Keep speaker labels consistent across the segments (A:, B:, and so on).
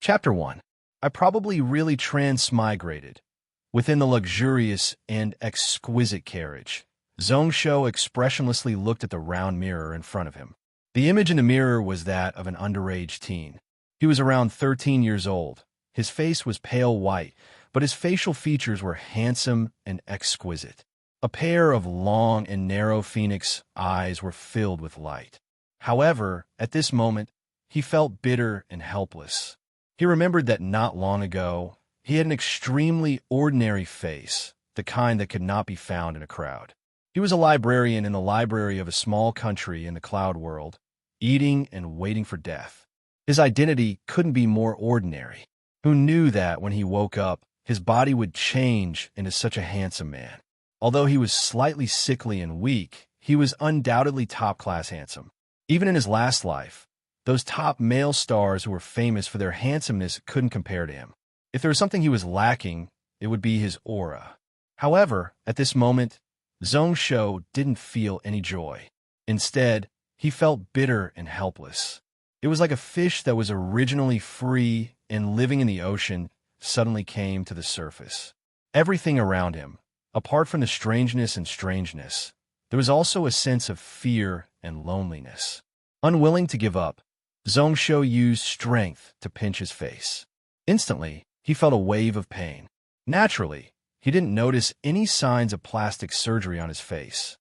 A: Chapter 1. I probably really transmigrated. Within the luxurious and exquisite carriage, Zhongsho expressionlessly looked at the round mirror in front of him. The image in the mirror was that of an underage teen. He was around 13 years old. His face was pale white, but his facial features were handsome and exquisite. A pair of long and narrow phoenix eyes were filled with light. However, at this moment, he felt bitter and helpless. He remembered that not long ago, he had an extremely ordinary face, the kind that could not be found in a crowd. He was a librarian in the library of a small country in the cloud world, eating and waiting for death. His identity couldn't be more ordinary. Who knew that when he woke up, his body would change into such a handsome man? Although he was slightly sickly and weak, he was undoubtedly top-class handsome. Even in his last life, those top male stars who were famous for their handsomeness couldn't compare to him. If there was something he was lacking, it would be his aura. However, at this moment, Zhongsho didn't feel any joy. Instead, he felt bitter and helpless. It was like a fish that was originally free and living in the ocean suddenly came to the surface. Everything around him, apart from the strangeness, there was also a sense of fear and loneliness. Unwilling to give up, Zhongsho used strength to pinch his face. Instantly, he felt a wave of pain. Naturally, he didn't notice any signs of plastic surgery on his face.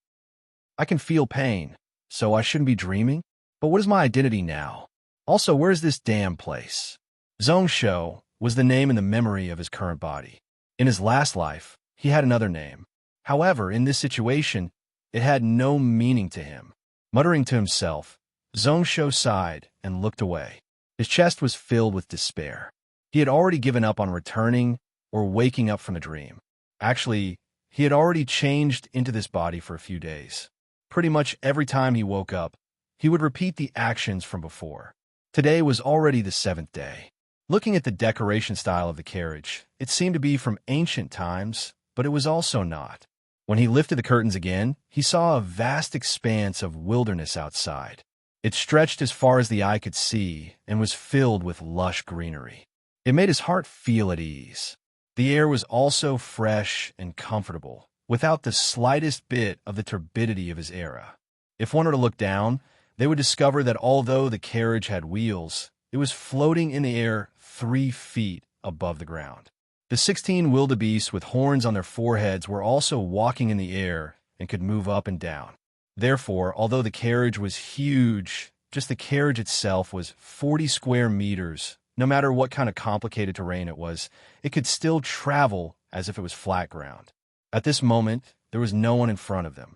A: I can feel pain, so I shouldn't be dreaming? But what is my identity now? Also, where's this damn place? Zhongsho was the name in the memory of his current body. In his last life, he had another name. However, in this situation, it had no meaning to him. Muttering to himself, Zhongsho sighed and looked away. His chest was filled with despair. He had already given up on returning or waking up from a dream. Actually, he had already changed into this body for a few days. Pretty much every time he woke up, he would repeat the actions from before. Today was already the 7th day. Looking at the decoration style of the carriage, it seemed to be from ancient times, but it was also not. When he lifted the curtains again, he saw a vast expanse of wilderness outside. It stretched as far as the eye could see and was filled with lush greenery. It made his heart feel at ease. The air was also fresh and comfortable, without the slightest bit of the turbidity of his era. If one were to look down, they would discover that although the carriage had wheels, it was floating in the air 3 feet above the ground. The 16 wildebeests with horns on their foreheads were also walking in the air and could move up and down. Therefore, although the carriage was huge, just the carriage itself was 40 square meters. No matter what kind of complicated terrain it was, it could still travel as if it was flat ground. At this moment, there was no one in front of them.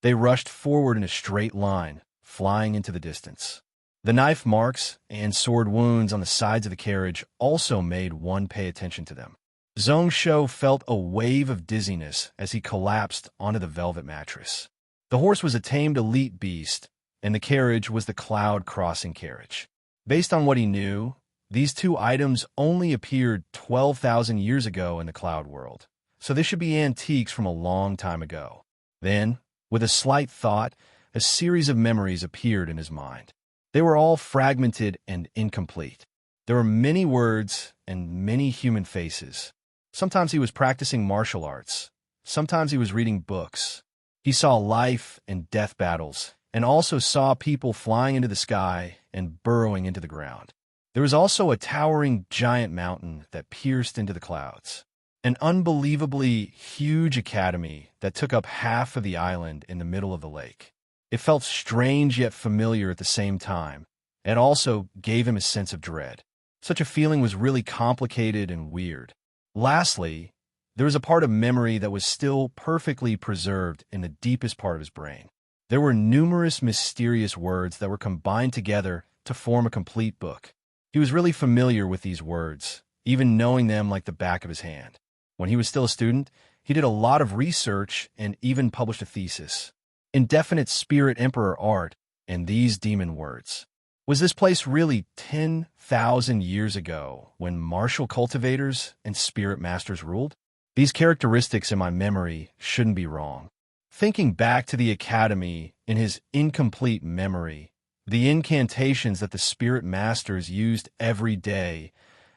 A: They rushed forward in a straight line, flying into the distance. The knife marks and sword wounds on the sides of the carriage also made one pay attention to them. Zhongsho felt a wave of dizziness as he collapsed onto the velvet mattress. The horse was a tamed elite beast, and the carriage was the cloud-crossing carriage. Based on what he knew, these two items only appeared 12,000 years ago in the cloud world, so they should be antiques from a long time ago. Then, with a slight thought, a series of memories appeared in his mind. They were all fragmented and incomplete. There were many words and many human faces. Sometimes he was practicing martial arts. Sometimes he was reading books. He saw life and death battles, and also saw people flying into the sky and burrowing into the ground. There was also a towering giant mountain that pierced into the clouds. An unbelievably huge academy that took up half of the island in the middle of the lake. It felt strange yet familiar at the same time. It also gave him a sense of dread. Such a feeling was really complicated and weird. Lastly, there was a part of memory that was still perfectly preserved in the deepest part of his brain. There were numerous mysterious words that were combined together to form a complete book. He was really familiar with these words, even knowing them like the back of his hand. When he was still a student, he did a lot of research and even published a thesis. Indefinite Spirit Emperor Art and these demon words. Was this place really 10,000 years ago when martial cultivators and spirit masters ruled? These characteristics in my memory shouldn't be wrong. Thinking back to the academy in his incomplete memory, the incantations that the spirit masters used every day,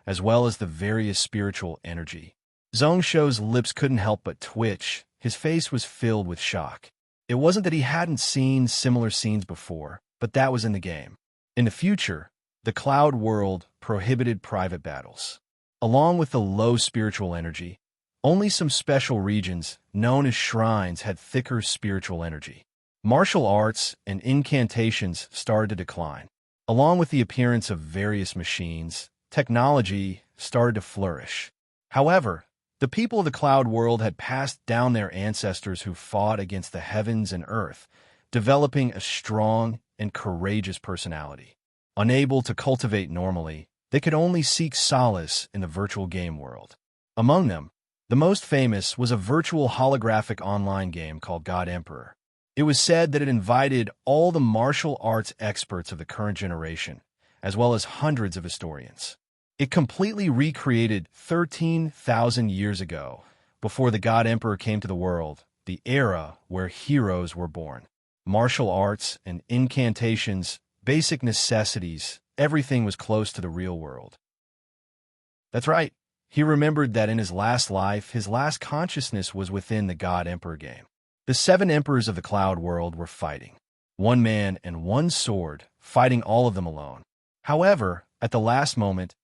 A: as well as the various spiritual energy. Zhongsho's lips couldn't help but twitch. His face was filled with shock. It wasn't that he hadn't seen similar scenes before, but that was in the game. In the future, the cloud world prohibited private battles. Along with the low spiritual energy, only some special regions, known as shrines, had thicker spiritual energy. Martial arts and incantations started to decline. Along with the appearance of various machines, technology started to flourish. However, the people of the cloud world had passed down their ancestors who fought against the heavens and earth, developing a strong and courageous personality. Unable to cultivate normally, they could only seek solace in the virtual game world. Among them, the most famous was a virtual holographic online game called God Emperor. It was said that it invited all the martial arts experts of the current generation, as well as hundreds of historians. It completely recreated 13,000 years ago, before the God Emperor came to the world, the era where heroes were born. Martial arts and incantations, basic necessities, everything was close to the real world. That's right. He remembered that in his last life, his last consciousness was within the God Emperor game. The 7 emperors of the cloud world were fighting. One man and one sword, fighting all of them alone. However, at the last moment,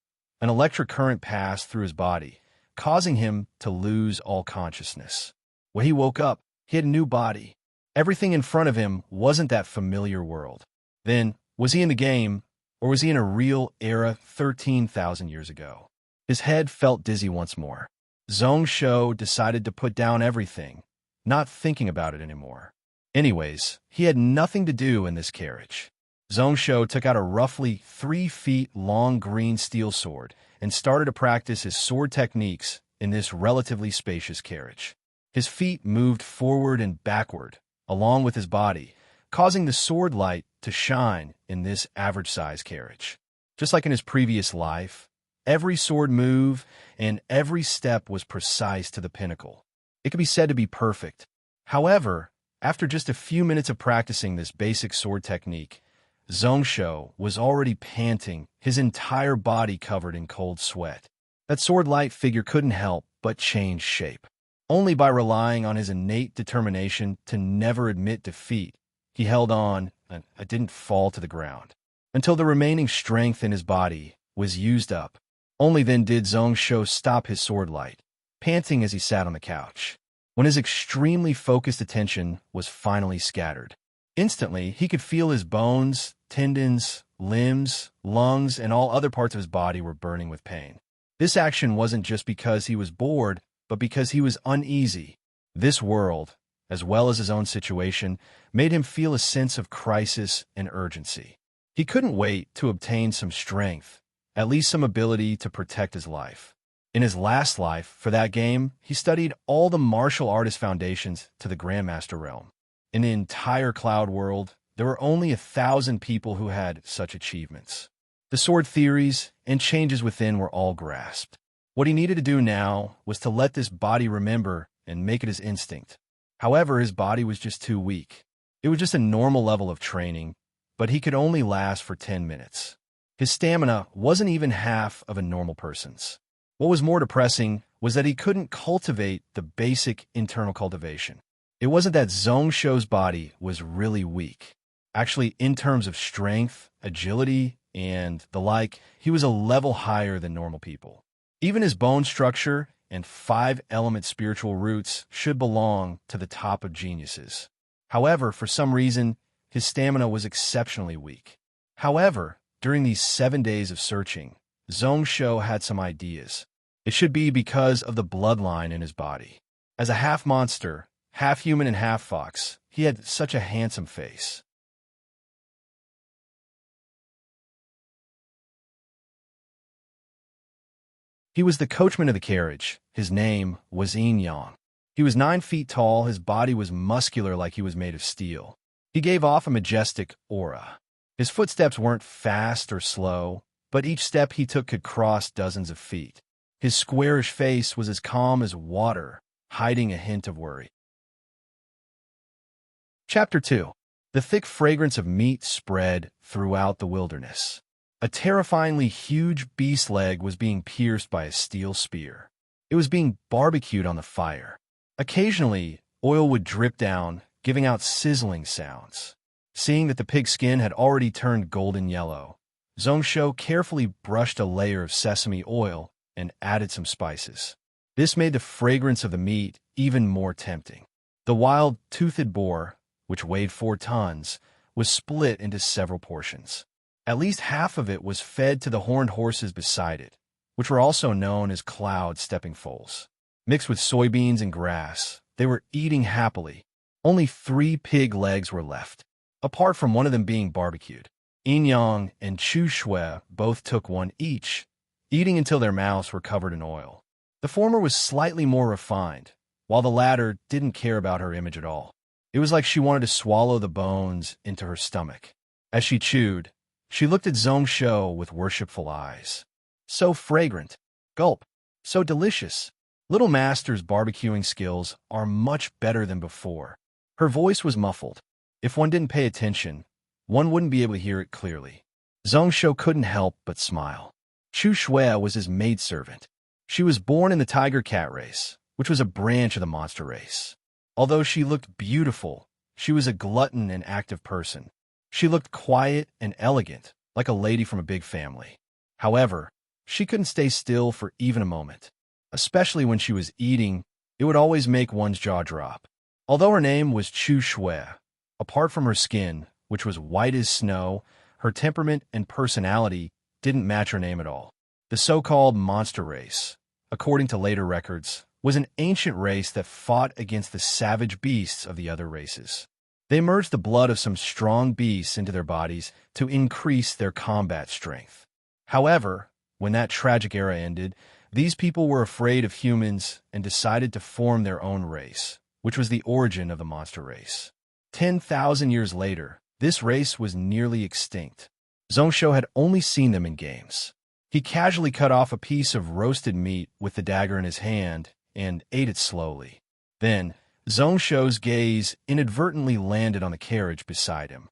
A: an electric current passed through his body, causing him to lose all consciousness. When he woke up, he had a new body. Everything in front of him wasn't that familiar world. Then, was he in the game, or was he in a real era 13,000 years ago? His head felt dizzy once more. Zhongsho decided to put down everything, not thinking about it anymore. Anyways, he had nothing to do in this carriage. Zhongsho took out a roughly 3 feet long green steel sword and started to practice his sword techniques in this relatively spacious carriage. His feet moved forward and backward, along with his body, causing the sword light to shine in this average-size carriage. Just like in his previous life, every sword move and every step was precise to the pinnacle. It could be said to be perfect. However, after just a few minutes of practicing this basic sword technique, Zhongsho was already panting, his entire body covered in cold sweat. That sword-light figure couldn't help but change shape. Only by relying on his innate determination to never admit defeat, he held on and didn't fall to the ground. Until the remaining strength in his body was used up. Only then did Zhongsho stop his sword light, panting as he sat on the couch. When his extremely focused attention was finally scattered, instantly he could feel his bones, tendons, limbs, lungs, and all other parts of his body were burning with pain. This action wasn't just because he was bored, but because he was uneasy. This world, as well as his own situation, made him feel a sense of crisis and urgency. He couldn't wait to obtain some strength, at least some ability to protect his life. In his last life, for that game, he studied all the martial artist foundations to the Grandmaster realm. In the entire cloud world, there were only 1,000 people who had such achievements. The sword theories and changes within were all grasped. What he needed to do now was to let this body remember and make it his instinct. However, his body was just too weak. It was just a normal level of training, but he could only last for 10 minutes. His stamina wasn't even half of a normal person's. What was more depressing was that he couldn't cultivate the basic internal cultivation. It wasn't that Zhongsho's body was really weak. Actually, in terms of strength, agility, and the like, he was a level higher than normal people. Even his bone structure and 5-element spiritual roots should belong to the top of geniuses. However, for some reason, his stamina was exceptionally weak. However, during these 7 days of searching, Zhongsho had some ideas. It should be because of the bloodline in his body. As a half-monster, half-human and half-fox, he had such a handsome face. He was the coachman of the carriage. His name was Yin Yang. He was 9 feet tall, his body was muscular like he was made of steel. He gave off a majestic aura. His footsteps weren't fast or slow, but each step he took could cross dozens of feet. His squarish face was as calm as water, hiding a hint of worry. Chapter 2. The thick fragrance of meat spread throughout the wilderness. A terrifyingly huge beast leg was being pierced by a steel spear. It was being barbecued on the fire. Occasionally, oil would drip down, giving out sizzling sounds. Seeing that the pig's skin had already turned golden yellow, Zhongsho carefully brushed a layer of sesame oil and added some spices. This made the fragrance of the meat even more tempting. The wild, toothed boar, which weighed 4 tons, was split into several portions. At least half of it was fed to the horned horses beside it, which were also known as cloud stepping foals. Mixed with soybeans and grass, they were eating happily. Only 3 pig legs were left, apart from one of them being barbecued. Yin Yang and Chu Shui both took one each, eating until their mouths were covered in oil. The former was slightly more refined, while the latter didn't care about her image at all. It was like she wanted to swallow the bones into her stomach. As she chewed, she looked at Zhongsho with worshipful eyes. So fragrant. Gulp. So delicious. Little Master's barbecuing skills are much better than before. Her voice was muffled. If one didn't pay attention, one wouldn't be able to hear it clearly. Zhongsho couldn't help but smile. Chu Shui was his maidservant. She was born in the tiger cat race, which was a branch of the monster race. Although she looked beautiful, she was a glutton and active person. She looked quiet and elegant, like a lady from a big family. However, she couldn't stay still for even a moment. Especially when she was eating, it would always make one's jaw drop. Although her name was Chu Shui, apart from her skin, which was white as snow, her temperament and personality didn't match her name at all. The so-called monster race, according to later records, was an ancient race that fought against the savage beasts of the other races. They merged the blood of some strong beasts into their bodies to increase their combat strength. However, when that tragic era ended, these people were afraid of humans and decided to form their own race, which was the origin of the monster race. 10,000 years later, this race was nearly extinct. Zhongsho had only seen them in games. He casually cut off a piece of roasted meat with the dagger in his hand and ate it slowly. Then, Zhongsho's gaze inadvertently landed on the carriage beside him.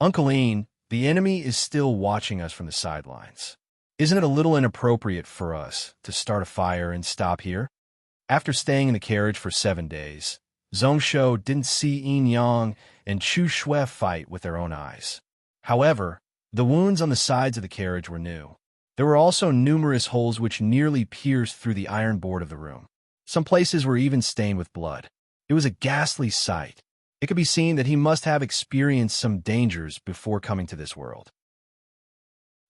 A: Uncle Ian, the enemy is still watching us from the sidelines. Isn't it a little inappropriate for us to start a fire and stop here? After staying in the carriage for 7 days, Zhongsho didn't see Yin Yang and Chu Shui fight with their own eyes. However, the wounds on the sides of the carriage were new. There were also numerous holes which nearly pierced through the iron board of the room. Some places were even stained with blood. It was a ghastly sight. It could be seen that he must have experienced some dangers before coming to this world.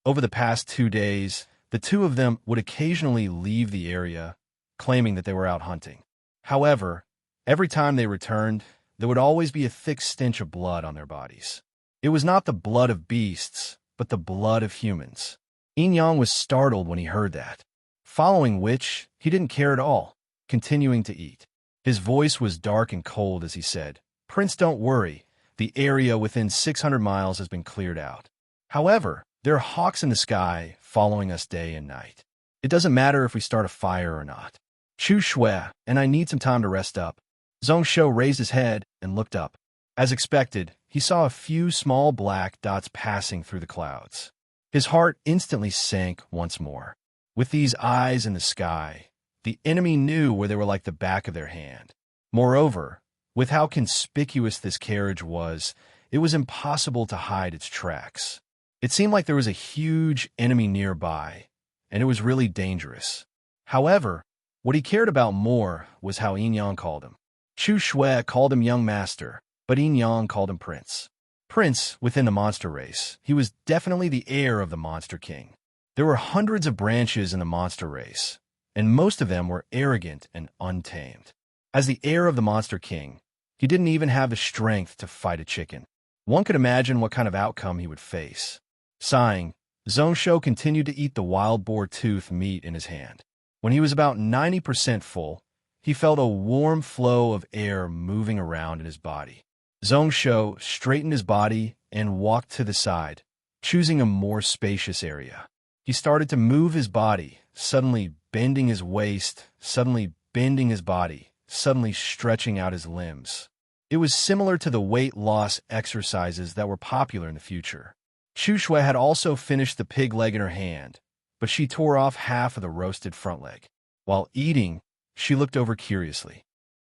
A: Over the past 2 days, the two of them would occasionally leave the area, claiming that they were out hunting. However, every time they returned, there would always be a thick stench of blood on their bodies. It was not the blood of beasts, but the blood of humans. Yin Yang was startled when he heard that, following which he didn't care at all, continuing to eat. His voice was dark and cold as he said, "Prince, don't worry. The area within 600 miles has been cleared out. However, there are hawks in the sky following us day and night. It doesn't matter if we start a fire or not. Chu Shui, and I need some time to rest up." Zhongsho raised his head and looked up. As expected, he saw a few small black dots passing through the clouds. His heart instantly sank once more. With these eyes in the sky, the enemy knew where they were like the back of their hand. Moreover, with how conspicuous this carriage was, it was impossible to hide its tracks. It seemed like there was a huge enemy nearby, and it was really dangerous. However, what he cared about more was how Yin Yang called him. Chu Shui called him young master, but Yin Yang called him prince. Prince within the monster race, he was definitely the heir of the Monster King. There were hundreds of branches in the monster race, and most of them were arrogant and untamed. As the heir of the Monster King, he didn't even have the strength to fight a chicken. One could imagine what kind of outcome he would face. Sighing, Zhongsho continued to eat the wild boar tooth meat in his hand. When he was about 90% full, he felt a warm flow of air moving around in his body. Zhongsho straightened his body and walked to the side, choosing a more spacious area. He started to move his body, suddenly bending his waist, suddenly bending his body, suddenly stretching out his limbs. It was similar to the weight loss exercises that were popular in the future. Shui had also finished the pig leg in her hand, but she tore off half of the roasted front leg. While eating, she looked over curiously.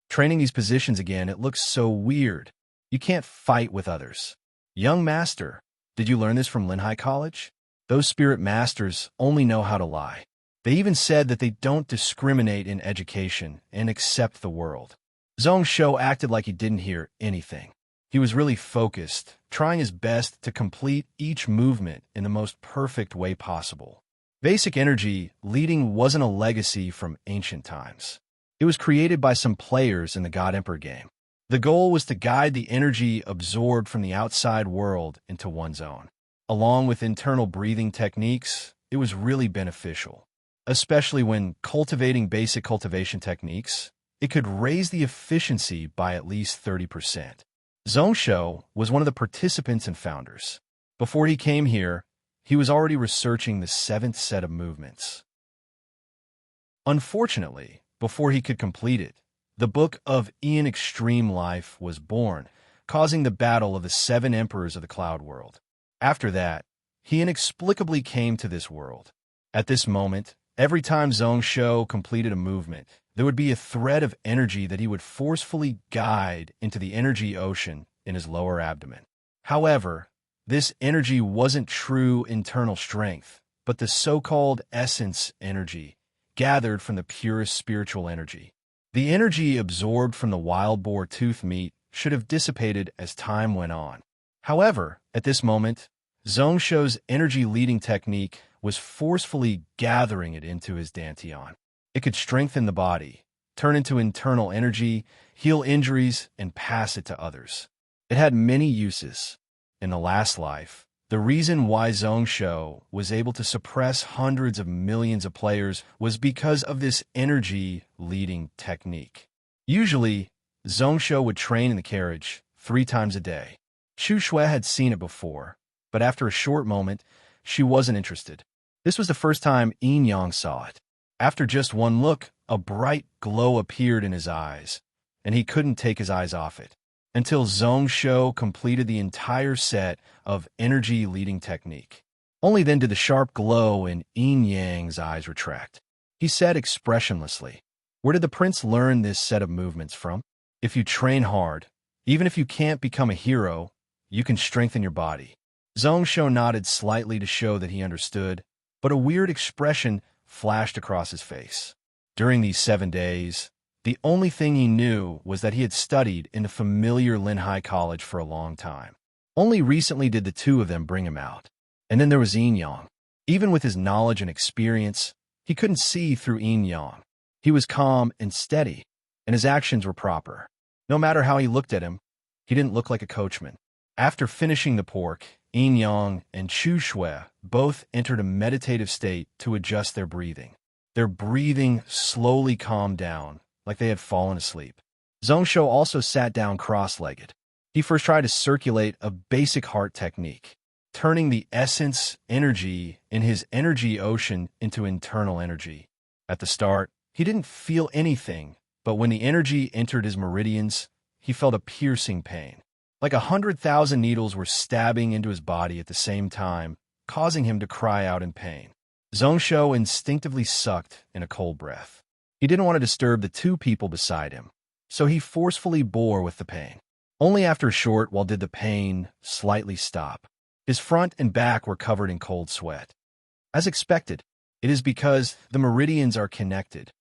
A: Training these positions again, it looks so weird. You can't fight with others. Young master, did you learn this from Linhai College? Those spirit masters only know how to lie. They even said that they don't discriminate in education and accept the world. Zhong Shou acted like he didn't hear anything. He was really focused, trying his best to complete each movement in the most perfect way possible. Basic energy leading wasn't a legacy from ancient times. It was created by some players in the God Emperor game. The goal was to guide the energy absorbed from the outside world into one's own. Along with internal breathing techniques, it was really beneficial. Especially when cultivating basic cultivation techniques, it could raise the efficiency by at least 30%. Zhong Shou was one of the participants and founders. Before he came here, he was already researching the 7th set of movements. Unfortunately, before he could complete it, the Book of Ian Extreme Life was born, causing the battle of the 7 emperors of the cloud world. After that, he inexplicably came to this world. At this moment, every time Zhong Shou completed a movement, there would be a thread of energy that he would forcefully guide into the energy ocean in his lower abdomen. However, this energy wasn't true internal strength, but the so-called essence energy, gathered from the purest spiritual energy. The energy absorbed from the wild boar tooth meat should have dissipated as time went on. However, at this moment, Zhong Shou's energy-leading technique was forcefully gathering it into his dantian. It could strengthen the body, turn into internal energy, heal injuries, and pass it to others. It had many uses. In the last life, the reason why Zhong Shou was able to suppress hundreds of millions of players was because of this energy-leading technique. Usually, Zhong Shou would train in the carriage 3 times a day. Shui had seen it before, but after a short moment, she wasn't interested. This was the first time Yin Yang saw it. After just one look, a bright glow appeared in his eyes, and he couldn't take his eyes off it, until Zhong Shou completed the entire set of energy-leading technique. Only then did the sharp glow in Yin Yang's eyes retract. He said expressionlessly, "Where did the prince learn this set of movements from? If you train hard, even if you can't become a hero, you can strengthen your body." Zhong Shou nodded slightly to show that he understood, but a weird expression flashed across his face. During these 7 days, the only thing he knew was that he had studied in the familiar Linhai College for a long time. Only recently did the two of them bring him out. And then there was Yin Yang. Even with his knowledge and experience, he couldn't see through Yin Yang. He was calm and steady, and his actions were proper. No matter how he looked at him, he didn't look like a coachman. After finishing the pork, Yin Yang and Shui both entered a meditative state to adjust their breathing. Their breathing slowly calmed down, like they had fallen asleep. Zhong Shou also sat down cross-legged. He first tried to circulate a basic heart technique, turning the essence energy in his energy ocean into internal energy. At the start, he didn't feel anything, but when the energy entered his meridians, he felt a piercing pain. Like 100,000 needles were stabbing into his body at the same time, causing him to cry out in pain. Zhong Shou instinctively sucked in a cold breath. He didn't want to disturb the 2 people beside him, so he forcefully bore with the pain. Only after a short while did the pain slightly stop. His front and back were covered in cold sweat. As expected, it is because the meridians are connected.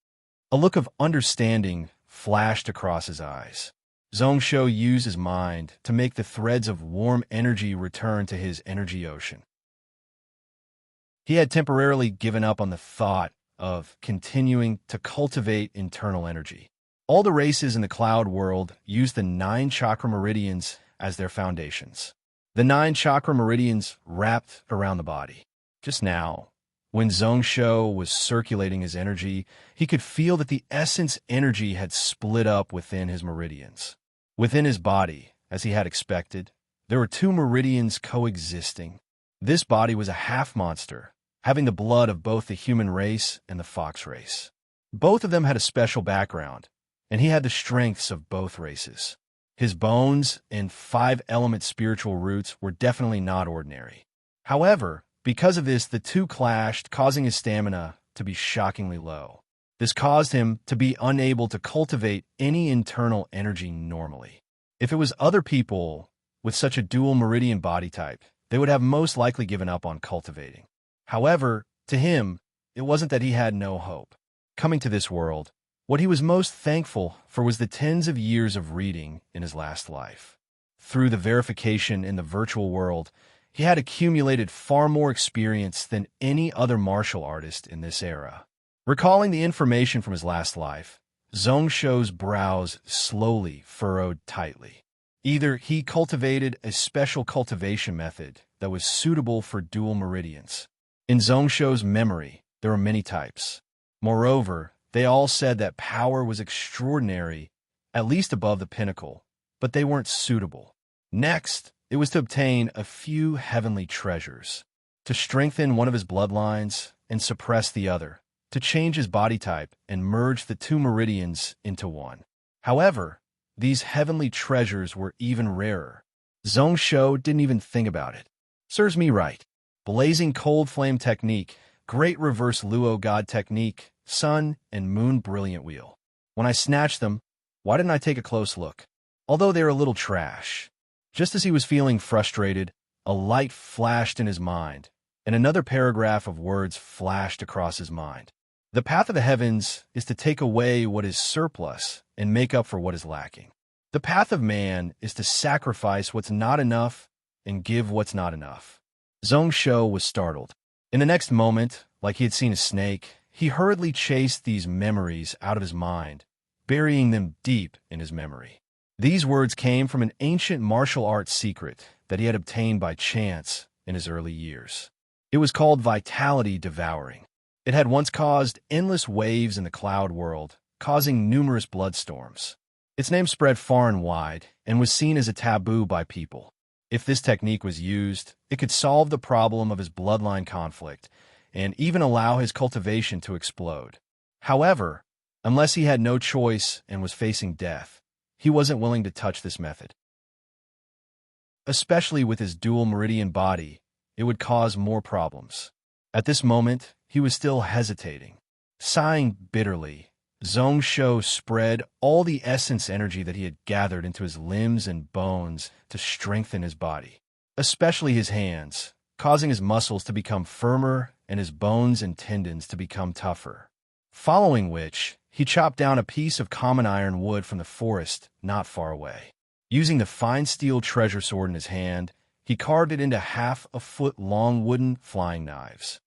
A: A look of understanding flashed across his eyes. Zhong Shou used his mind to make the threads of warm energy return to his energy ocean. He had temporarily given up on the thought of continuing to cultivate internal energy. All the races in the cloud world use the 9 chakra meridians as their foundations. The 9 chakra meridians wrapped around the body. Just now, when Zhong Shou was circulating his energy, he could feel that the essence energy had split up within his meridians. Within his body, as he had expected, there were 2 meridians coexisting. This body was a half-monster, having the blood of both the human race and the fox race. Both of them had a special background, and he had the strengths of both races. His bones and five-element spiritual roots were definitely not ordinary. However, because of this, the two clashed, causing his stamina to be shockingly low. This caused him to be unable to cultivate any internal energy normally. If it was other people with such a dual meridian body type, they would have most likely given up on cultivating. However, to him, it wasn't that he had no hope. Coming to this world, what he was most thankful for was the tens of years of reading in his last life. Through the verification in the virtual world, he had accumulated far more experience than any other martial artist in this era. Recalling the information from his last life, Zhongsho's brows slowly furrowed tightly. Either he cultivated a special cultivation method that was suitable for dual meridians. In Zhongsho's memory, there were many types. Moreover, they all said that power was extraordinary, at least above the pinnacle, but they weren't suitable. Next, it was to obtain a few heavenly treasures, to strengthen one of his bloodlines and suppress the other, to change his body type and merge the two meridians into one. However, these heavenly treasures were even rarer. Zhongsho didn't even think about it. Serves me right. Blazing cold flame technique, great reverse Luo god technique, sun and moon brilliant wheel. When I snatched them, why didn't I take a close look? Although they were a little trash. Just as he was feeling frustrated, a light flashed in his mind, and another paragraph of words flashed across his mind. The path of the heavens is to take away what is surplus and make up for what is lacking. The path of man is to sacrifice what's not enough and give what's not enough. Zhongsho was startled. In the next moment, like he had seen a snake, he hurriedly chased these memories out of his mind, burying them deep in his memory. These words came from an ancient martial arts secret that he had obtained by chance in his early years. It was called vitality devouring. It had once caused endless waves in the cloud world, causing numerous bloodstorms. Its name spread far and wide and was seen as a taboo by people. If this technique was used, it could solve the problem of his bloodline conflict and even allow his cultivation to explode. However, unless he had no choice and was facing death, he wasn't willing to touch this method. Especially with his dual meridian body, it would cause more problems. At this moment, he was still hesitating. Sighing bitterly, Zhongsho spread all the essence energy that he had gathered into his limbs and bones to strengthen his body, especially his hands, causing his muscles to become firmer and his bones and tendons to become tougher. Following which, he chopped down a piece of common iron wood from the forest not far away. Using the fine steel treasure sword in his hand, he carved it into half-a-foot-long wooden flying knives.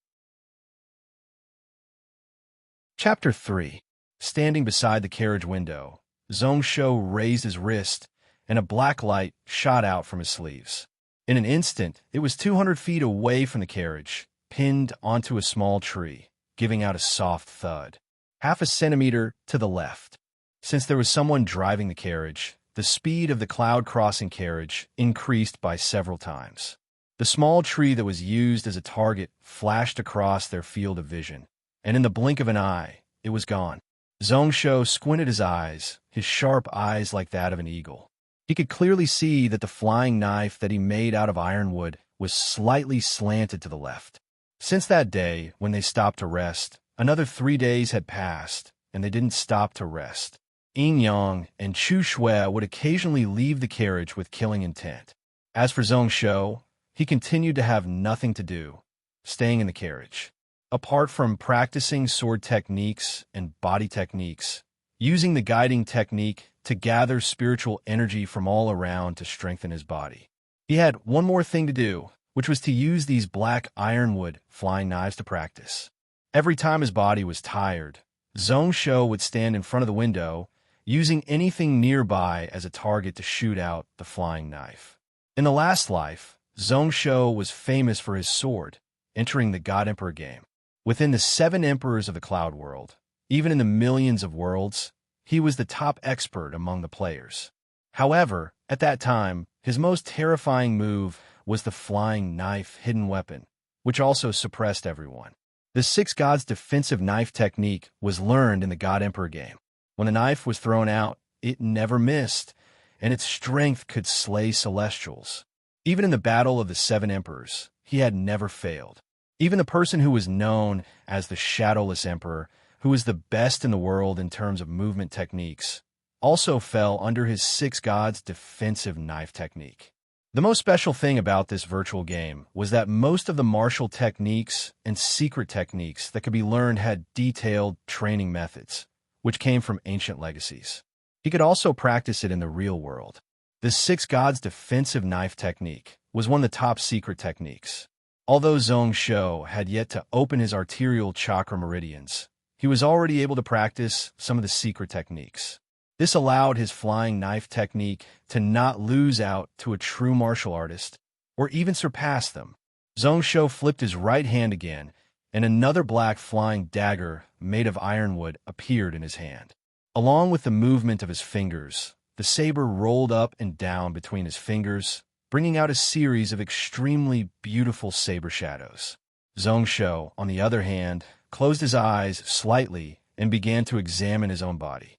A: Chapter 3. Standing beside the carriage window, Zhongsho raised his wrist, and a black light shot out from his sleeves. In an instant, it was 200 feet away from the carriage, pinned onto a small tree, giving out a soft thud, half a centimeter to the left. Since there was someone driving the carriage, the speed of the cloud-crossing carriage increased by several times. The small tree that was used as a target flashed across their field of vision, and in the blink of an eye, it was gone. Zhongsho squinted his eyes, his sharp eyes like that of an eagle. He could clearly see that the flying knife that he made out of ironwood was slightly slanted to the left. Since that day, when they stopped to rest, another 3 days had passed, and they didn't stop to rest. Yin Yang and Chu Shui would occasionally leave the carriage with killing intent. As for Zhongsho, he continued to have nothing to do, staying in the carriage. Apart from practicing sword techniques and body techniques, using the guiding technique to gather spiritual energy from all around to strengthen his body. He had one more thing to do, which was to use these black ironwood flying knives to practice. Every time his body was tired, Zhongsho would stand in front of the window, using anything nearby as a target to shoot out the flying knife. In the last life, Zhongsho was famous for his sword, entering the God Emperor game. Within the 7 emperors of the cloud world, even in the millions of worlds, he was the top expert among the players. However, at that time, his most terrifying move was the flying knife hidden weapon, which also suppressed everyone. The 6 gods defensive knife technique was learned in the God Emperor game. When the knife was thrown out, it never missed, and its strength could slay celestials. Even in the Battle of the Seven Emperors, he had never failed. Even the person who was known as the Shadowless Emperor, who was the best in the world in terms of movement techniques, also fell under his six gods' defensive knife technique. The most special thing about this virtual game was that most of the martial techniques and secret techniques that could be learned had detailed training methods, which came from ancient legacies. He could also practice it in the real world. The six gods' defensive knife technique was one of the top secret techniques. Although Zhong Shou had yet to open his arterial chakra meridians, he was already able to practice some of the secret techniques. This allowed his flying knife technique to not lose out to a true martial artist, or even surpass them. Zhong Shou flipped his right hand again, and another black flying dagger made of ironwood appeared in his hand. Along with the movement of his fingers, the saber rolled up and down between his fingers, bringing out a series of extremely beautiful saber shadows. Zhong Shou, on the other hand, closed his eyes slightly and began to examine his own body.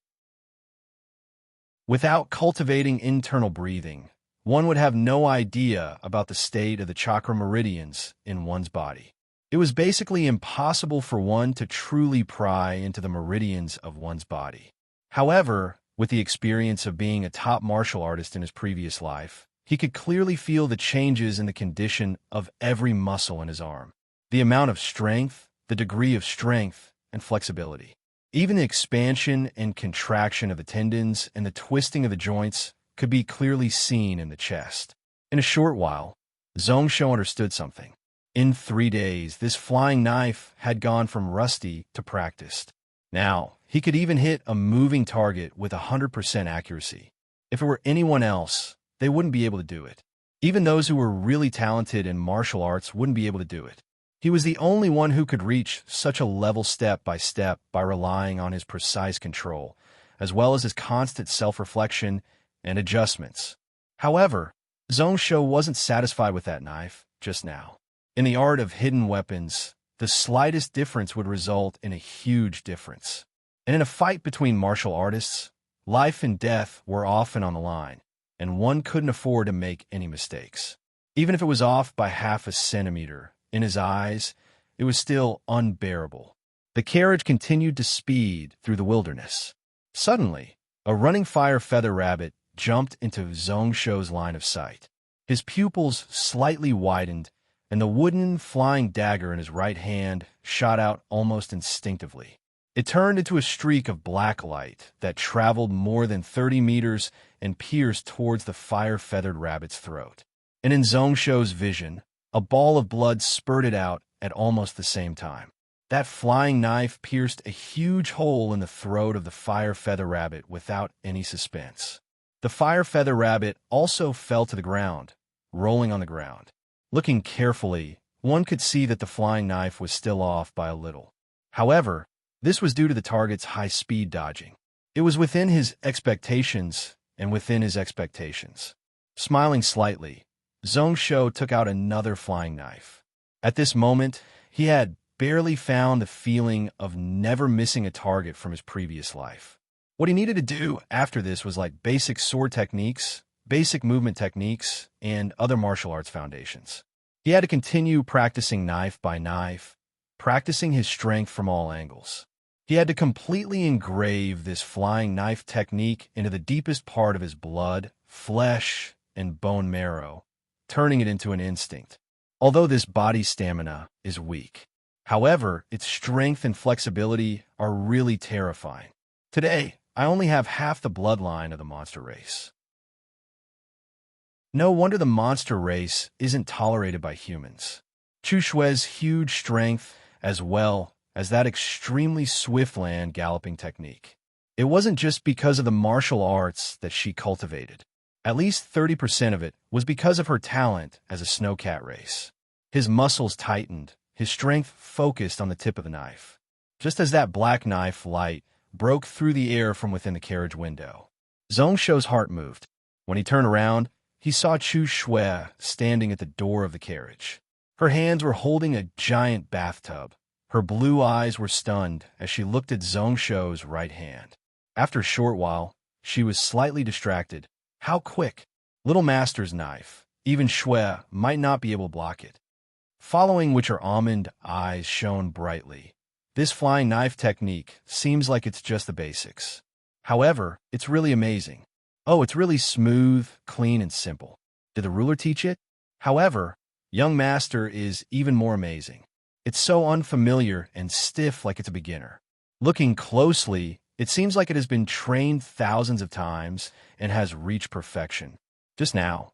A: Without cultivating internal breathing, one would have no idea about the state of the chakra meridians in one's body. It was basically impossible for one to truly pry into the meridians of one's body. However, with the experience of being a top martial artist in his previous life, he could clearly feel the changes in the condition of every muscle in his arm, the amount of strength, the degree of strength, and flexibility. Even the expansion and contraction of the tendons and the twisting of the joints could be clearly seen in the chest. In a short while, Zhong Shou understood something. In 3 days, this flying knife had gone from rusty to practiced. Now, he could even hit a moving target with 100% accuracy. If it were anyone else, they wouldn't be able to do it. Even those who were really talented in martial arts wouldn't be able to do it. He was the only one who could reach such a level step by relying on his precise control, as well as his constant self-reflection and adjustments. However, Zhong Shou wasn't satisfied with that knife just now. In the art of hidden weapons, the slightest difference would result in a huge difference. And in a fight between martial artists, life and death were often on the line, and one couldn't afford to make any mistakes. Even if it was off by half a centimeter, in his eyes, it was still unbearable. The carriage continued to speed through the wilderness. Suddenly, a running fire feather rabbit jumped into Zhong Shou's line of sight. His pupils slightly widened, and the wooden flying dagger in his right hand shot out almost instinctively. It turned into a streak of black light that traveled more than 30 meters and pierced towards the fire-feathered rabbit's throat. And in Zhong Shou's vision, a ball of blood spurted out at almost the same time. That flying knife pierced a huge hole in the throat of the fire-feather rabbit without any suspense. The fire-feather rabbit also fell to the ground, rolling on the ground. Looking carefully, one could see that the flying knife was still off by a little. However, this was due to the target's high-speed dodging. It was within his expectations and within his expectations. Smiling slightly, Zhong Shou took out another flying knife. At this moment, he had barely found the feeling of never missing a target from his previous life. What he needed to do after this was like basic sword techniques, basic movement techniques, and other martial arts foundations. He had to continue practicing knife by knife, practicing his strength from all angles. He had to completely engrave this flying knife technique into the deepest part of his blood, flesh, and bone marrow, turning it into an instinct. Although this body stamina is weak, however, its strength and flexibility are really terrifying. Today, I only have half the bloodline of the monster race. No wonder the monster race isn't tolerated by humans. Chu Shui's huge strength, as well as that extremely swift land galloping technique. It wasn't just because of the martial arts that she cultivated. At least 30% of it was because of her talent as a snowcat race. His muscles tightened, his strength focused on the tip of the knife. Just as that black knife light broke through the air from within the carriage window, Zhong Shou's heart moved. When he turned around, he saw Chu Shui standing at the door of the carriage. Her hands were holding a giant bathtub. Her blue eyes were stunned as she looked at Zhong Shou's right hand. After a short while, she was slightly distracted, How quick! Little Master's knife. Even Shui might not be able to block it. Following which her almond eyes shone brightly. This flying knife technique seems like it's just the basics. However, it's really amazing. Oh, it's really smooth, clean, and simple. Did the ruler teach it? However, young master is even more amazing. It's so unfamiliar and stiff like it's a beginner. Looking closely, it seems like it has been trained thousands of times and has reached perfection. Just now,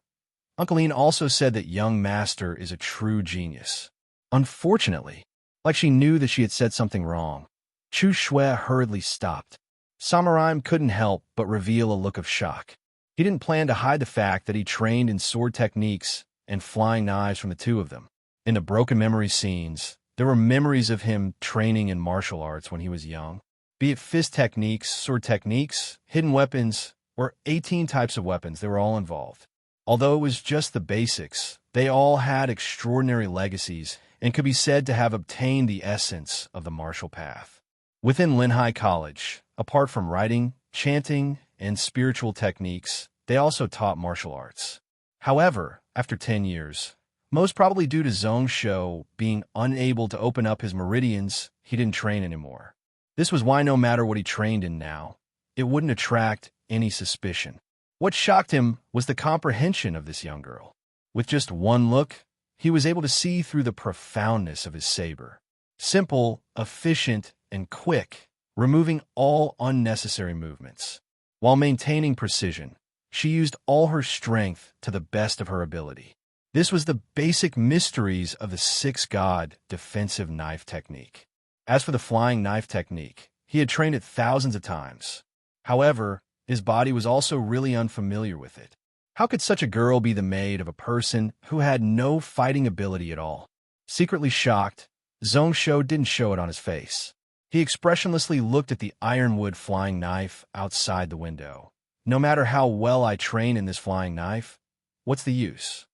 A: Uncle Ian also said that young master is a true genius. Unfortunately, like she knew that she had said something wrong, Chu Shui hurriedly stopped. Samurai couldn't help but reveal a look of shock. He didn't plan to hide the fact that he trained in sword techniques and flying knives from the two of them. In the broken memory scenes, there were memories of him training in martial arts when he was young. Be it fist techniques, sword techniques, hidden weapons, or 18 types of weapons, they were all involved. Although it was just the basics, they all had extraordinary legacies and could be said to have obtained the essence of the martial path. Within Linhai College, apart from writing, chanting, and spiritual techniques, they also taught martial arts. However, after 10 years, most probably due to Zhongsho being unable to open up his meridians, he didn't train anymore. This was why no matter what he trained in now, it wouldn't attract any suspicion. What shocked him was the comprehension of this young girl. With just one look, he was able to see through the profoundness of his saber. Simple, efficient, and quick, removing all unnecessary movements. While maintaining precision, she used all her strength to the best of her ability. This was the basic mysteries of the six-god defensive knife technique. As for the flying knife technique, he had trained it thousands of times. However, his body was also really unfamiliar with it. How could such a girl be the maid of a person who had no fighting ability at all? Secretly shocked, Zhongsho didn't show it on his face. He expressionlessly looked at the ironwood flying knife outside the window. No matter how well I train in this flying knife, what's the use?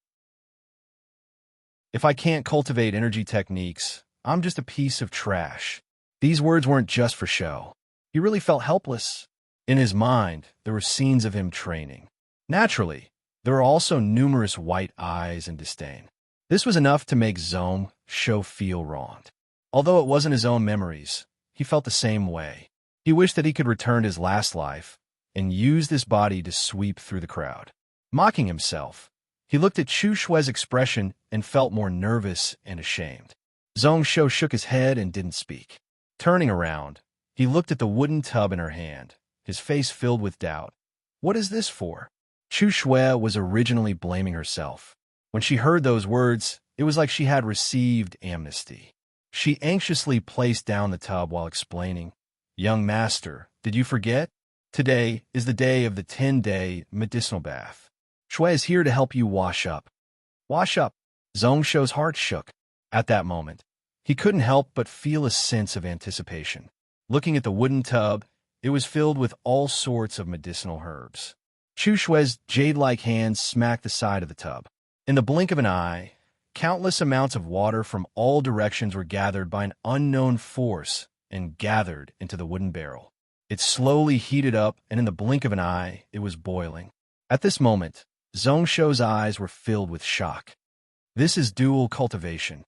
A: If I can't cultivate energy techniques, I'm just a piece of trash. These words weren't just for show. He really felt helpless. In his mind, there were scenes of him training. Naturally, there were also numerous white eyes and disdain. This was enough to make Zhongsho feel wronged. Although it wasn't his own memories, he felt the same way. He wished that he could return to his last life and use this body to sweep through the crowd. Mocking himself, he looked at Chu Shui's expression and felt more nervous and ashamed. Zhongsho shook his head and didn't speak. Turning around, he looked at the wooden tub in her hand, his face filled with doubt. What is this for? Chu Shui was originally blaming herself. When she heard those words, it was like she had received amnesty. She anxiously placed down the tub while explaining, "Young master, did you forget? Today is the day of the 10-day medicinal bath. Shui is here to help you wash up." Wash up? Zhongsho's heart shook. At that moment, he couldn't help but feel a sense of anticipation. Looking at the wooden tub, it was filled with all sorts of medicinal herbs. Chu Shui's jade-like hands smacked the side of the tub. In the blink of an eye, countless amounts of water from all directions were gathered by an unknown force and gathered into the wooden barrel. It slowly heated up, and in the blink of an eye, it was boiling. At this moment, Zhongsho's eyes were filled with shock. This is dual cultivation.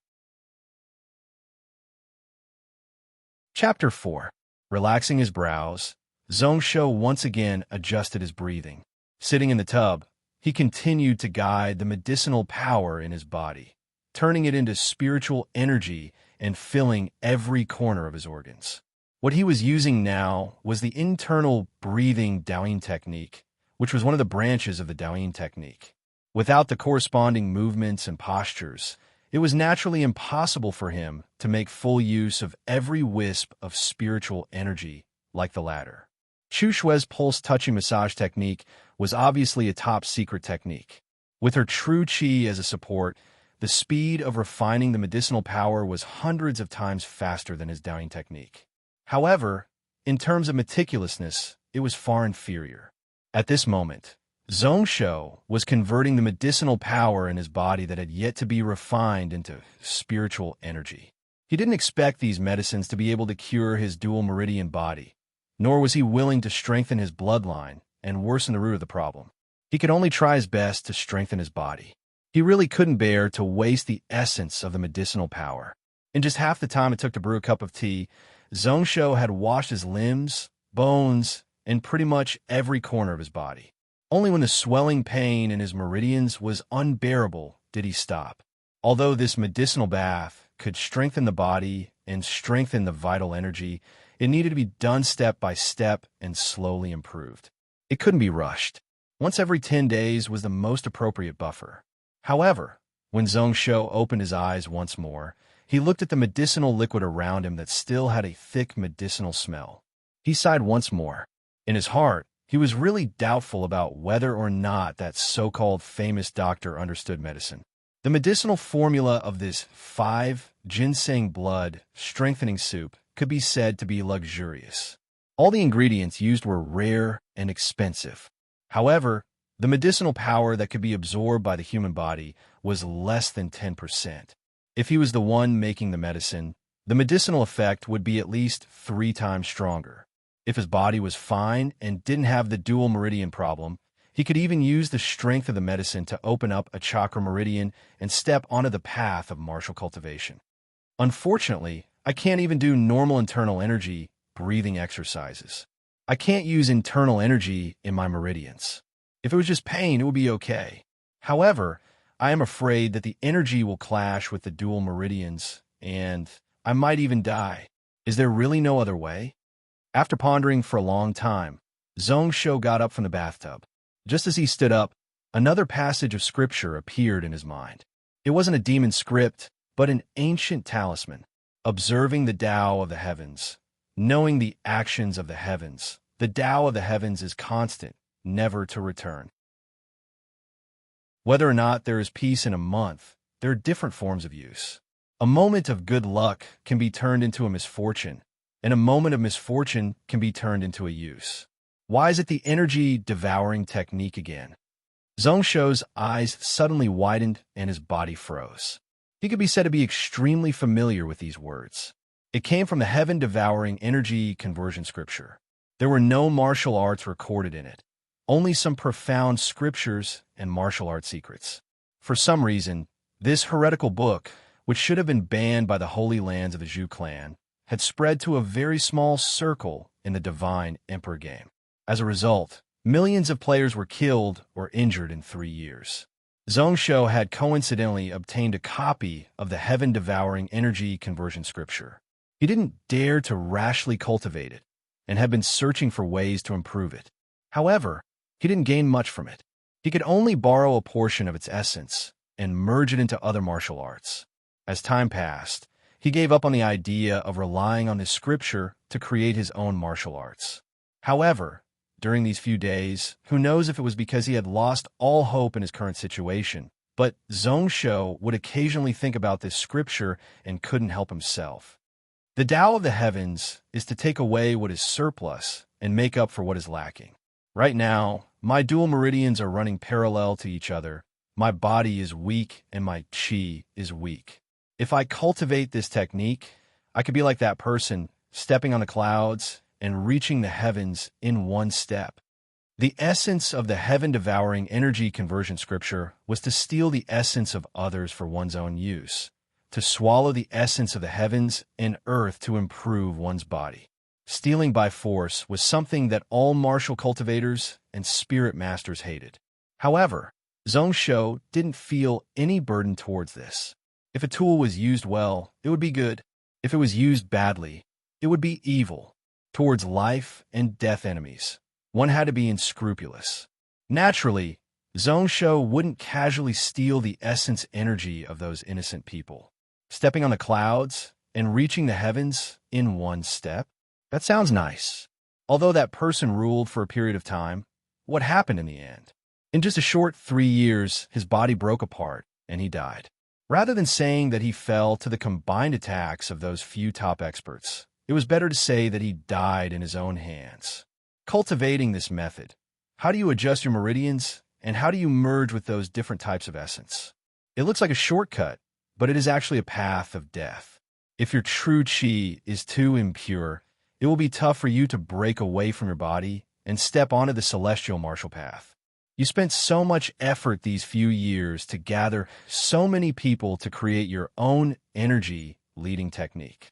A: Chapter 4. Relaxing his brows, Zhongsho once again adjusted his breathing. Sitting in the tub, he continued to guide the medicinal power in his body, turning it into spiritual energy and filling every corner of his organs. What he was using now was the internal breathing Daoyin technique, which was one of the branches of the Daoyin technique. Without the corresponding movements and postures, it was naturally impossible for him to make full use of every wisp of spiritual energy like the latter. Chu Shui's pulse-touching massage technique was obviously a top-secret technique. With her true qi as a support, the speed of refining the medicinal power was hundreds of times faster than his Daoyin technique. However, in terms of meticulousness, it was far inferior. At this moment, Zhongsho was converting the medicinal power in his body that had yet to be refined into spiritual energy. He didn't expect these medicines to be able to cure his dual meridian body, nor was he willing to strengthen his bloodline and worsen the root of the problem. He could only try his best to strengthen his body. He really couldn't bear to waste the essence of the medicinal power. In just half the time it took to brew a cup of tea, Zhongsho had washed his limbs, bones, and pretty much every corner of his body. Only when the swelling pain in his meridians was unbearable did he stop. Although this medicinal bath could strengthen the body and strengthen the vital energy, it needed to be done step by step and slowly improved. It couldn't be rushed. Once every 10 days was the most appropriate buffer. However, when Zhongsho opened his eyes once more, he looked at the medicinal liquid around him that still had a thick medicinal smell. He sighed once more. In his heart, he was really doubtful about whether or not that so-called famous doctor understood medicine. The medicinal formula of this 5 ginseng blood strengthening soup could be said to be luxurious. All the ingredients used were rare and expensive. However, the medicinal power that could be absorbed by the human body was less than 10%. If he was the one making the medicine, the medicinal effect would be at least 3 times stronger. If his body was fine and didn't have the dual meridian problem, he could even use the strength of the medicine to open up a chakra meridian and step onto the path of martial cultivation. Unfortunately, I can't even do normal internal energy breathing exercises. I can't use internal energy in my meridians. If it was just pain, it would be okay. However, I am afraid that the energy will clash with the dual meridians, and I might even die. Is there really no other way? After pondering for a long time, Zhongsho got up from the bathtub. Just as he stood up, another passage of scripture appeared in his mind. It wasn't a demon script, but an ancient talisman. Observing the Tao of the heavens, knowing the actions of the heavens, the Tao of the heavens is constant, never to return. Whether or not there is peace in a month, there are different forms of use. A moment of good luck can be turned into a misfortune, and a moment of misfortune can be turned into a use. Why is it the energy-devouring technique again? Zhongsho's eyes suddenly widened and his body froze. He could be said to be extremely familiar with these words. It came from the heaven-devouring energy conversion scripture. There were no martial arts recorded in it, only some profound scriptures and martial art secrets. For some reason, this heretical book, which should have been banned by the holy lands of the Zhou clan, had spread to a very small circle in the divine emperor game. As a result, millions of players were killed or injured in 3 years. Zhongsho had coincidentally obtained a copy of the heaven-devouring energy conversion scripture. He didn't dare to rashly cultivate it, and had been searching for ways to improve it. However, he didn't gain much from it. He could only borrow a portion of its essence and merge it into other martial arts. As time passed, he gave up on the idea of relying on this scripture to create his own martial arts. However, during these few days, who knows if it was because he had lost all hope in his current situation, but Zhongsho would occasionally think about this scripture and couldn't help himself. The Tao of the heavens is to take away what is surplus and make up for what is lacking. Right now, my dual meridians are running parallel to each other. My body is weak and my chi is weak. If I cultivate this technique, I could be like that person, stepping on the clouds and reaching the heavens in one step. The essence of the heaven-devouring energy conversion scripture was to steal the essence of others for one's own use, to swallow the essence of the heavens and earth to improve one's body. Stealing by force was something that all martial cultivators and spirit masters hated. However, Zhongsho didn't feel any burden towards this. If a tool was used well, it would be good. If it was used badly, it would be evil. Towards life and death enemies, one had to be unscrupulous. Naturally, Zhongsho wouldn't casually steal the essence energy of those innocent people. Stepping on the clouds and reaching the heavens in one step? That sounds nice. Although that person ruled for a period of time, what happened in the end? In just a short 3 years, his body broke apart and he died. Rather than saying that he fell to the combined attacks of those few top experts, it was better to say that he died in his own hands. Cultivating this method, how do you adjust your meridians, and how do you merge with those different types of essence? It looks like a shortcut, but it is actually a path of death. If your true chi is too impure, it will be tough for you to break away from your body and step onto the celestial martial path. You spent so much effort these few years to gather so many people to create your own energy leading technique.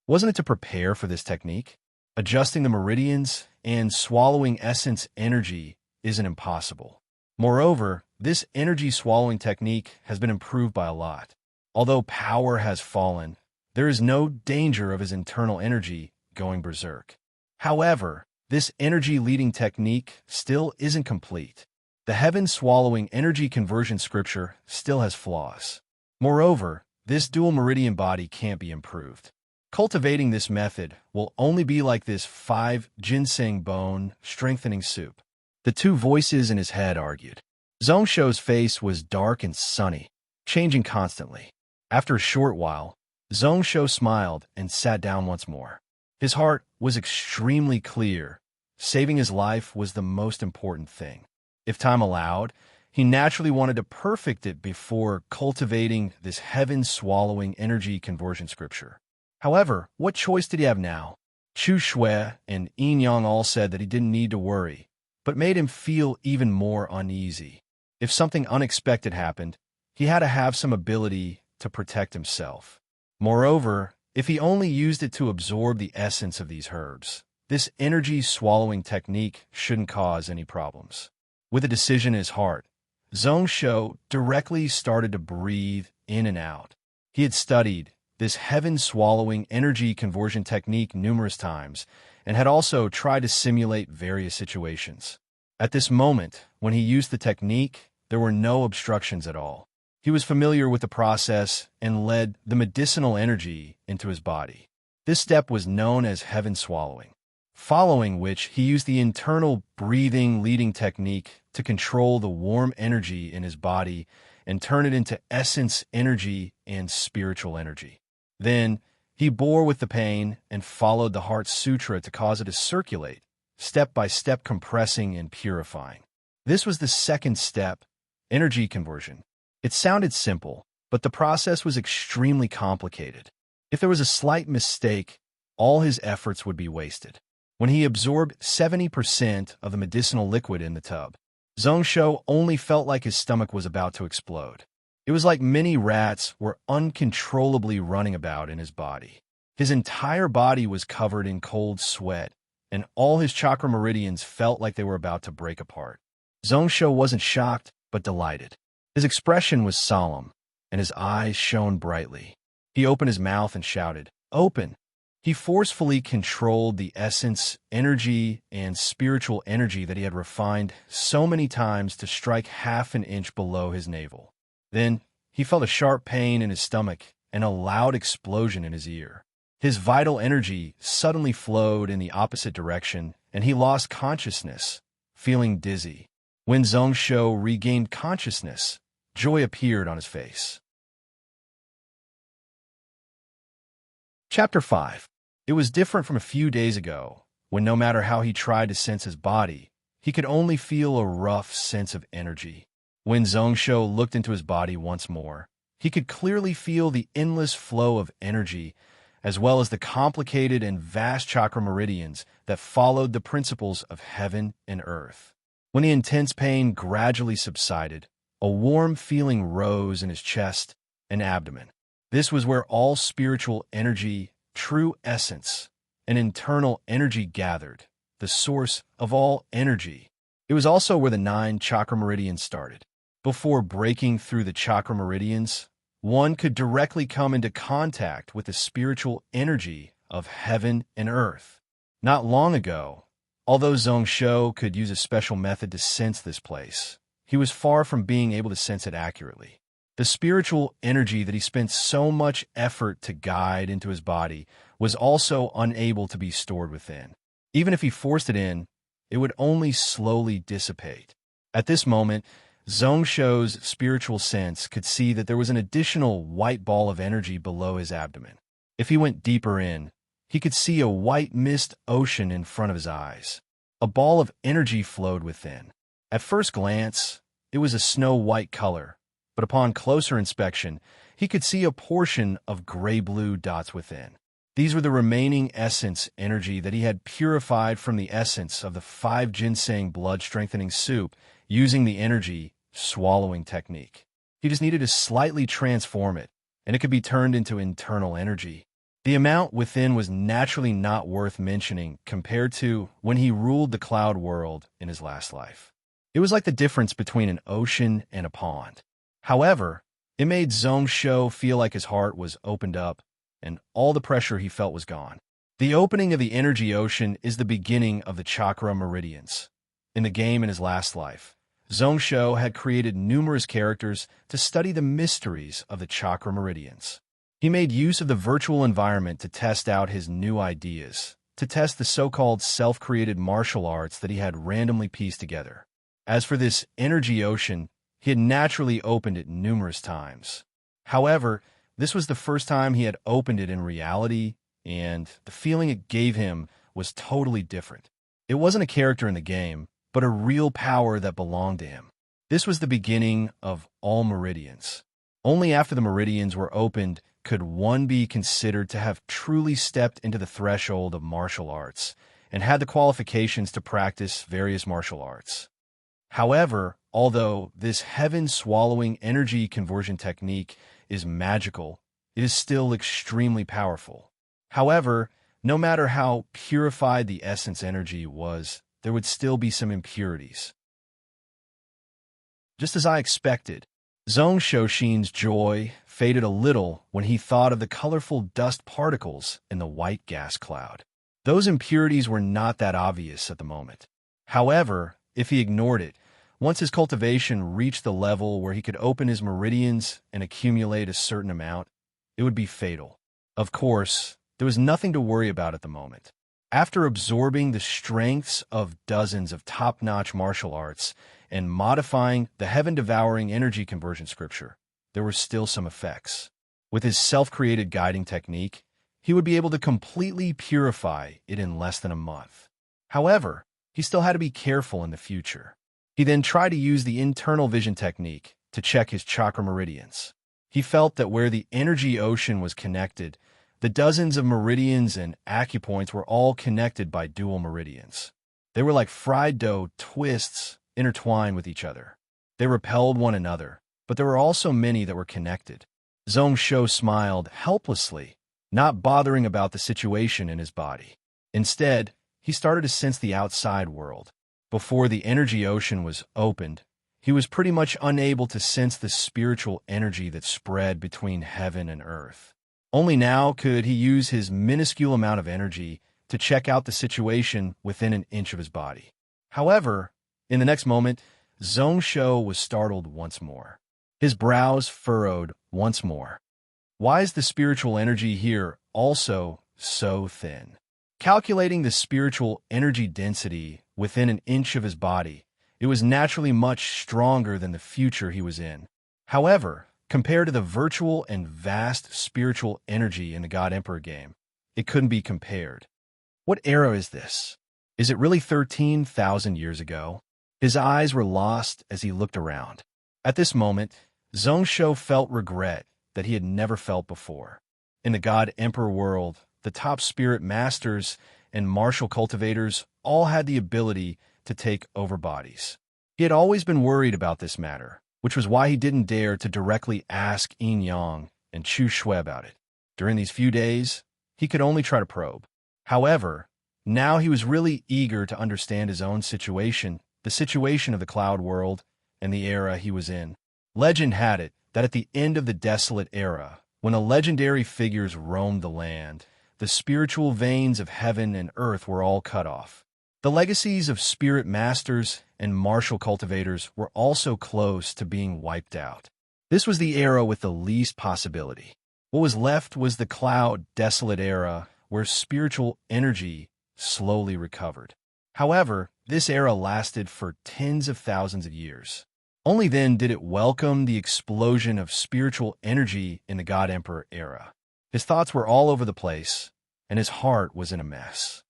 A: Wasn't it to prepare for this technique? Adjusting the meridians and swallowing essence energy isn't impossible. Moreover, this energy swallowing technique has been improved by a lot. Although power has fallen, there is no danger of his internal energy going berserk. However, this energy leading technique still isn't complete. The heaven swallowing energy conversion scripture still has flaws. Moreover, this dual meridian body can't be improved. Cultivating this method will only be like this 5 ginseng bone strengthening soup. The two voices in his head argued. Zhongsho's face was dark and sunny, changing constantly. After a short while, Zhongsho smiled and sat down once more. His heart was extremely clear. Saving his life was the most important thing. If time allowed, he naturally wanted to perfect it before cultivating this heaven-swallowing energy conversion scripture. However, what choice did he have now? Chu Shui and Yin Yang all said that he didn't need to worry, but made him feel even more uneasy. If something unexpected happened, he had to have some ability to protect himself. Moreover, if he only used it to absorb the essence of these herbs, this energy-swallowing technique shouldn't cause any problems. With a decision in his heart, Zhongsho directly started to breathe in and out. He had studied this heaven-swallowing energy conversion technique numerous times and had also tried to simulate various situations. At this moment, when he used the technique, there were no obstructions at all. He was familiar with the process and led the medicinal energy into his body. This step was known as heaven swallowing, following which he used the internal breathing leading technique to control the warm energy in his body and turn it into essence energy and spiritual energy. Then, he bore with the pain and followed the heart sutra to cause it to circulate, step by step compressing and purifying. This was the second step, energy conversion. It sounded simple, but the process was extremely complicated. If there was a slight mistake, all his efforts would be wasted. When he absorbed 70% of the medicinal liquid in the tub, Zhongsho only felt like his stomach was about to explode. It was like many rats were uncontrollably running about in his body. His entire body was covered in cold sweat, and all his chakra meridians felt like they were about to break apart. Zhongsho wasn't shocked, but delighted. His expression was solemn, and his eyes shone brightly. He opened his mouth and shouted, "Open!" He forcefully controlled the essence, energy, and spiritual energy that he had refined so many times to strike half an inch below his navel. Then, he felt a sharp pain in his stomach and a loud explosion in his ear. His vital energy suddenly flowed in the opposite direction, and he lost consciousness, feeling dizzy. When Zhongsho regained consciousness, joy appeared on his face. Chapter 5. It was different from a few days ago, when no matter how he tried to sense his body, he could only feel a rough sense of energy. When Zhongsho looked into his body once more, he could clearly feel the endless flow of energy, as well as the complicated and vast chakra meridians that followed the principles of heaven and earth. When the intense pain gradually subsided, a warm feeling rose in his chest and abdomen. This was where all spiritual energy, true essence, and internal energy gathered, the source of all energy. It was also where the 9 chakra meridians started. Before breaking through the chakra meridians, one could directly come into contact with the spiritual energy of heaven and earth. Not long ago, although Zhongsho could use a special method to sense this place, he was far from being able to sense it accurately. The spiritual energy that he spent so much effort to guide into his body was also unable to be stored within. Even if he forced it in, it would only slowly dissipate. At this moment, Zhongsho's spiritual sense could see that there was an additional white ball of energy below his abdomen. If he went deeper in, he could see a white mist ocean in front of his eyes. A ball of energy flowed within. At first glance, it was a snow-white color, but upon closer inspection, he could see a portion of gray-blue dots within. These were the remaining essence energy that he had purified from the essence of the 5 ginseng blood-strengthening soup using the energy swallowing technique. He just needed to slightly transform it, and it could be turned into internal energy. The amount within was naturally not worth mentioning compared to when he ruled the cloud world in his last life. It was like the difference between an ocean and a pond. However, it made Zhongsho feel like his heart was opened up and all the pressure he felt was gone. The opening of the energy ocean is the beginning of the chakra meridians. In the game in his last life, Zhongsho had created numerous characters to study the mysteries of the chakra meridians. He made use of the virtual environment to test out his new ideas, to test the so-called self-created martial arts that he had randomly pieced together. As for this energy ocean, he had naturally opened it numerous times. However, this was the first time he had opened it in reality, and the feeling it gave him was totally different. It wasn't a character in the game, but a real power that belonged to him. This was the beginning of all meridians. Only after the meridians were opened could one be considered to have truly stepped into the threshold of martial arts and had the qualifications to practice various martial arts. However, although this heaven-swallowing energy conversion technique is magical, it is still extremely powerful. However, no matter how purified the essence energy was, there would still be some impurities. Just as I expected, Zhongsho's joy faded a little when he thought of the colorful dust particles in the white gas cloud. Those impurities were not that obvious at the moment. However, if he ignored it, once his cultivation reached the level where he could open his meridians and accumulate a certain amount, it would be fatal. Of course, there was nothing to worry about at the moment. After absorbing the strengths of dozens of top-notch martial arts and modifying the heaven-devouring energy conversion scripture, there were still some effects. With his self-created guiding technique, he would be able to completely purify it in less than a month. However, he still had to be careful in the future. He then tried to use the internal vision technique to check his chakra meridians. He felt that where the energy ocean was connected, the dozens of meridians and acupoints were all connected by dual meridians. They were like fried dough twists intertwined with each other. They repelled one another, but there were also many that were connected. Zhongsho smiled helplessly, not bothering about the situation in his body. Instead, he started to sense the outside world. Before the energy ocean was opened, he was pretty much unable to sense the spiritual energy that spread between heaven and earth. Only now could he use his minuscule amount of energy to check out the situation within an inch of his body. However, in the next moment, Zhongsho was startled once more. His brows furrowed once more. Why is the spiritual energy here also so thin? Calculating the spiritual energy density within an inch of his body, it was naturally much stronger than the future he was in. However, compared to the virtual and vast spiritual energy in the God Emperor game, it couldn't be compared. What era is this? Is it really 13,000 years ago? His eyes were lost as he looked around. At this moment, Zhongsho felt regret that he had never felt before. In the God Emperor world, the top spirit masters and martial cultivators all had the ability to take over bodies. He had always been worried about this matter, which was why he didn't dare to directly ask Yin Yang and Chu Shui about it. During these few days, he could only try to probe. However, now he was really eager to understand his own situation, the situation of the cloud world, and the era he was in. Legend had it that at the end of the desolate era, when the legendary figures roamed the land, the spiritual veins of heaven and earth were all cut off. The legacies of spirit masters and martial cultivators were also close to being wiped out. This was the era with the least possibility. What was left was the cloud desolate era where spiritual energy slowly recovered. However, this era lasted for tens of thousands of years. Only then did it welcome the explosion of spiritual energy in the God Emperor era. His thoughts were all over the place, and his heart was in a mess.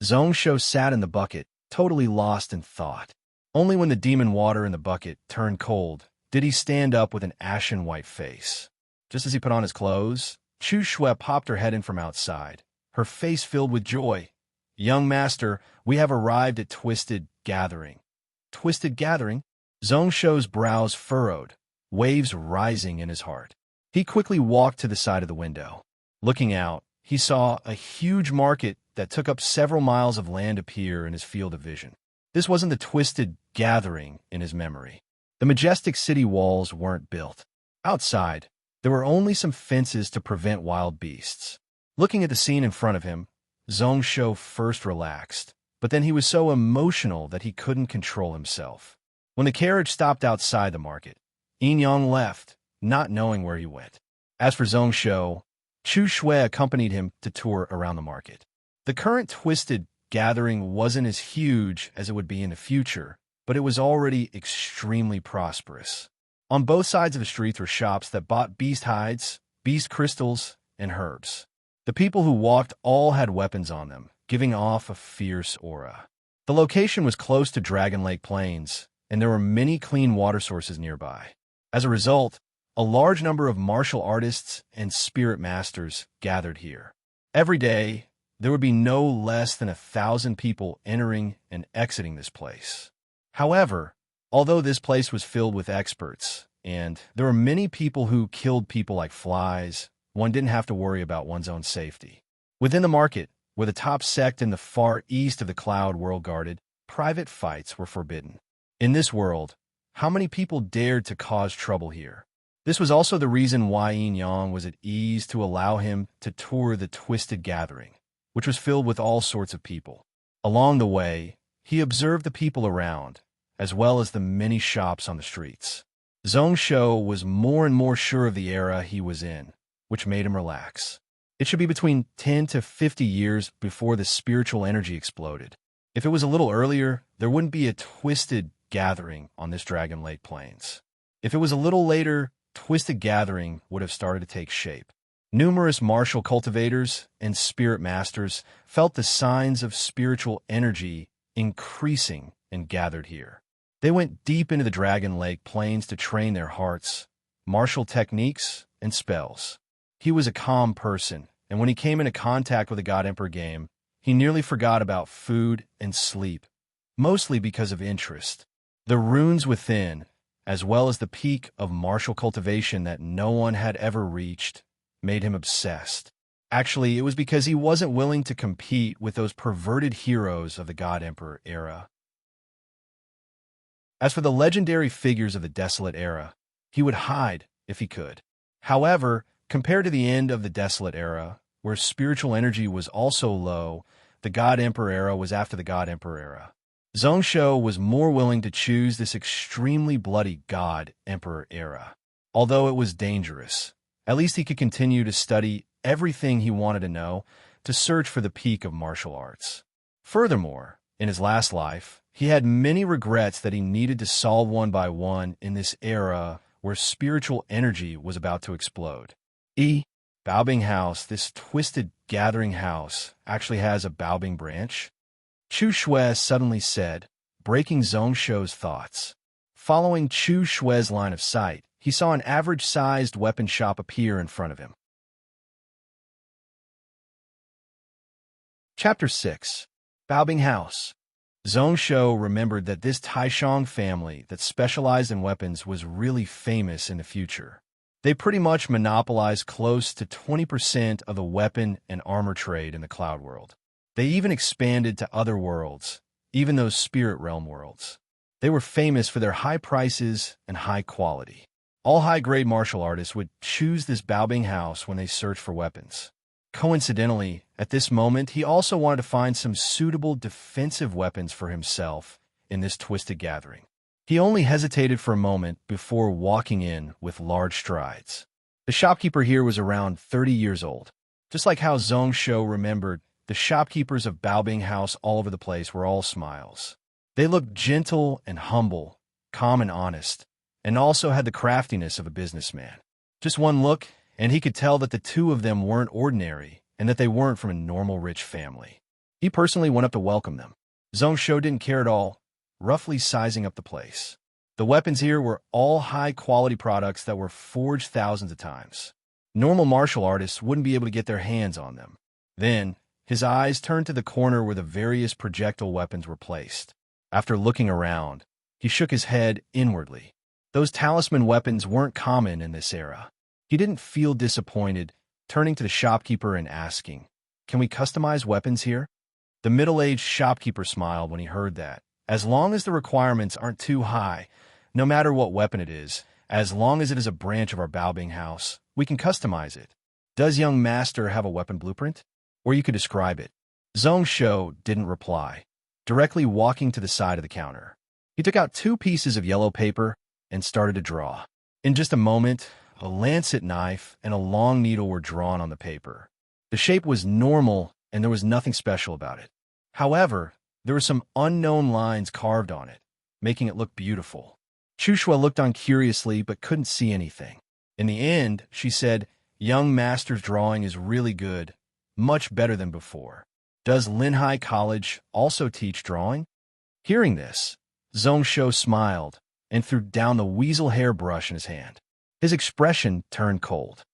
A: Zhongsho sat in the bucket, totally lost in thought. Only when the demon water in the bucket turned cold did he stand up with an ashen white face. Just as he put on his clothes, Chu Shui popped her head in from outside, her face filled with joy. "Young master, we have arrived at Twisted Gathering." Twisted Gathering? Zhong Shou's brows furrowed, waves rising in his heart. He quickly walked to the side of the window. Looking out, he saw a huge market that took up several miles of land appear in his field of vision. This wasn't the Twisted Gathering in his memory. The majestic city walls weren't built. Outside, there were only some fences to prevent wild beasts. Looking at the scene in front of him, Zhong Shou first relaxed, but then he was so emotional that he couldn't control himself. When the carriage stopped outside the market, Yin Yang left, not knowing where he went. As for Zhong Shou, Chu Shui accompanied him to tour around the market. The current Twisted Gathering wasn't as huge as it would be in the future, but it was already extremely prosperous. On both sides of the streets were shops that bought beast hides, beast crystals, and herbs. The people who walked all had weapons on them, giving off a fierce aura. The location was close to Dragon Lake Plains, and there were many clean water sources nearby. As a result, a large number of martial artists and spirit masters gathered here. Every day, there would be no less than 1,000 people entering and exiting this place. However, although this place was filled with experts, and there were many people who killed people like flies, one didn't have to worry about one's own safety. Within the market, where the top sect in the far east of the Cloud World guarded, private fights were forbidden. In this world, how many people dared to cause trouble here? This was also the reason why Yin Yang was at ease to allow him to tour the Twisted Gathering, which was filled with all sorts of people. Along the way, he observed the people around, as well as the many shops on the streets. Zhong Shou was more and more sure of the era he was in, which made him relax. It should be between 10 to 50 years before the spiritual energy exploded. If it was a little earlier, there wouldn't be a Twisted Gathering on this Dragon Lake Plains. If it was a little later, Twisted Gathering would have started to take shape. Numerous martial cultivators and spirit masters felt the signs of spiritual energy increasing and gathered here. They went deep into the Dragon Lake Plains to train their hearts, martial techniques, and spells. He was a calm person, and when he came into contact with the God Emperor game, he nearly forgot about food and sleep, mostly because of interest. The runes within, as well as the peak of martial cultivation that no one had ever reached, made him obsessed. Actually, it was because he wasn't willing to compete with those perverted heroes of the God Emperor era. As for the legendary figures of the Desolate era, he would hide if he could. However, compared to the end of the Desolate era, where spiritual energy was also low, the God Emperor era was after the God Emperor era. Zhong Shou was more willing to choose this extremely bloody God Emperor era. Although it was dangerous, at least he could continue to study everything he wanted to know to search for the peak of martial arts. Furthermore, in his last life, he had many regrets that he needed to solve one by one in this era where spiritual energy was about to explode. Baobing House, this Twisted Gathering house, actually has a Baobing branch? Chu Shui suddenly said, breaking Zhong Shou's thoughts. Following Chu Shui's line of sight, he saw an average-sized weapon shop appear in front of him. Chapter 6. Baobing House. Zhong Shou remembered that this Taishang family that specialized in weapons was really famous in the future. They pretty much monopolized close to 20% of the weapon and armor trade in the Cloud World. They even expanded to other worlds, even those spirit realm worlds. They were famous for their high prices and high quality. All high-grade martial artists would choose this Baobing House when they searched for weapons. Coincidentally, at this moment, he also wanted to find some suitable defensive weapons for himself in this Twisted Gathering. He only hesitated for a moment before walking in with large strides. The shopkeeper here was around 30 years old. Just like how Zhong Shou remembered, the shopkeepers of Baobing House all over the place were all smiles. They looked gentle and humble, calm and honest, and also had the craftiness of a businessman. Just one look, and he could tell that the two of them weren't ordinary and that they weren't from a normal rich family. He personally went up to welcome them. Zhong Shou didn't care at all, roughly sizing up the place. The weapons here were all high-quality products that were forged thousands of times. Normal martial artists wouldn't be able to get their hands on them. Then, his eyes turned to the corner where the various projectile weapons were placed. After looking around, he shook his head inwardly. Those talisman weapons weren't common in this era. He didn't feel disappointed, turning to the shopkeeper and asking, "Can we customize weapons here?" The middle-aged shopkeeper smiled when he heard that. As long as the requirements aren't too high, no matter what weapon it is, as long as it is a branch of our Baobing house, we can customize it. Does young master have a weapon blueprint? Or you could describe it. Zhong Shou didn't reply, directly walking to the side of the counter. He took out 2 pieces of yellow paper and started to draw. In just a moment, a lancet knife and a long needle were drawn on the paper. The shape was normal and there was nothing special about it. However, there were some unknown lines carved on it, making it look beautiful. Chushua looked on curiously but couldn't see anything. In the end, she said, "Young master's drawing is really good, much better than before. Does Linhai College also teach drawing?" Hearing this, Zhong Shou smiled and threw down the weasel hair brush in his hand. His expression turned cold.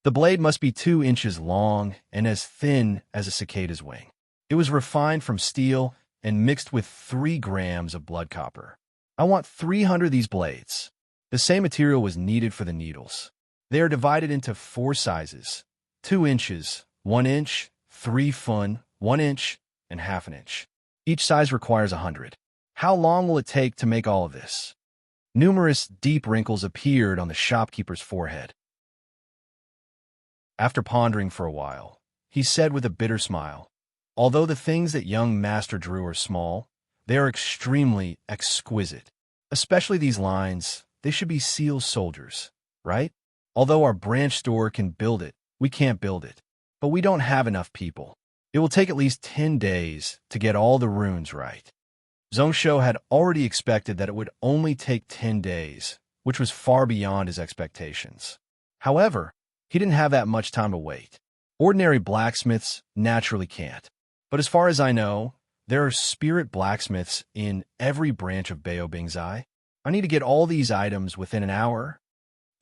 A: The blade must be 2 inches long and as thin as a cicada's wing. It was refined from steel and mixed with 3 grams of blood copper. "I want 300 of these blades." The same material was needed for the needles. They are divided into 4 sizes: 2 inches, 1 inch, 3 fun, 1 inch, and half an inch. Each size requires 100. How long will it take to make all of this? Numerous deep wrinkles appeared on the shopkeeper's forehead. After pondering for a while, he said with a bitter smile, "Although the things that young master drew are small, they are extremely exquisite. Especially these lines, they should be seal soldiers, right? Although our branch store can build it, we can't build it. But we don't have enough people. It will take at least 10 days to get all the runes right." Zhong Shou had already expected that it would only take 10 days, which was far beyond his expectations. However, he didn't have that much time to wait. Ordinary blacksmiths naturally can't. But as far as I know, there are spirit blacksmiths in every branch of Baobingzai. I need to get all these items within an hour.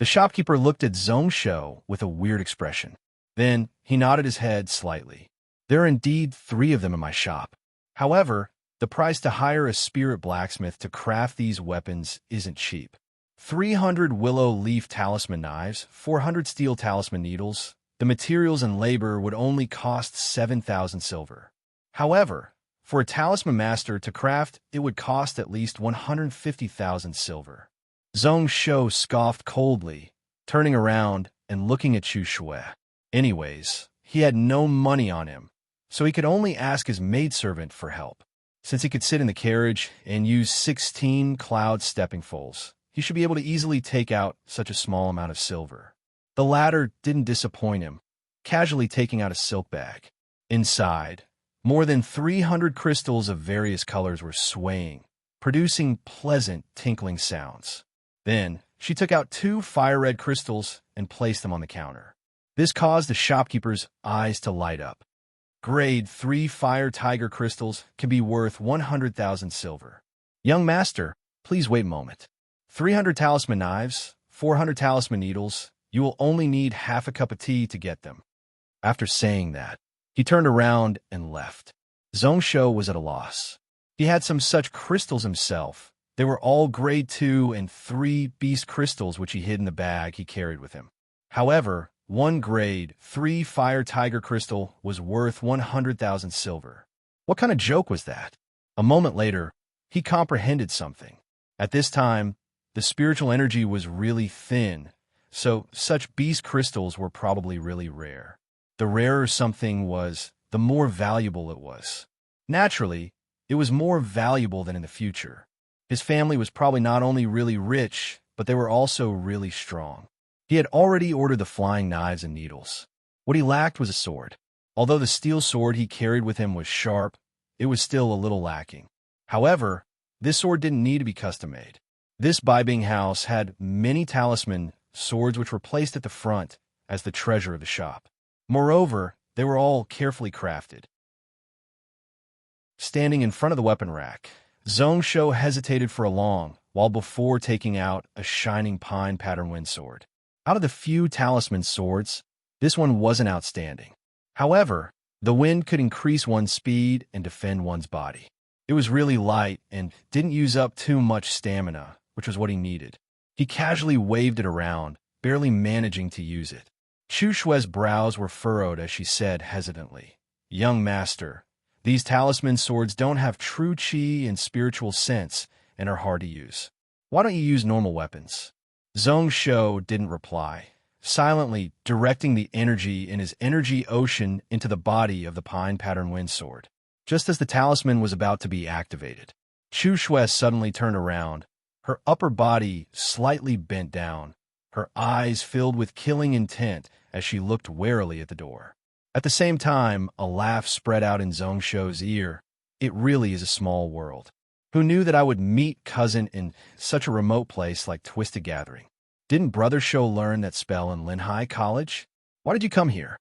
A: The shopkeeper looked at Zhong Shou with a weird expression. Then he nodded his head slightly. "There are indeed 3 of them in my shop. However, the price to hire a spirit blacksmith to craft these weapons isn't cheap. 300 willow leaf talisman knives, 400 steel talisman needles. The materials and labor would only cost 7,000 silver. However, for a talisman master to craft, it would cost at least 150,000 silver." Zhong Shou scoffed coldly, turning around and looking at Chu Shui. Anyways, he had no money on him, so he could only ask his maidservant for help. Since he could sit in the carriage and use 16 cloud stepping foals, he should be able to easily take out such a small amount of silver. The latter didn't disappoint him, casually taking out a silk bag. Inside, more than 300 crystals of various colors were swaying, producing pleasant tinkling sounds. Then, she took out 2 fire-red crystals and placed them on the counter. This caused the shopkeeper's eyes to light up. Grade 3 fire tiger crystals can be worth 100,000 silver. "Young master, please wait a moment. 300 talisman knives, 400 talisman needles. You will only need half a cup of tea to get them." After saying that, he turned around and left. Zhong Shou was at a loss. He had some such crystals himself. They were all grade 2 and 3 beast crystals which he hid in the bag he carried with him. However, 1 grade 3 fire tiger crystal was worth 100,000 silver. What kind of joke was that? A moment later, he comprehended something. At this time, the spiritual energy was really thin, so such beast crystals were probably really rare. The rarer something was, the more valuable it was. Naturally, it was more valuable than in the future. His family was probably not only really rich, but they were also really strong. He had already ordered the flying knives and needles. What he lacked was a sword. Although the steel sword he carried with him was sharp, it was still a little lacking. However, this sword didn't need to be custom-made. This Baobing house had many talisman swords which were placed at the front as the treasure of the shop. Moreover, they were all carefully crafted. Standing in front of the weapon rack, Zhong Shou hesitated for a long while before taking out a shining pine pattern wind sword. Out of the few talisman swords, this one wasn't outstanding. However, the wind could increase one's speed and defend one's body. It was really light and didn't use up too much stamina, which was what he needed. He casually waved it around, barely managing to use it. Chu Shue's brows were furrowed as she said hesitantly, "Young master, these talisman swords don't have true qi and spiritual sense and are hard to use. Why don't you use normal weapons?" Zhong Shou didn't reply, silently directing the energy in his energy ocean into the body of the pine pattern wind sword. Just as the talisman was about to be activated, Chu Shui suddenly turned around, her upper body slightly bent down, her eyes filled with killing intent as she looked warily at the door. At the same time, a laugh spread out in Zhong Shou's ear. "It really is a small world. Who knew that I would meet cousin in such a remote place like Twisted Gathering? Didn't Brother Shou learn that spell in Linhai College? Why did you come here?"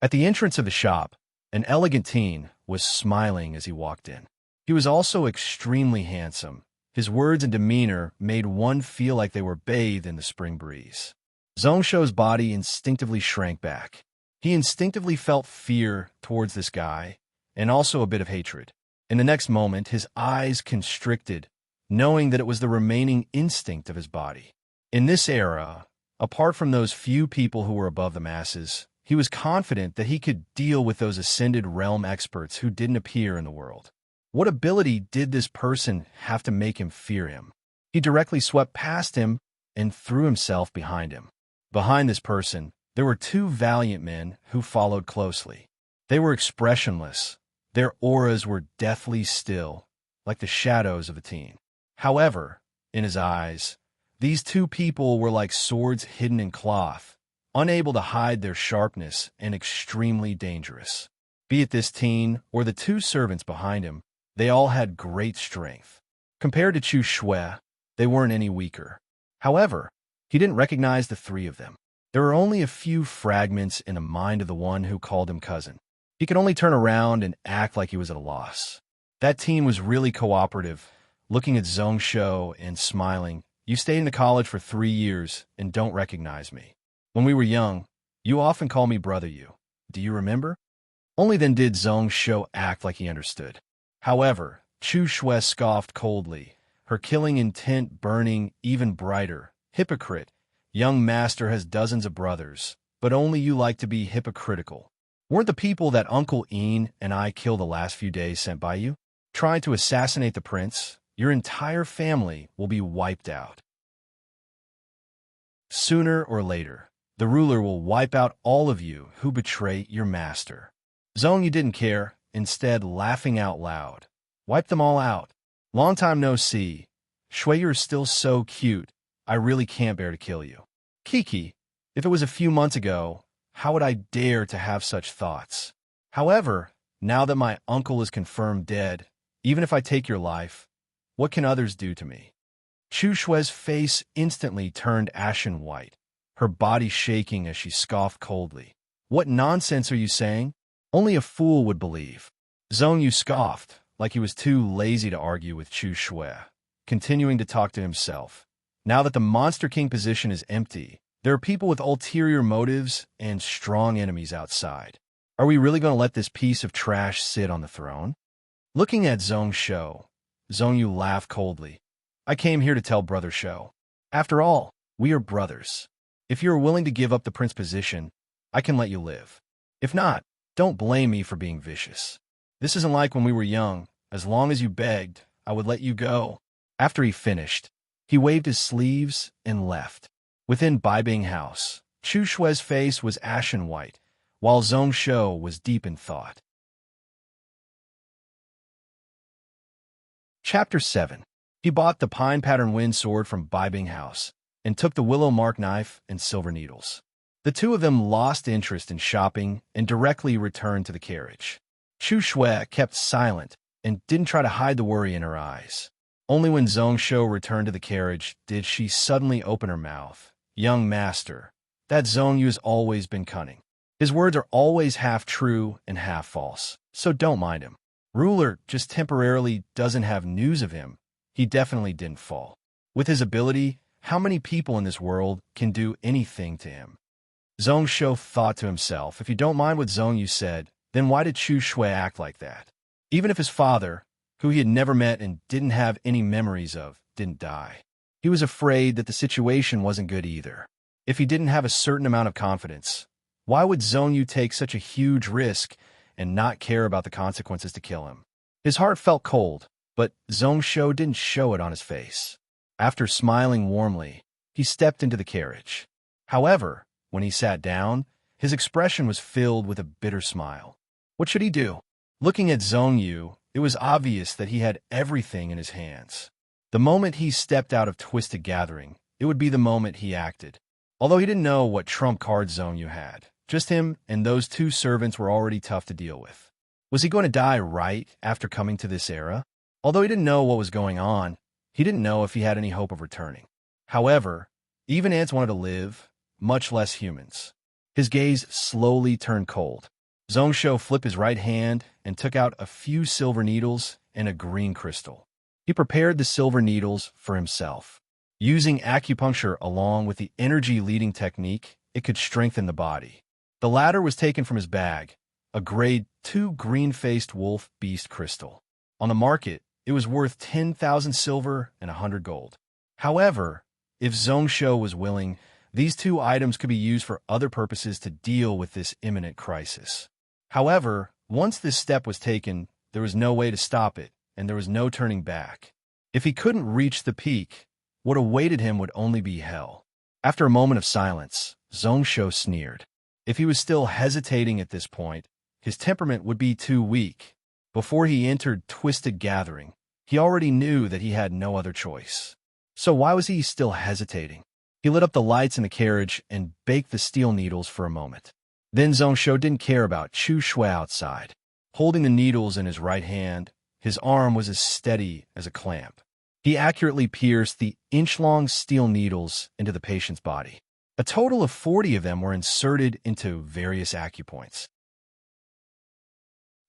A: At the entrance of the shop, an elegant teen was smiling as he walked in. He was also extremely handsome. His words and demeanor made one feel like they were bathed in the spring breeze. Zhong Shou's body instinctively shrank back. He instinctively felt fear towards this guy, and also a bit of hatred. In the next moment, his eyes constricted, knowing that it was the remaining instinct of his body. In this era, apart from those few people who were above the masses, he was confident that he could deal with those ascended realm experts who didn't appear in the world. What ability did this person have to make him fear him? He directly swept past him and threw himself behind him. Behind this person, there were two valiant men who followed closely. They were expressionless. Their auras were deathly still, like the shadows of a teen. However, in his eyes, these two people were like swords hidden in cloth, unable to hide their sharpness and extremely dangerous. Be it this teen or the two servants behind him, they all had great strength. Compared to Chu Shui, they weren't any weaker. However, he didn't recognize the three of them. There were only a few fragments in the mind of the one who called him cousin. He could only turn around and act like he was at a loss. That teen was really cooperative, looking at Zhong Shou and smiling. "You stayed in the college for 3 years and don't recognize me. When we were young, you often called me Brother You. Do you remember?" Only then did Zhong Shou act like he understood. However, Chu Shui scoffed coldly, her killing intent burning even brighter. "Hypocrite, young master has dozens of brothers, but only you like to be hypocritical. Weren't the people that Uncle Ian and I killed the last few days sent by you? Trying to assassinate the prince? Your entire family will be wiped out. Sooner or later, the ruler will wipe out all of you who betray your master." Zhong Yu didn't care, instead laughing out loud. "Wipe them all out. Long time no see. Shui, you're still so cute. I really can't bear to kill you. Kiki, if it was a few months ago, how would I dare to have such thoughts? However, now that my uncle is confirmed dead, even if I take your life, what can others do to me?" Chu Shui's face instantly turned ashen white, her body shaking as she scoffed coldly. "What nonsense are you saying? Only a fool would believe." Zhong Yu scoffed, like he was too lazy to argue with Chu Shui, continuing to talk to himself. Now that the Monster King position is empty, there are people with ulterior motives and strong enemies outside. Are we really going to let this piece of trash sit on the throne? Looking at Zhong Shou, Zhong Yu laughed coldly. "I came here to tell Brother Shou. After all, we are brothers. If you are willing to give up the prince position, I can let you live. If not, don't blame me for being vicious. This isn't like when we were young. As long as you begged, I would let you go." After he finished, he waved his sleeves and left. Within Baibing House, Chu Shui's face was ashen white, while Zhong Shou was deep in thought. Chapter 7. He bought the pine pattern wind sword from Baibing House and took the willow mark knife and silver needles. The two of them lost interest in shopping and directly returned to the carriage. Chu Shui kept silent and didn't try to hide the worry in her eyes. Only when Zhong Shou returned to the carriage did she suddenly open her mouth. "Young master, that Zhong Yu has always been cunning. His words are always half true and half false, so don't mind him. Ruler just temporarily doesn't have news of him. He definitely didn't fall. With his ability, how many people in this world can do anything to him? Zhong Shou thought to himself, if you don't mind what Zhong Yu said, then why did Chu Shui act like that? Even if his father, who he had never met and didn't have any memories of, didn't die. He was afraid that the situation wasn't good either. If he didn't have a certain amount of confidence, why would Zhong Yu take such a huge risk and not care about the consequences to kill him? His heart felt cold, but Zhong Shou didn't show it on his face. After smiling warmly, he stepped into the carriage. However, when he sat down, his expression was filled with a bitter smile. What should he do? Looking at Zhong Yu, it was obvious that he had everything in his hands. The moment he stepped out of Twisted Gathering, it would be the moment he acted. Although he didn't know what trump cards Zhong Yu had, just him and those two servants were already tough to deal with. Was he going to die right after coming to this era? Although he didn't know what was going on, he didn't know if he had any hope of returning. However, even ants wanted to live, much less humans. His gaze slowly turned cold. Zhong Shou flipped his right hand and took out a few silver needles and a green crystal. He prepared the silver needles for himself. Using acupuncture along with the energy-leading technique, it could strengthen the body. The latter was taken from his bag, a grade 2 green-faced wolf beast crystal. On the market, it was worth 10,000 silver and 100 gold. However, if Zhong Shou was willing, these two items could be used for other purposes to deal with this imminent crisis. However, once this step was taken, there was no way to stop it, and there was no turning back. If he couldn't reach the peak, what awaited him would only be hell. After a moment of silence, Zhong Shou sneered. If he was still hesitating at this point, his temperament would be too weak. Before he entered Twisted Gathering, he already knew that he had no other choice. So why was he still hesitating? He lit up the lights in the carriage and baked the steel needles for a moment. Then Zhong Shou didn't care about Chu Shui outside. Holding the needles in his right hand, his arm was as steady as a clamp. He accurately pierced the inch-long steel needles into the patient's body. A total of 40 of them were inserted into various acupoints.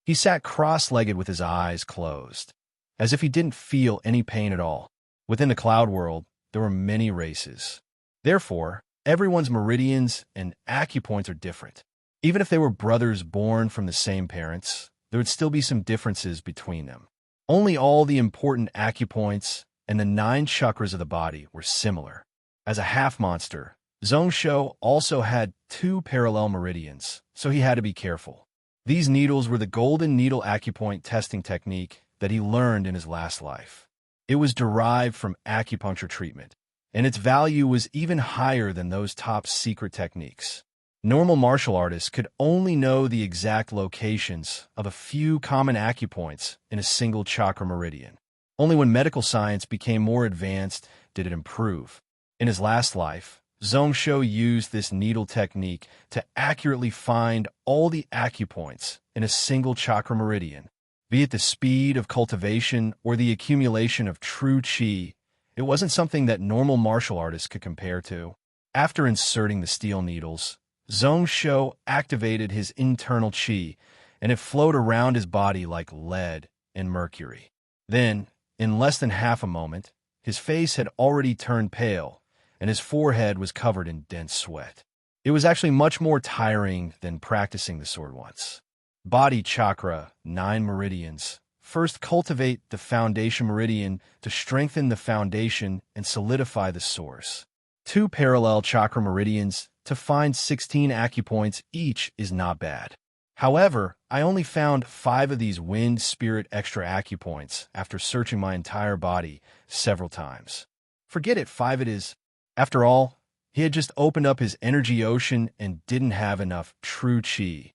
A: He sat cross-legged with his eyes closed, as if he didn't feel any pain at all. Within the cloud world, there were many races. Therefore, everyone's meridians and acupoints are different. Even if they were brothers born from the same parents, there would still be some differences between them. Only all the important acupoints and the 9 chakras of the body were similar. As a half-monster, Zhong Shou also had 2 parallel meridians, so he had to be careful. These needles were the golden needle acupoint testing technique that he learned in his last life. It was derived from acupuncture treatment, and its value was even higher than those top secret techniques. Normal martial artists could only know the exact locations of a few common acupoints in a single chakra meridian. Only when medical science became more advanced did it improve. In his last life, Zhong Shou used this needle technique to accurately find all the acupoints in a single chakra meridian. Be it the speed of cultivation or the accumulation of true qi, it wasn't something that normal martial artists could compare to. After inserting the steel needles, Zhong Shou activated his internal qi, and it flowed around his body like lead and mercury. Then, in less than half a moment, his face had already turned pale, and his forehead was covered in dense sweat. It was actually much more tiring than practicing the sword once. Body chakra, 9 meridians. First, cultivate the foundation meridian to strengthen the foundation and solidify the source. 2 parallel chakra meridians to find 16 acupoints each is not bad. However, I only found 5 of these wind spirit extra acupoints after searching my entire body several times. Forget it, 5 it is. After all, he had just opened up his energy ocean and didn't have enough true qi,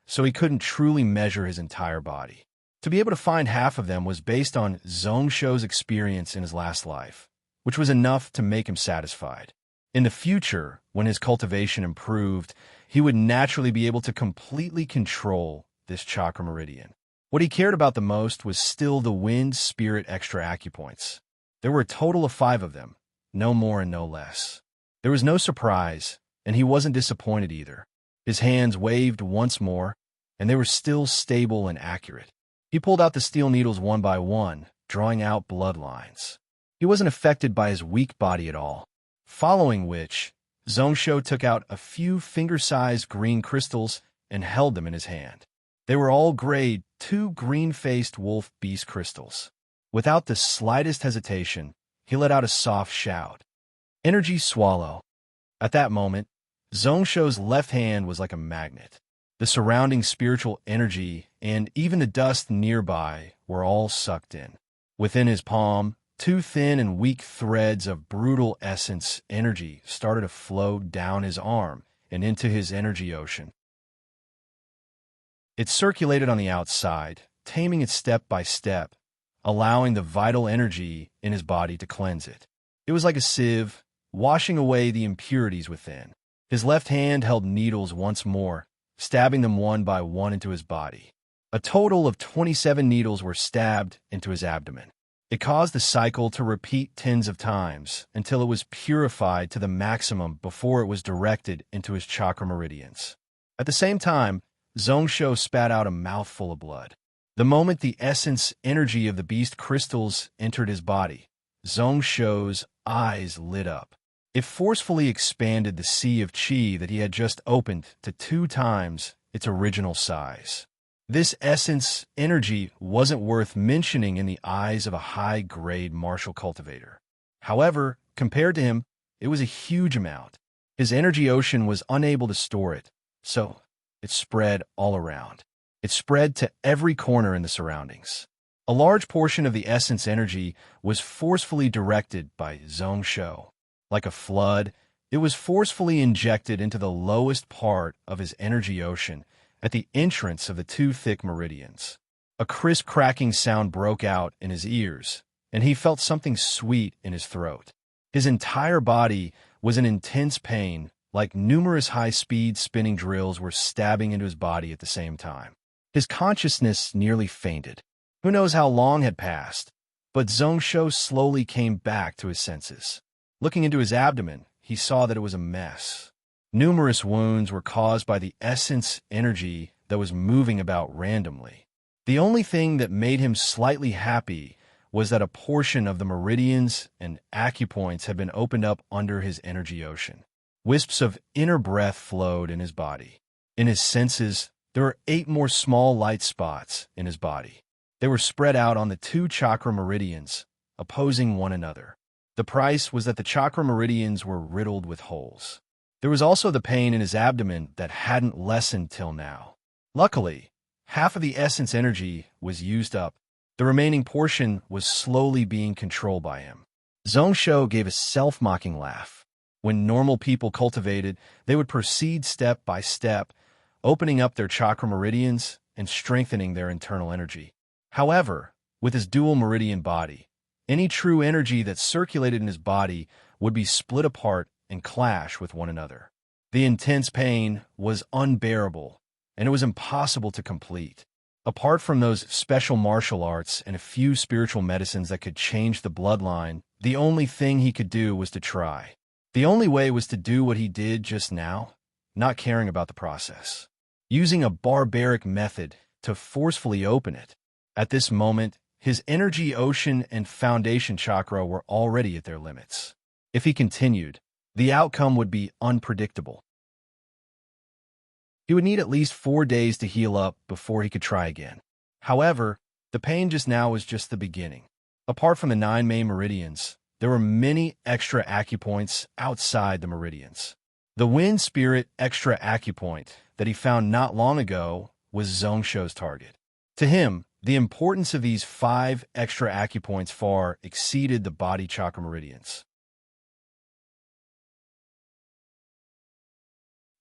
A: so he couldn't truly measure his entire body. To be able to find half of them was based on Zhong Shou's experience in his last life, which was enough to make him satisfied. In the future, when his cultivation improved, he would naturally be able to completely control this chakra meridian. What he cared about the most was still the wind spirit extra acupoints. There were a total of 5 of them, no more and no less. There was no surprise, and he wasn't disappointed either. His hands waved once more, and they were still stable and accurate. He pulled out the steel needles one by one, drawing out bloodlines. He wasn't affected by his weak body at all. following which, Zhongsho took out a few finger-sized green crystals and held them in his hand. They were all grade 2 green-faced wolf beast crystals. Without the slightest hesitation, he let out a soft shout. Energy swallow. At that moment, Zhongsho's left hand was like a magnet. The surrounding spiritual energy and even the dust nearby were all sucked in. Within his palm, two thin and weak threads of brutal essence energy started to flow down his arm and into his energy ocean. It circulated on the outside, taming it step by step, allowing the vital energy in his body to cleanse it. It was like a sieve, washing away the impurities within. His left hand held needles once more, stabbing them one by one into his body. A total of 27 needles were stabbed into his abdomen. It caused the cycle to repeat tens of times until it was purified to the maximum before it was directed into his chakra meridians. At the same time, Zhongsho spat out a mouthful of blood. The moment the essence energy of the beast crystals entered his body, Zhongsho's eyes lit up. It forcefully expanded the sea of qi that he had just opened to 2 times its original size. This essence energy wasn't worth mentioning in the eyes of a high-grade martial cultivator. However, compared to him, it was a huge amount. His energy ocean was unable to store it, so it spread all around. It spread to every corner in the surroundings. A large portion of the essence energy was forcefully directed by Zhongsho. Like a flood, it was forcefully injected into the lowest part of his energy ocean at the entrance of the 2 thick meridians. A crisp cracking sound broke out in his ears, and he felt something sweet in his throat. His entire body was in intense pain, like numerous high-speed spinning drills were stabbing into his body at the same time. His consciousness nearly fainted. Who knows how long had passed, but Zhongsho slowly came back to his senses. Looking into his abdomen, he saw that it was a mess. Numerous wounds were caused by the essence energy that was moving about randomly. The only thing that made him slightly happy was that a portion of the meridians and acupoints had been opened up under his energy ocean. Wisps of inner breath flowed in his body. In his senses, there were 8 more small light spots in his body. They were spread out on the 2 chakra meridians, opposing one another. The price was that the chakra meridians were riddled with holes. There was also the pain in his abdomen that hadn't lessened till now. Luckily, half of the essence energy was used up. The remaining portion was slowly being controlled by him. Zhongsho gave a self-mocking laugh. When normal people cultivated, they would proceed step by step, opening up their chakra meridians and strengthening their internal energy. However, with his dual meridian body, any true energy that circulated in his body would be split apart and clash with one another. The intense pain was unbearable, and it was impossible to complete. Apart from those special martial arts and a few spiritual medicines that could change the bloodline, the only thing he could do was to try. The only way was to do what he did just now, not caring about the process. Using a barbaric method to forcefully open it. At this moment, his energy ocean and foundation chakra were already at their limits. If he continued, the outcome would be unpredictable. He would need at least 4 days to heal up before he could try again. However, the pain just now was just the beginning. Apart from the 9 main meridians, there were many extra acupoints outside the meridians. The wind spirit extra acupoint that he found not long ago was Zhongsho's target. To him, the importance of these 5 extra acupoints far exceeded the body chakra meridians.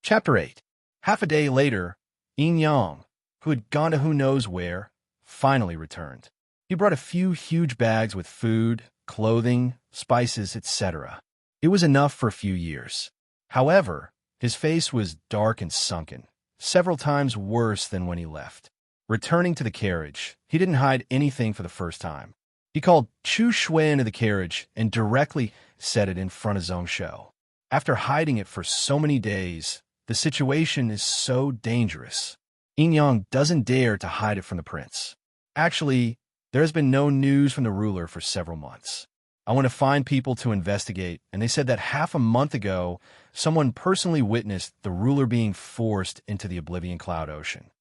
A: Chapter 8. Half a day later, Yin Yang, who had gone to who knows where, finally returned. He brought a few huge bags with food, clothing, spices, etc. It was enough for a few years. However, his face was dark and sunken, several times worse than when he left. Returning to the carriage, he didn't hide anything for the first time. He called Chu Shui into the carriage and directly set it in front of Zhongsho. After hiding it for so many days, the situation is so dangerous. Yin Yang doesn't dare to hide it from the prince. Actually, there has been no news from the ruler for several months. I want to find people to investigate, and they said that half a month ago, someone personally witnessed the ruler being forced into the Oblivion Cloud Ocean.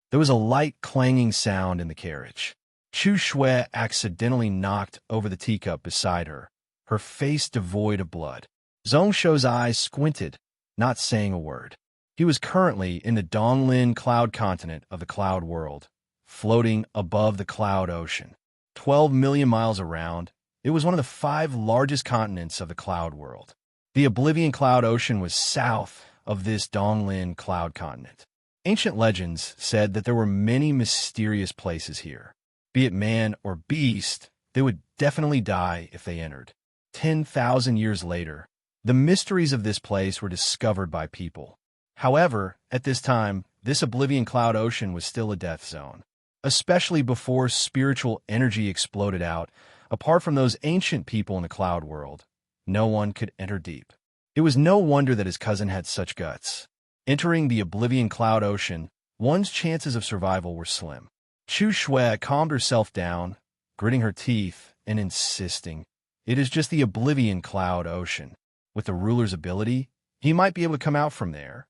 A: There was a light clanging sound in the carriage. Chu Shui accidentally knocked over the teacup beside her, her face devoid of blood. Zhong Shou's eyes squinted, not saying a word. He was currently in the Donglin cloud continent of the cloud world, floating above the cloud ocean. 12 million miles around, it was one of the 5 largest continents of the cloud world. The Oblivion Cloud Ocean was south of this Donglin cloud continent. Ancient legends said that there were many mysterious places here. Be it man or beast, they would definitely die if they entered. 10,000 years later, the mysteries of this place were discovered by people. However, at this time, this Oblivion Cloud Ocean was still a death zone. Especially before spiritual energy exploded out, apart from those ancient people in the cloud world, no one could enter deep. It was no wonder that his cousin had such guts. Entering the Oblivion Cloud Ocean, one's chances of survival were slim. Chu Shui calmed herself down, gritting her teeth and insisting, "It is just the Oblivion Cloud Ocean. With the ruler's ability, he might be able to come out from there."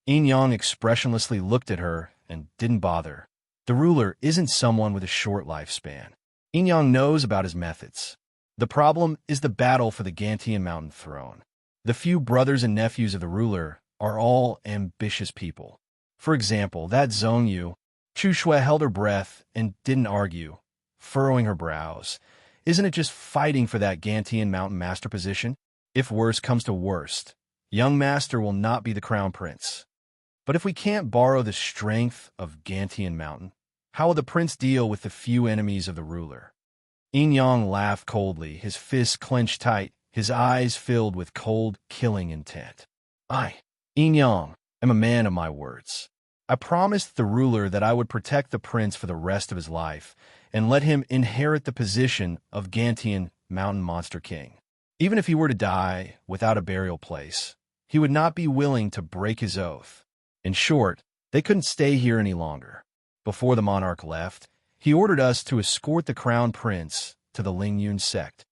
A: Yin Yang expressionlessly looked at her and didn't bother. The ruler isn't someone with a short lifespan. Yin Yang knows about his methods. The problem is the battle for the Gantian Mountain throne. The few brothers and nephews of the ruler are all ambitious people. For example, that Zhongyu. Chu Shui held her breath and didn't argue, furrowing her brows. Isn't it just fighting for that Gantian Mountain master position? If worst comes to worst, young master will not be the crown prince. But if we can't borrow the strength of Gantian Mountain, how will the prince deal with the few enemies of the ruler? Yin Yang laughed coldly, his fists clenched tight, his eyes filled with cold, killing intent. I, Yin Yang, am a man of my words. I promised the ruler that I would protect the prince for the rest of his life and let him inherit the position of Gantian Mountain Monster King. Even if he were to die without a burial place, he would not be willing to break his oath. In short, they couldn't stay here any longer. Before the monarch left, he ordered us to escort the crown prince to the Lingyun sect.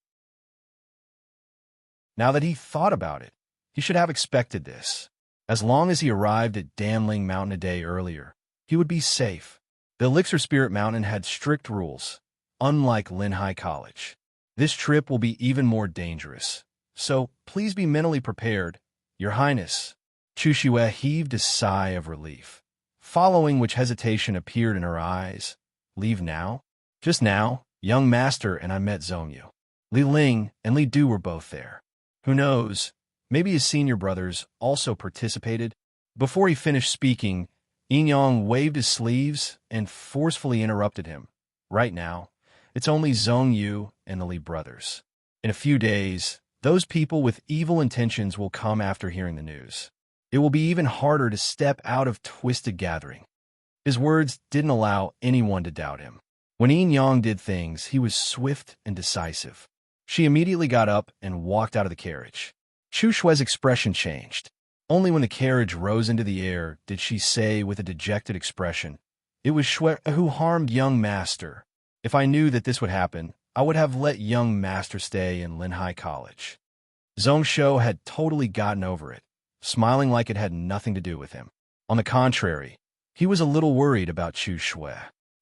A: Now that he thought about it, he should have expected this. As long as he arrived at Danling Mountain a day earlier, he would be safe. The Elixir Spirit Mountain had strict rules, unlike Linhai College. This trip will be even more dangerous, so please be mentally prepared, Your Highness. Chu Shui heaved a sigh of relief, following which hesitation appeared in her eyes. Leave now? Just now, young master and I met Zhongyu. Li Ling and Li Du were both there. Who knows? Maybe his senior brothers also participated. Before he finished speaking, Yin Yang waved his sleeves and forcefully interrupted him. Right now, it's only Zhongyu and the Li brothers. In a few days, those people with evil intentions will come after hearing the news. It will be even harder to step out of Twisted Gathering. His words didn't allow anyone to doubt him. When Yin Yang did things, he was swift and decisive. She immediately got up and walked out of the carriage. Chu Shui's expression changed. Only when the carriage rose into the air did she say with a dejected expression, "It was Shui who harmed young master. If I knew that this would happen, I would have let young master stay in Linhai College." Zhong Shou had totally gotten over it, smiling like it had nothing to do with him. On the contrary, he was a little worried about Chu Shui.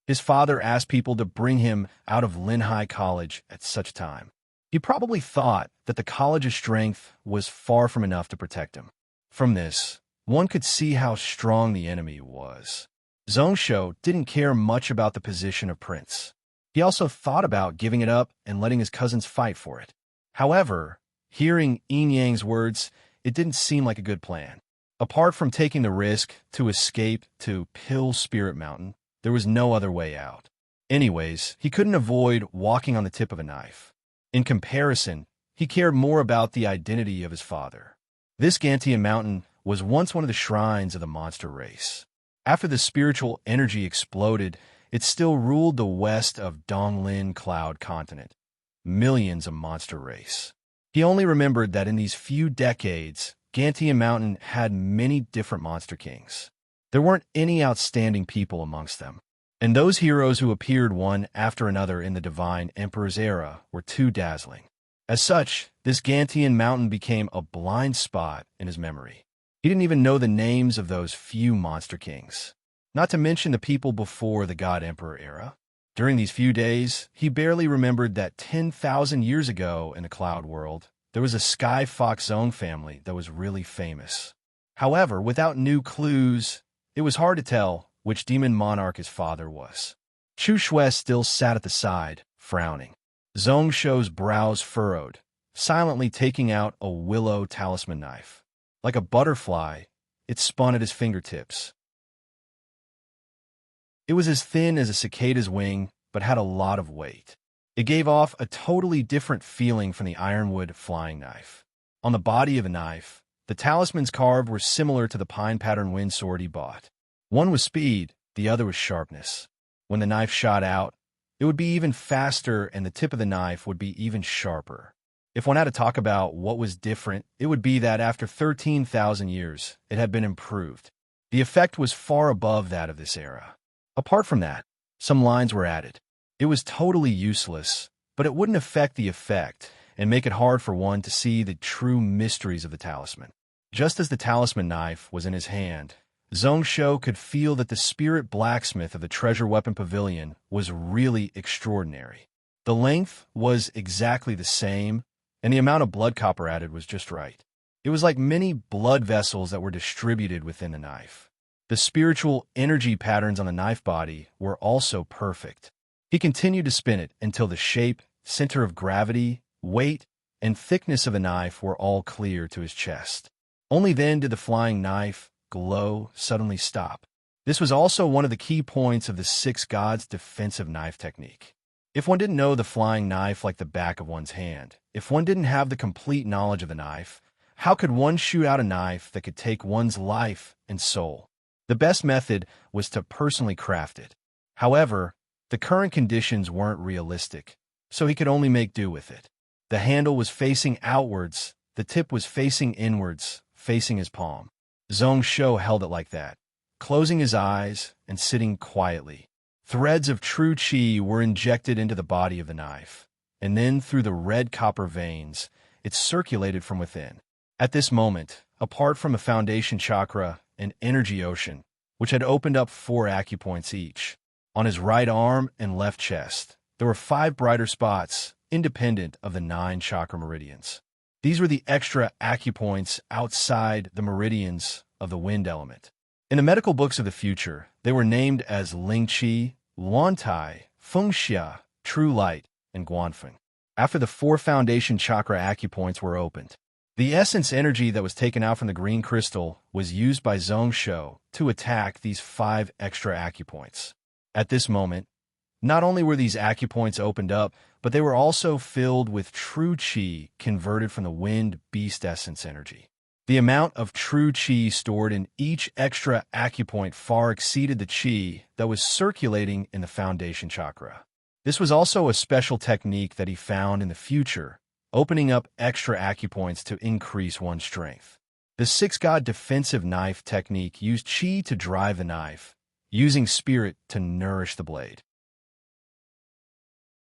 A: His father asked people to bring him out of Linhai College at such a time. He probably thought that the college's strength was far from enough to protect him. From this, one could see how strong the enemy was. Zhong Shou didn't care much about the position of prince. He also thought about giving it up and letting his cousins fight for it. However, hearing Yin Yang's words, it didn't seem like a good plan. Apart from taking the risk to escape to Pill Spirit Mountain, there was no other way out. Anyways, he couldn't avoid walking on the tip of a knife. In comparison, he cared more about the identity of his father. This Gantian Mountain was once one of the shrines of the monster race. After the spiritual energy exploded, it still ruled the west of Donglin Cloud Continent. Millions of monster race. He only remembered that in these few decades, Gantian Mountain had many different monster kings. There weren't any outstanding people amongst them. And those heroes who appeared one after another in the Divine Emperor's era were too dazzling. As such, this Gantian mountain became a blind spot in his memory. He didn't even know the names of those few monster kings, not to mention the people before the God Emperor era. During these few days, he barely remembered that 10,000 years ago in a cloud world, there was a Sky Fox Zone family that was really famous. However, without new clues, it was hard to tell which demon monarch his father was. Chu Shui still sat at the side, frowning. Zhong Shou's brows furrowed, silently taking out a willow talisman knife. Like a butterfly, it spun at his fingertips. It was as thin as a cicada's wing, but had a lot of weight. It gave off a totally different feeling from the ironwood flying knife. On the body of the knife, the talismans carved were similar to the pine-pattern wind sword he bought. One was speed, the other was sharpness. When the knife shot out, it would be even faster and the tip of the knife would be even sharper. If one had to talk about what was different, it would be that after 13,000 years, it had been improved. The effect was far above that of this era. Apart from that, some lines were added. It was totally useless, but it wouldn't affect the effect and make it hard for one to see the true mysteries of the talisman. Just as the talisman knife was in his hand, Zhong Shou could feel that the spirit blacksmith of the treasure weapon pavilion was really extraordinary. The length was exactly the same, and the amount of blood copper added was just right. It was like many blood vessels that were distributed within the knife. The spiritual energy patterns on the knife body were also perfect. He continued to spin it until the shape, center of gravity, weight, and thickness of the knife were all clear to his chest. Only then did the flying knife glow suddenly stop. This was also one of the key points of the Six Gods' defensive knife technique. If one didn't know the flying knife like the back of one's hand, if one didn't have the complete knowledge of the knife, how could one shoot out a knife that could take one's life and soul? The best method was to personally craft it. However, the current conditions weren't realistic, so he could only make do with it. The handle was facing outwards, the tip was facing inwards, facing his palm. Zhong Shou held it like that, closing his eyes and sitting quietly. Threads of true qi were injected into the body of the knife, and then through the red copper veins, it circulated from within. At this moment, apart from a foundation chakra, an energy ocean, which had opened up 4 acupoints each. On his right arm and left chest, there were 5 brighter spots, independent of the 9 chakra meridians. These were the extra acupoints outside the meridians of the wind element. In the medical books of the future, they were named as Ling Qi, Luan Tai, Feng Xia, True Light, and Guanfeng. After the 4 foundation chakra acupoints were opened, the essence energy that was taken out from the green crystal was used by Zhong Shou to attack these 5 extra acupoints. At this moment, not only were these acupoints opened up, but they were also filled with true qi converted from the wind beast essence energy. The amount of true qi stored in each extra acupoint far exceeded the qi that was circulating in the foundation chakra. This was also a special technique that he found in the future, opening up extra acupoints to increase one's strength. The Six God defensive knife technique used qi to drive the knife, using spirit to nourish the blade.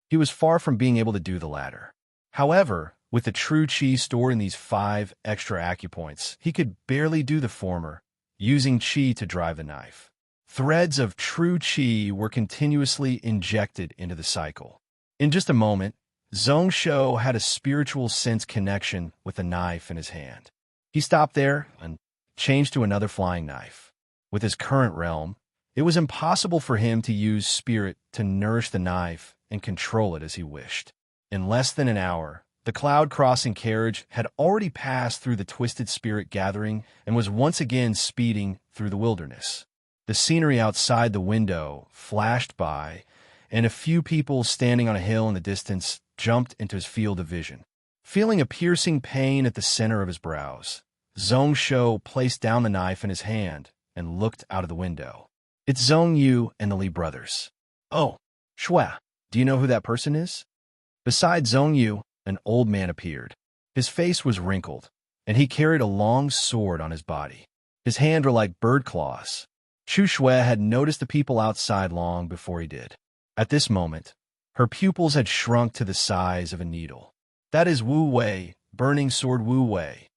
A: He was far from being able to do the latter. However, with the true qi stored in these 5 extra acupoints, he could barely do the former, using qi to drive the knife. Threads of true qi were continuously injected into the cycle. In just a moment, Zhong Shou had a spiritual sense connection with the knife in his hand. He stopped there and changed to another flying knife. With his current realm, it was impossible for him to use spirit to nourish the knife and control it as he wished. In less than an hour, the cloud-crossing carriage had already passed through the twisted spirit gathering and was once again speeding through the wilderness. The scenery outside the window flashed by, and a few people standing on a hill in the distance jumped into his field of vision. Feeling a piercing pain at the center of his brows, Zhong Shou placed down the knife in his hand and looked out of the window. It's Zhong Yu and the Li brothers. Oh, Shui, do you know who that person is? Beside Zhong Yu, an old man appeared. His face was wrinkled, and he carried a long sword on his body. His hands were like bird claws. Chu Shui had noticed the people outside long before he did. At this moment, her pupils had shrunk to the size of a needle. That is Wu Wei, Burning Sword Wu Wei.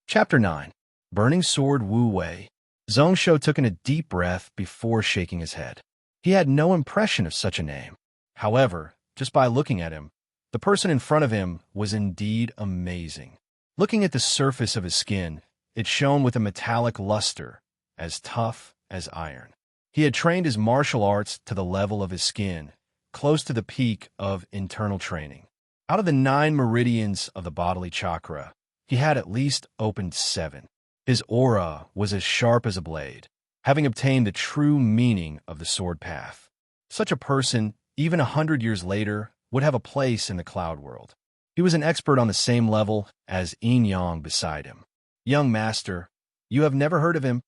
A: Chapter 9. Burning Sword Wu Wei. Zhongshou took in a deep breath before shaking his head. He had no impression of such a name. However, just by looking at him, the person in front of him was indeed amazing. Looking at the surface of his skin, it shone with a metallic luster, as tough as iron. He had trained his martial arts to the level of his skin, close to the peak of internal training. Out of the 9 meridians of the bodily chakra, he had at least opened 7. His aura was as sharp as a blade, having obtained the true meaning of the sword path. Such a person, even 100 years later, would have a place in the cloud world. He was an expert on the same level as Yin Yang beside him. Young master, you have never heard of him?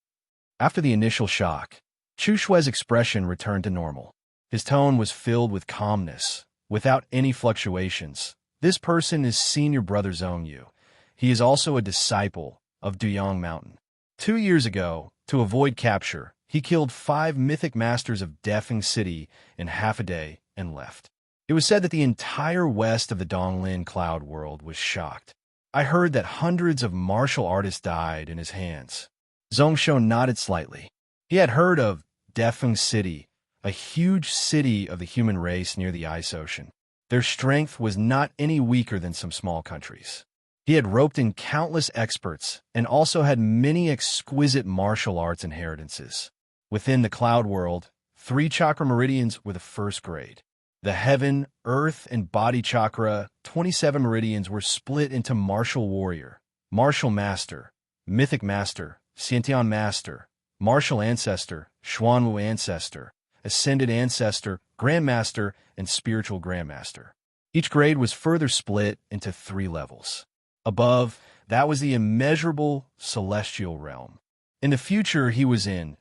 A: After the initial shock, Chu Shui's expression returned to normal. His tone was filled with calmness, without any fluctuations. This person is senior brother Zhong Yu. He is also a disciple of Duyang Mountain. 2 years ago, to avoid capture, he killed 5 mythic masters of Defeng City in half a day and left. It was said that the entire west of the Donglin cloud world was shocked. I heard that hundreds of martial artists died in his hands. Zhongshou nodded slightly. He had heard of Defeng City, a huge city of the human race near the ice ocean. Their strength was not any weaker than some small countries. He had roped in countless experts and also had many exquisite martial arts inheritances. Within the cloud world, 3 chakra meridians were the first grade. The heaven, earth, and body chakra, 27 meridians were split into martial warrior, martial master, mythic master, Xiantian master, martial ancestor, Xuanwu ancestor, ascended ancestor, grandmaster, and spiritual grandmaster. Each grade was further split into 3 levels. Above, that was the immeasurable celestial realm. In the future he was in,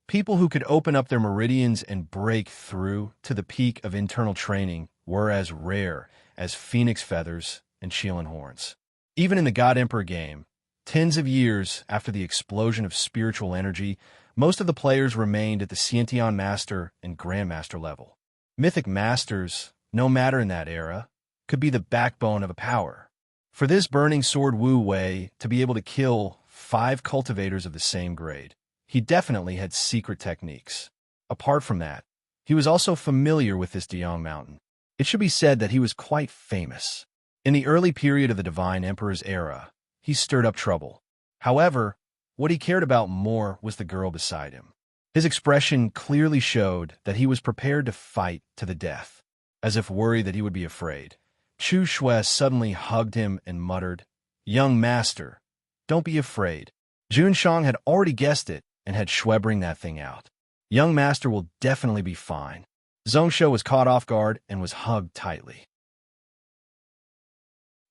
A: people who could open up their meridians and break through to the peak of internal training were as rare as phoenix feathers and Shielan horns. Even in the God Emperor game, tens of years after the explosion of spiritual energy, most of the players remained at the Xiantian Master and Grandmaster level. Mythic Masters, no matter in that era, could be the backbone of a power. For this Burning Sword Wu Wei to be able to kill 5 cultivators of the same grade, he definitely had secret techniques. Apart from that, he was also familiar with this Duyang Mountain. It should be said that he was quite famous. In the early period of the Divine Emperor's era, he stirred up trouble. However, what he cared about more was the girl beside him. His expression clearly showed that he was prepared to fight to the death. As if worried that he would be afraid, Chu Shui suddenly hugged him and muttered, "Young master, don't be afraid." Jun Shang had already guessed it and had Shui bring that thing out. Young master will definitely be fine. Zhongshou was caught off guard and was hugged tightly.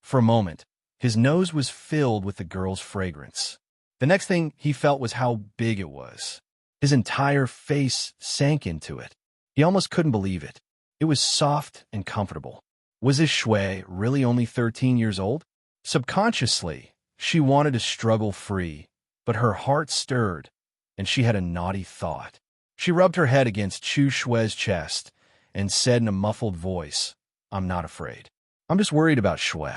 A: For a moment, his nose was filled with the girl's fragrance. The next thing he felt was how big it was. His entire face sank into it. He almost couldn't believe it. It was soft and comfortable. Was this Shui really only 13 years old? Subconsciously, she wanted to struggle free, but her heart stirred, and she had a naughty thought. She rubbed her head against Chu Shui's chest and said in a muffled voice, "I'm not afraid. I'm just worried about Shui.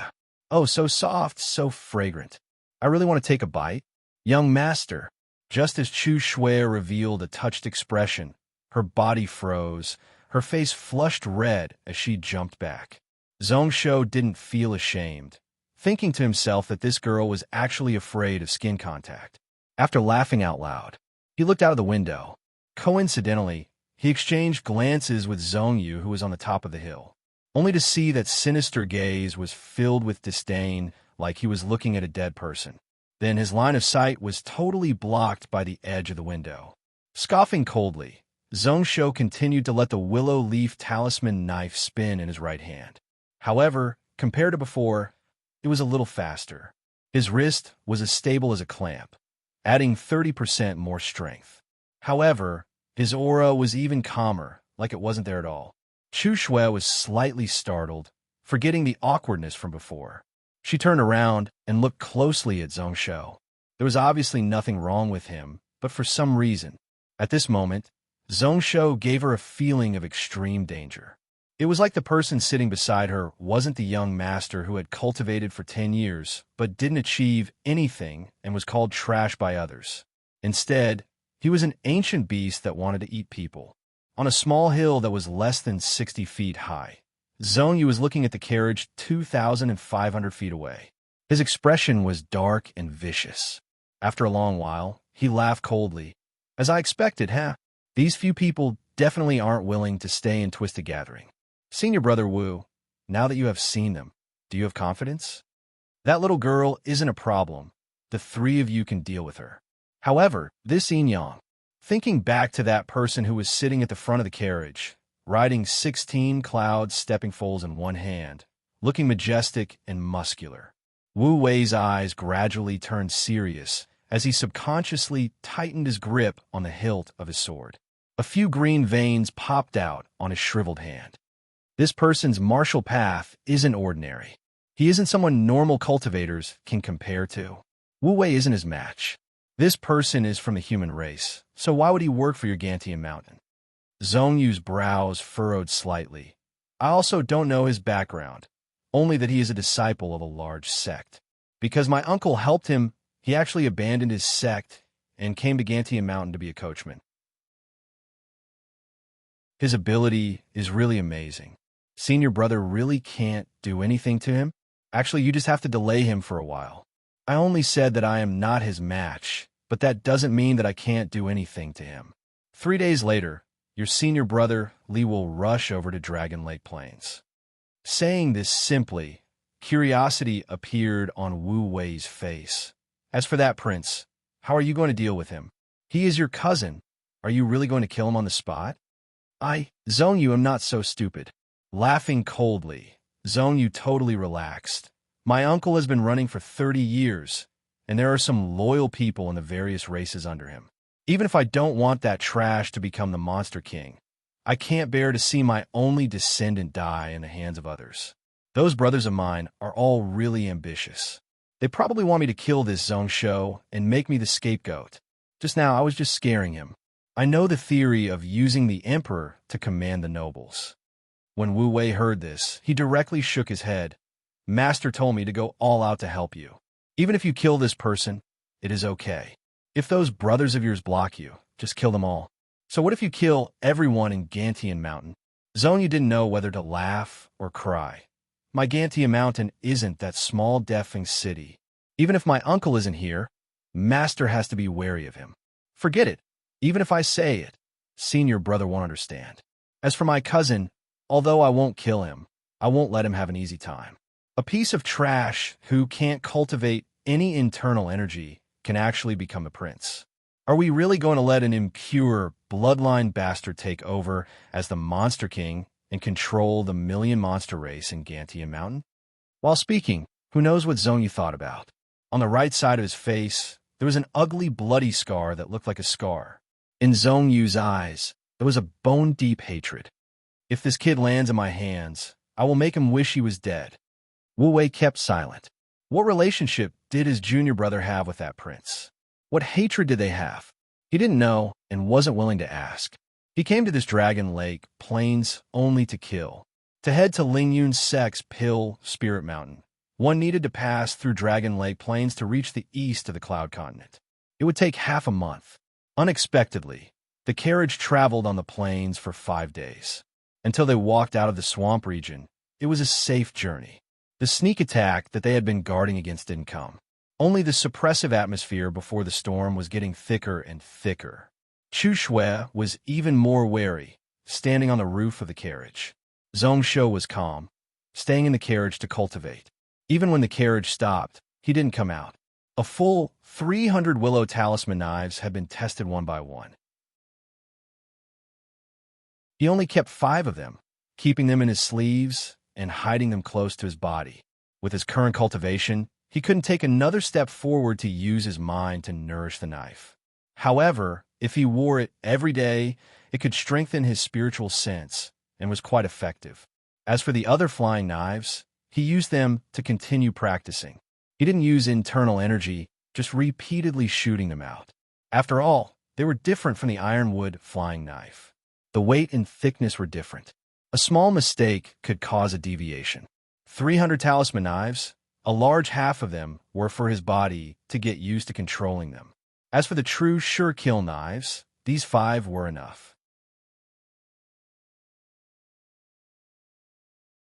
A: Oh, so soft, so fragrant. I really want to take a bite." Young master. Just as Chu Shui revealed a touched expression, her body froze, her face flushed red as she jumped back. Zhongshou didn't feel ashamed, thinking to himself that this girl was actually afraid of skin contact. After laughing out loud, he looked out of the window. Coincidentally, he exchanged glances with Zhong Yu, who was on the top of the hill, only to see that sinister gaze was filled with disdain, like he was looking at a dead person. Then his line of sight was totally blocked by the edge of the window. Scoffing coldly, Zhongshou continued to let the willow leaf talisman knife spin in his right hand. However, compared to before, it was a little faster. His wrist was as stable as a clamp, adding 30% more strength. However, his aura was even calmer, like it wasn't there at all. Chu Shui was slightly startled, forgetting the awkwardness from before. She turned around and looked closely at Zhongshou. There was obviously nothing wrong with him, but for some reason, at this moment, Zhongsho gave her a feeling of extreme danger. It was like the person sitting beside her wasn't the young master who had cultivated for 10 years, but didn't achieve anything and was called trash by others. Instead, he was an ancient beast that wanted to eat people. On a small hill that was less than 60 feet high, Zhongyu was looking at the carriage 2,500 feet away. His expression was dark and vicious. After a long while, he laughed coldly. As I expected, huh? These few people definitely aren't willing to stay in Twisted Gathering. Senior Brother Wu, now that you have seen them, do you have confidence? That little girl isn't a problem. The three of you can deal with her. However, this Yin Yang, thinking back to that person who was sitting at the front of the carriage, riding 16 cloud stepping foals in one hand, looking majestic and muscular. Wu Wei's eyes gradually turned serious as he subconsciously tightened his grip on the hilt of his sword. A few green veins popped out on his shriveled hand. This person's martial path isn't ordinary. He isn't someone normal cultivators can compare to. Wu Wei isn't his match. This person is from the human race, so why would he work for your Gantian Mountain? Zhongyu's brows furrowed slightly. I also don't know his background, only that he is a disciple of a large sect. Because my uncle helped him, he actually abandoned his sect and came to Gantian Mountain to be a coachman. His ability is really amazing. Senior Brother really can't do anything to him? Actually, you just have to delay him for a while. I only said that I am not his match, but that doesn't mean that I can't do anything to him. 3 days later, your senior brother, Li, will rush over to Dragon Lake Plains. Saying this simply, curiosity appeared on Wu Wei's face. As for that prince, how are you going to deal with him? He is your cousin. Are you really going to kill him on the spot? Zhongyu, am not so stupid. Laughing coldly, Zhongyu totally relaxed. My uncle has been running for 30 years, and there are some loyal people in the various races under him. Even if I don't want that trash to become the Monster King, I can't bear to see my only descendant die in the hands of others. Those brothers of mine are all really ambitious. They probably want me to kill this Zhongsho and make me the scapegoat. Just now, I was just scaring him. I know the theory of using the emperor to command the nobles. When Wu Wei heard this, he directly shook his head. Master told me to go all out to help you. Even if you kill this person, it is okay. If those brothers of yours block you, just kill them all. So what if you kill everyone in Gantian Mountain? Zhongyu didn't know whether to laugh or cry. My Gantian Mountain isn't that small deafing city. Even if my uncle isn't here, Master has to be wary of him. Forget it. Even if I say it, Senior Brother won't understand. As for my cousin, although I won't kill him, I won't let him have an easy time. A piece of trash who can't cultivate any internal energy can actually become a prince. Are we really going to let an impure, bloodline bastard take over as the Monster King and control the million monster race in Gantian Mountain? While speaking, who knows what Zhongyu thought about? On the right side of his face, there was an ugly, bloody scar that looked like a scar. In Zhongyu's eyes, there was a bone-deep hatred. If this kid lands in my hands, I will make him wish he was dead. Wu Wei kept silent. What relationship did his junior brother have with that prince? What hatred did they have? He didn't know and wasn't willing to ask. He came to this Dragon Lake Plains only to kill. To head to Lingyun's sect's Pill Spirit Mountain, one needed to pass through Dragon Lake Plains to reach the east of the Cloud Continent. It would take half a month. Unexpectedly, the carriage traveled on the plains for 5 days. Until they walked out of the swamp region, it was a safe journey. The sneak attack that they had been guarding against didn't come. Only the suppressive atmosphere before the storm was getting thicker and thicker. Chu Shui was even more wary, standing on the roof of the carriage. Zhongsho was calm, staying in the carriage to cultivate. Even when the carriage stopped, he didn't come out. A full 300 willow talisman knives had been tested one by one. He only kept 5 of them, keeping them in his sleeves and hiding them close to his body. With his current cultivation, he couldn't take another step forward to use his mind to nourish the knife. However, if he wore it every day, it could strengthen his spiritual sense and was quite effective. As for the other flying knives, he used them to continue practicing. He didn't use internal energy, just repeatedly shooting them out. After all, They were different from the ironwood flying knife. The weight and thickness were different. A small mistake could cause a deviation. 300 talisman knives, a large half of them were for his body to get used to controlling them. As for the true sure-kill knives, these 5 were enough.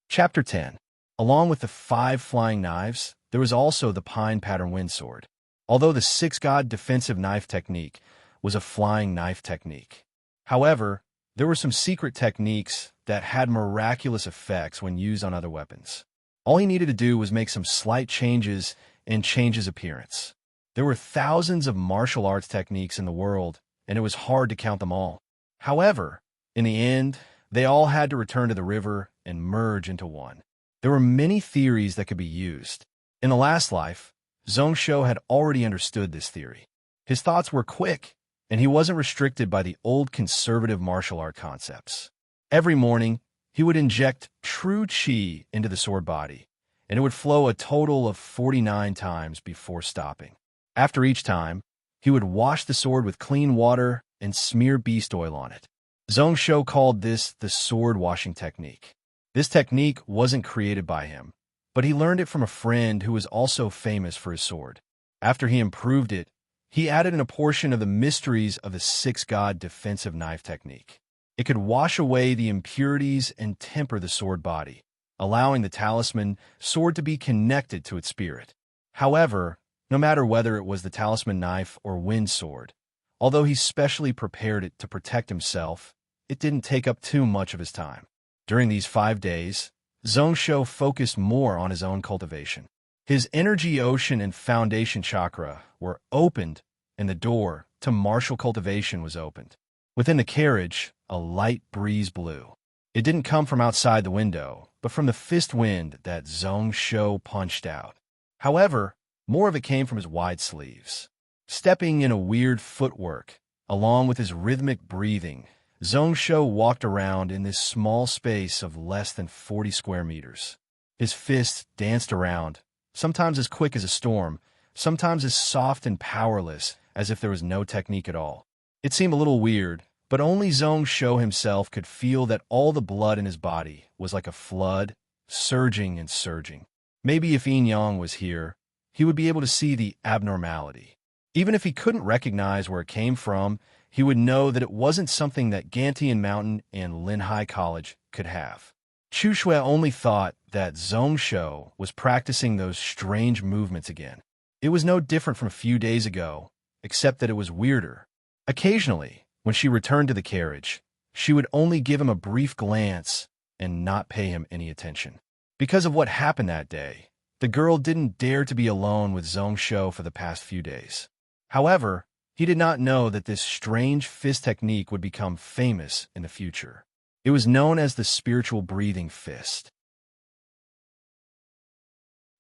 A: Chapter 10. Along with the 5 flying knives, there was also the pine pattern wind sword. Although the 6-god defensive knife technique was a flying knife technique. However, there were some secret techniques that had miraculous effects when used on other weapons. All he needed to do was make some slight changes and change his appearance. There were thousands of martial arts techniques in the world, and it was hard to count them all. However, in the end, they all had to return to the river and merge into one. There were many theories that could be used. In the last life, Zhongsho had already understood this theory. His thoughts were quick, and he wasn't restricted by the old conservative martial art concepts. Every morning, he would inject true chi into the sword body, and it would flow a total of 49 times before stopping. After each time, he would wash the sword with clean water and smear beast oil on it. Zhongsho called this the sword washing technique. This technique wasn't created by him, but he learned it from a friend who was also famous for his sword. After he improved it, he added in a portion of the mysteries of the 6-god defensive knife technique. It could wash away the impurities and temper the sword body, allowing the talisman sword to be connected to its spirit. However, no matter whether it was the talisman knife or wind sword, although he specially prepared it to protect himself, it didn't take up too much of his time. During these 5 days, Zhongsho focused more on his own cultivation. His energy ocean and foundation chakra were opened, and the door to martial cultivation was opened. Within the carriage, a light breeze blew. It didn't come from outside the window, but from the fist wind that Zhongsho punched out. However, more of it came from his wide sleeves. Stepping in a weird footwork, along with his rhythmic breathing, Zhongsho walked around in this small space of less than 40 square meters. His fists danced around, sometimes as quick as a storm, sometimes as soft and powerless as if there was no technique at all. It seemed a little weird, but only Zhongsho himself could feel that all the blood in his body was like a flood, surging and surging. Maybe if Yin Yang was here, he would be able to see the abnormality. Even if he couldn't recognize where it came from, he would know that it wasn't something that Gantian Mountain and Linhai College could have. Chu Shui only thought that Zhongsho was practicing those strange movements again. It was no different from a few days ago, except that it was weirder. Occasionally, when she returned to the carriage, she would only give him a brief glance and not pay him any attention. Because of what happened that day, the girl didn't dare to be alone with Zhongsho for the past few days. However, he did not know that this strange fist technique would become famous in the future. It was known as the spiritual breathing fist.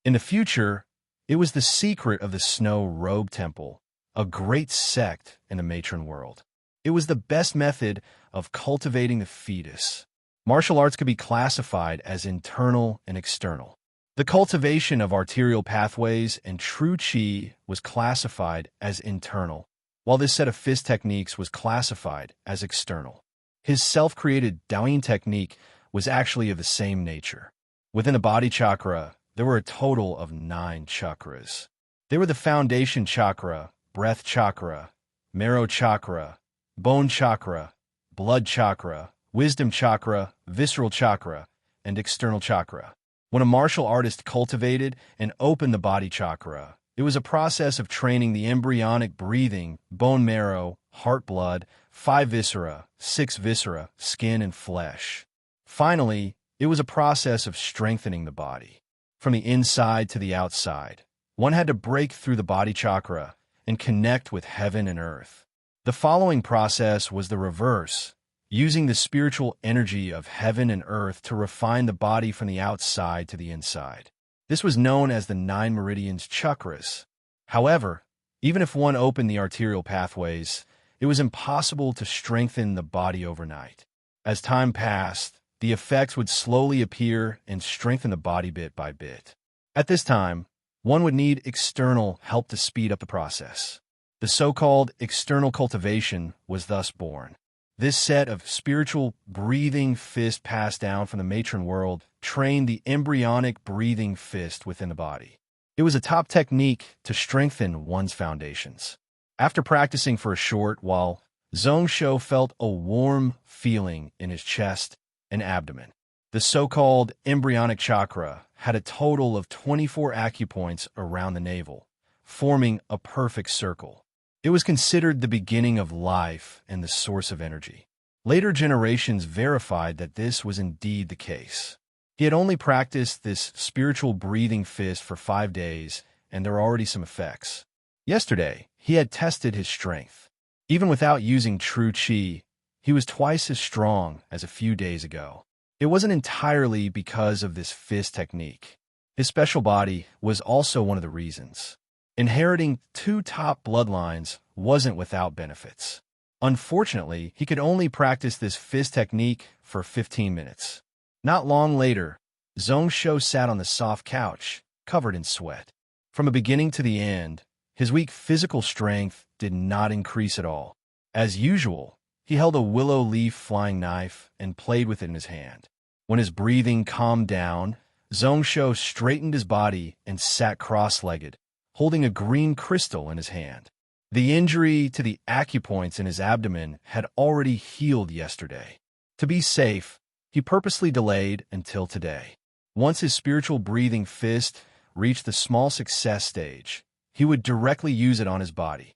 A: In the future, it was the secret of the Snow Rogue Temple, a great sect in the matron world. It was the best method of cultivating the fetus. Martial arts could be classified as internal and external. The cultivation of arterial pathways and true chi was classified as internal, while this set of fist techniques was classified as external. His self-created Daoyin technique was actually of the same nature. Within the body chakra, there were a total of 9 chakras. They were the foundation chakra, breath chakra, marrow chakra, bone chakra, blood chakra, wisdom chakra, visceral chakra, and external chakra. When a martial artist cultivated and opened the body chakra, it was a process of training the embryonic breathing, bone marrow, heart blood, 5 viscera, 6 viscera, skin and flesh. Finally, it was a process of strengthening the body. From the inside to the outside, one had to break through the body chakra and connect with heaven and earth. The following process was the reverse, using the spiritual energy of heaven and earth to refine the body from the outside to the inside. This was known as the 9 meridians chakras. However, even if one opened the arterial pathways, it was impossible to strengthen the body overnight. As time passed, the effects would slowly appear and strengthen the body bit by bit. At this time, one would need external help to speed up the process. The so-called external cultivation was thus born. This set of spiritual breathing fist passed down from the matron world trained the embryonic breathing fist within the body. It was a top technique to strengthen one's foundations. After practicing for a short while, Zhong felt a warm feeling in his chest and abdomen. The so-called embryonic chakra had a total of 24 acupoints around the navel, forming a perfect circle. It was considered the beginning of life and the source of energy. Later generations verified that this was indeed the case. He had only practiced this spiritual breathing fist for 5 days, and there are already some effects. Yesterday, he had tested his strength. Even without using true qi, he was twice as strong as a few days ago. It wasn't entirely because of this fist technique. His special body was also one of the reasons. Inheriting 2 top bloodlines wasn't without benefits. Unfortunately, he could only practice this fist technique for 15 minutes. Not long later, Zhong sat on the soft couch, covered in sweat. From the beginning to the end, his weak physical strength did not increase at all. As usual, he held a willow leaf flying knife and played with it in his hand. When his breathing calmed down, Zhong straightened his body and sat cross-legged, holding a green crystal in his hand. The injury to the acupoints in his abdomen had already healed yesterday. To be safe, he purposely delayed until today. Once his spiritual breathing fist reached the small success stage, he would directly use it on his body.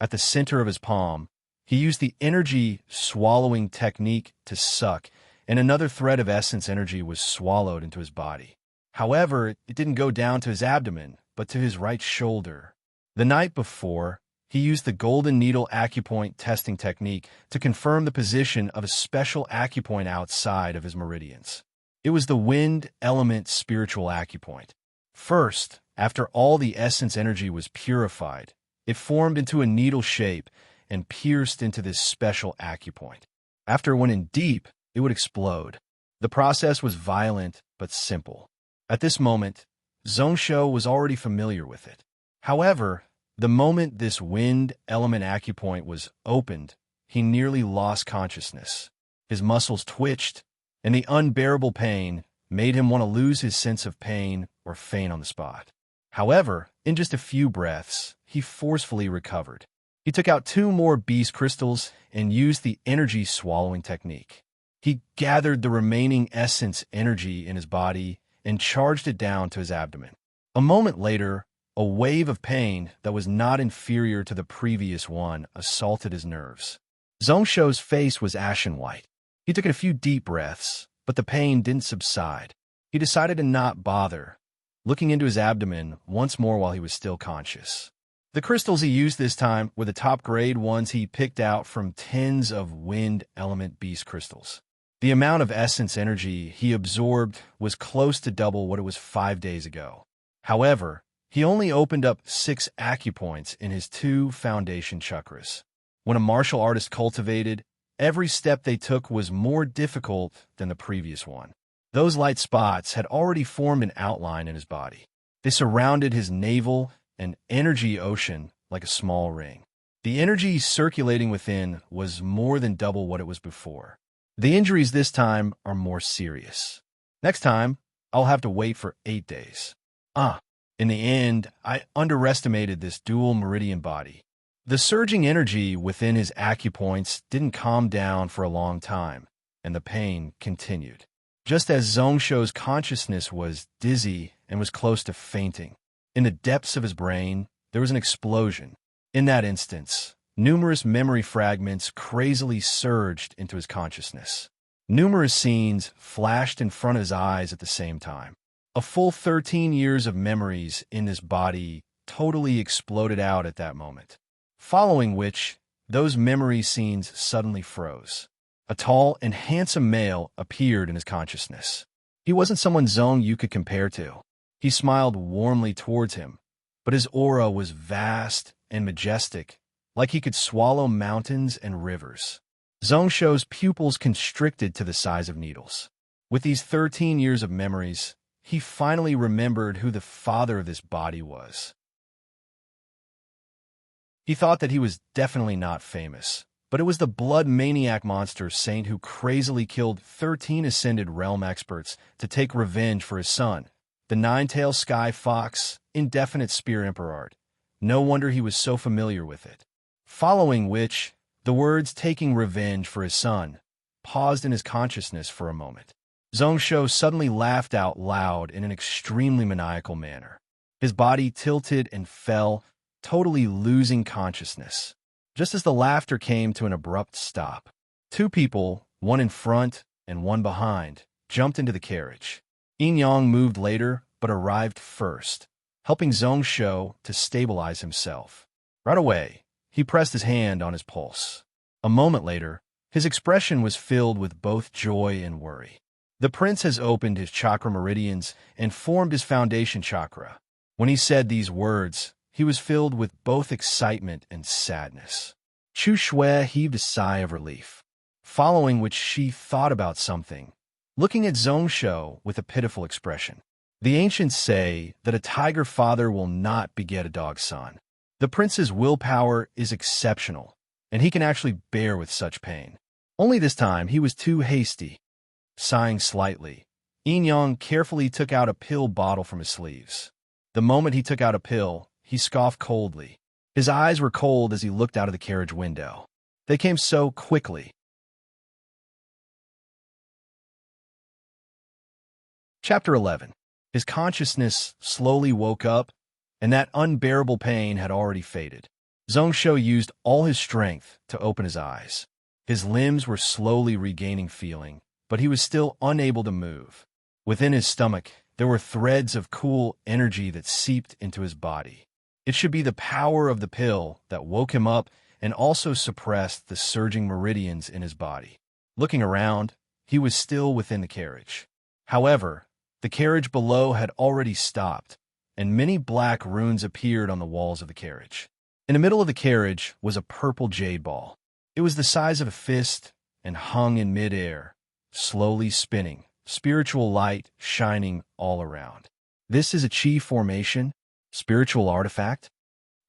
A: At the center of his palm, he used the energy swallowing technique to suck, and another thread of essence energy was swallowed into his body. However, it didn't go down to his abdomen, but to his right shoulder. The night before, he used the golden needle acupoint testing technique to confirm the position of a special acupoint outside of his meridians. It was the wind element spiritual acupoint. First, after all the essence energy was purified, it formed into a needle shape and pierced into this special acupoint. After it went in deep, it would explode. The process was violent but simple. At this moment, Zhong was already familiar with it. However, the moment this wind element acupoint was opened, he nearly lost consciousness. His muscles twitched, and the unbearable pain made him want to lose his sense of pain or faint on the spot. However, in just a few breaths, he forcefully recovered. He took out 2 more beast crystals and used the energy swallowing technique. He gathered the remaining essence energy in his body and charged it down to his abdomen. A moment later, a wave of pain that was not inferior to the previous one assaulted his nerves. Zhong face was ashen white. He took a few deep breaths, but the pain didn't subside. He decided to not bother, looking into his abdomen once more while he was still conscious. The crystals he used this time were the top-grade ones he picked out from tens of wind element beast crystals. The amount of essence energy he absorbed was close to double what it was 5 days ago. However, he only opened up 6 acupoints in his 2 foundation chakras. When a martial artist cultivated, every step they took was more difficult than the previous one. Those light spots had already formed an outline in his body. They surrounded his navel, an energy ocean like a small ring. The energy circulating within was more than double what it was before. The injuries this time are more serious. Next time, I'll have to wait for 8 days. In the end, I underestimated this dual meridian body. The surging energy within his acupoints didn't calm down for a long time, and the pain continued. Just as Zhong's consciousness was dizzy and was close to fainting, in the depths of his brain, there was an explosion. In that instance, numerous memory fragments crazily surged into his consciousness. Numerous scenes flashed in front of his eyes at the same time. A full 13 years of memories in this body totally exploded out at that moment, following which those memory scenes suddenly froze. A tall and handsome male appeared in his consciousness. He wasn't someone Zhong could compare to. He smiled warmly towards him, but his aura was vast and majestic, like he could swallow mountains and rivers. Zhong's pupils constricted to the size of needles. With these 13 years of memories, he finally remembered who the father of this body was. He thought that he was definitely not famous, but it was the blood maniac monster saint who crazily killed 13 ascended realm experts to take revenge for his son, the nine-tailed sky fox, indefinite spear emperor. No wonder he was so familiar with it. Following which, the words taking revenge for his son paused in his consciousness for a moment. Zhongsho suddenly laughed out loud in an extremely maniacal manner. His body tilted and fell, totally losing consciousness. Just as the laughter came to an abrupt stop, two people, one in front and one behind, jumped into the carriage. Yin Yang moved later, but arrived first, helping Zhongsho to stabilize himself. Right away, he pressed his hand on his pulse. A moment later, his expression was filled with both joy and worry. The prince has opened his chakra meridians and formed his foundation chakra. When he said these words, he was filled with both excitement and sadness. Chu Shui heaved a sigh of relief, following which she thought about something, looking at Zhongsho with a pitiful expression. The ancients say that a tiger father will not beget a dog son. The prince's willpower is exceptional, and he can actually bear with such pain. Only this time he was too hasty. Sighing slightly, Yin Yang carefully took out a pill bottle from his sleeves. The moment he took out a pill, he scoffed coldly. His eyes were cold as he looked out of the carriage window. They came so quickly. Chapter 11. His consciousness slowly woke up, and that unbearable pain had already faded. Zhongsho used all his strength to open his eyes. His limbs were slowly regaining feeling, but he was still unable to move. Within his stomach, there were threads of cool energy that seeped into his body. It should be the power of the pill that woke him up and also suppressed the surging meridians in his body. Looking around, he was still within the carriage. However, the carriage below had already stopped, and many black runes appeared on the walls of the carriage. In the middle of the carriage was a purple jade ball. It was the size of a fist and hung in midair, slowly spinning, spiritual light shining all around. This is a chi formation, spiritual artifact?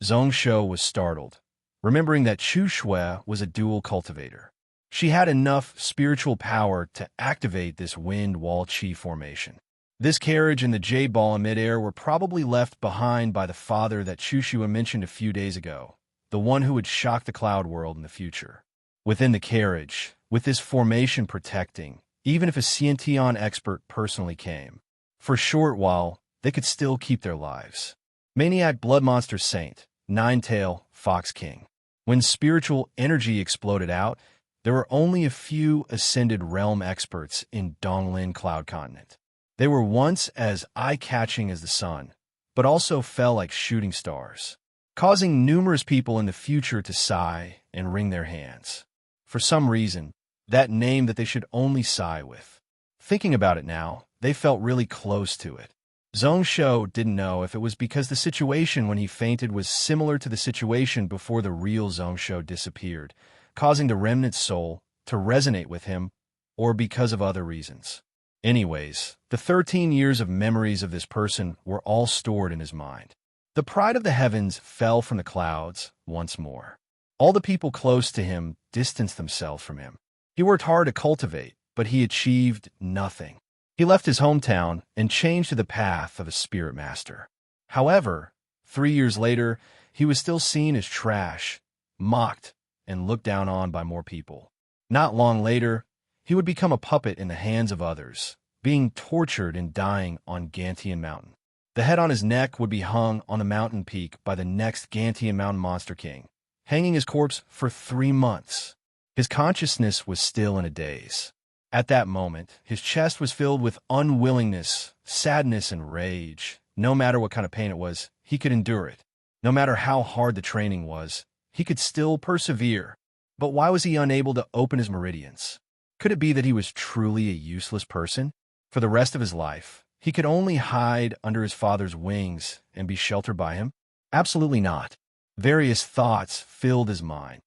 A: Zhongsho was startled, remembering that Chu Shui was a dual cultivator. She had enough spiritual power to activate this wind wall chi formation. This carriage and the jade ball in midair were probably left behind by the father that Chu Shui mentioned a few days ago, the one who would shock the cloud world in the future. Within the carriage, with this formation protecting, even if a Xiantian expert personally came, for a short while, they could still keep their lives. Maniac Blood Monster Saint, Nine-Tail, Fox King. When spiritual energy exploded out, there were only a few ascended realm experts in Donglin Cloud Continent. They were once as eye-catching as the sun, but also fell like shooting stars, causing numerous people in the future to sigh and wring their hands. For some reason, that name that they should only sigh with. Thinking about it now, they felt really close to it. Zhongsho didn't know if it was because the situation when he fainted was similar to the situation before the real Zhongsho disappeared, causing the remnant soul to resonate with him, or because of other reasons. Anyways, the 13 years of memories of this person were all stored in his mind. The pride of the heavens fell from the clouds once more. All the people close to him distanced themselves from him. He worked hard to cultivate, but he achieved nothing. He left his hometown and changed to the path of a spirit master. However, 3 years later, he was still seen as trash, mocked, and looked down on by more people. Not long later, he would become a puppet in the hands of others, being tortured and dying on Gantian Mountain. The head on his neck would be hung on a mountain peak by the next Gantian Mountain Monster King, hanging his corpse for 3 months. His consciousness was still in a daze. At that moment, his chest was filled with unwillingness, sadness, and rage. No matter what kind of pain it was, he could endure it. No matter how hard the training was, he could still persevere. But why was he unable to open his meridians? Could it be that he was truly a useless person? For the rest of his life, he could only hide under his father's wings and be sheltered by him? Absolutely not. Various thoughts filled his mind.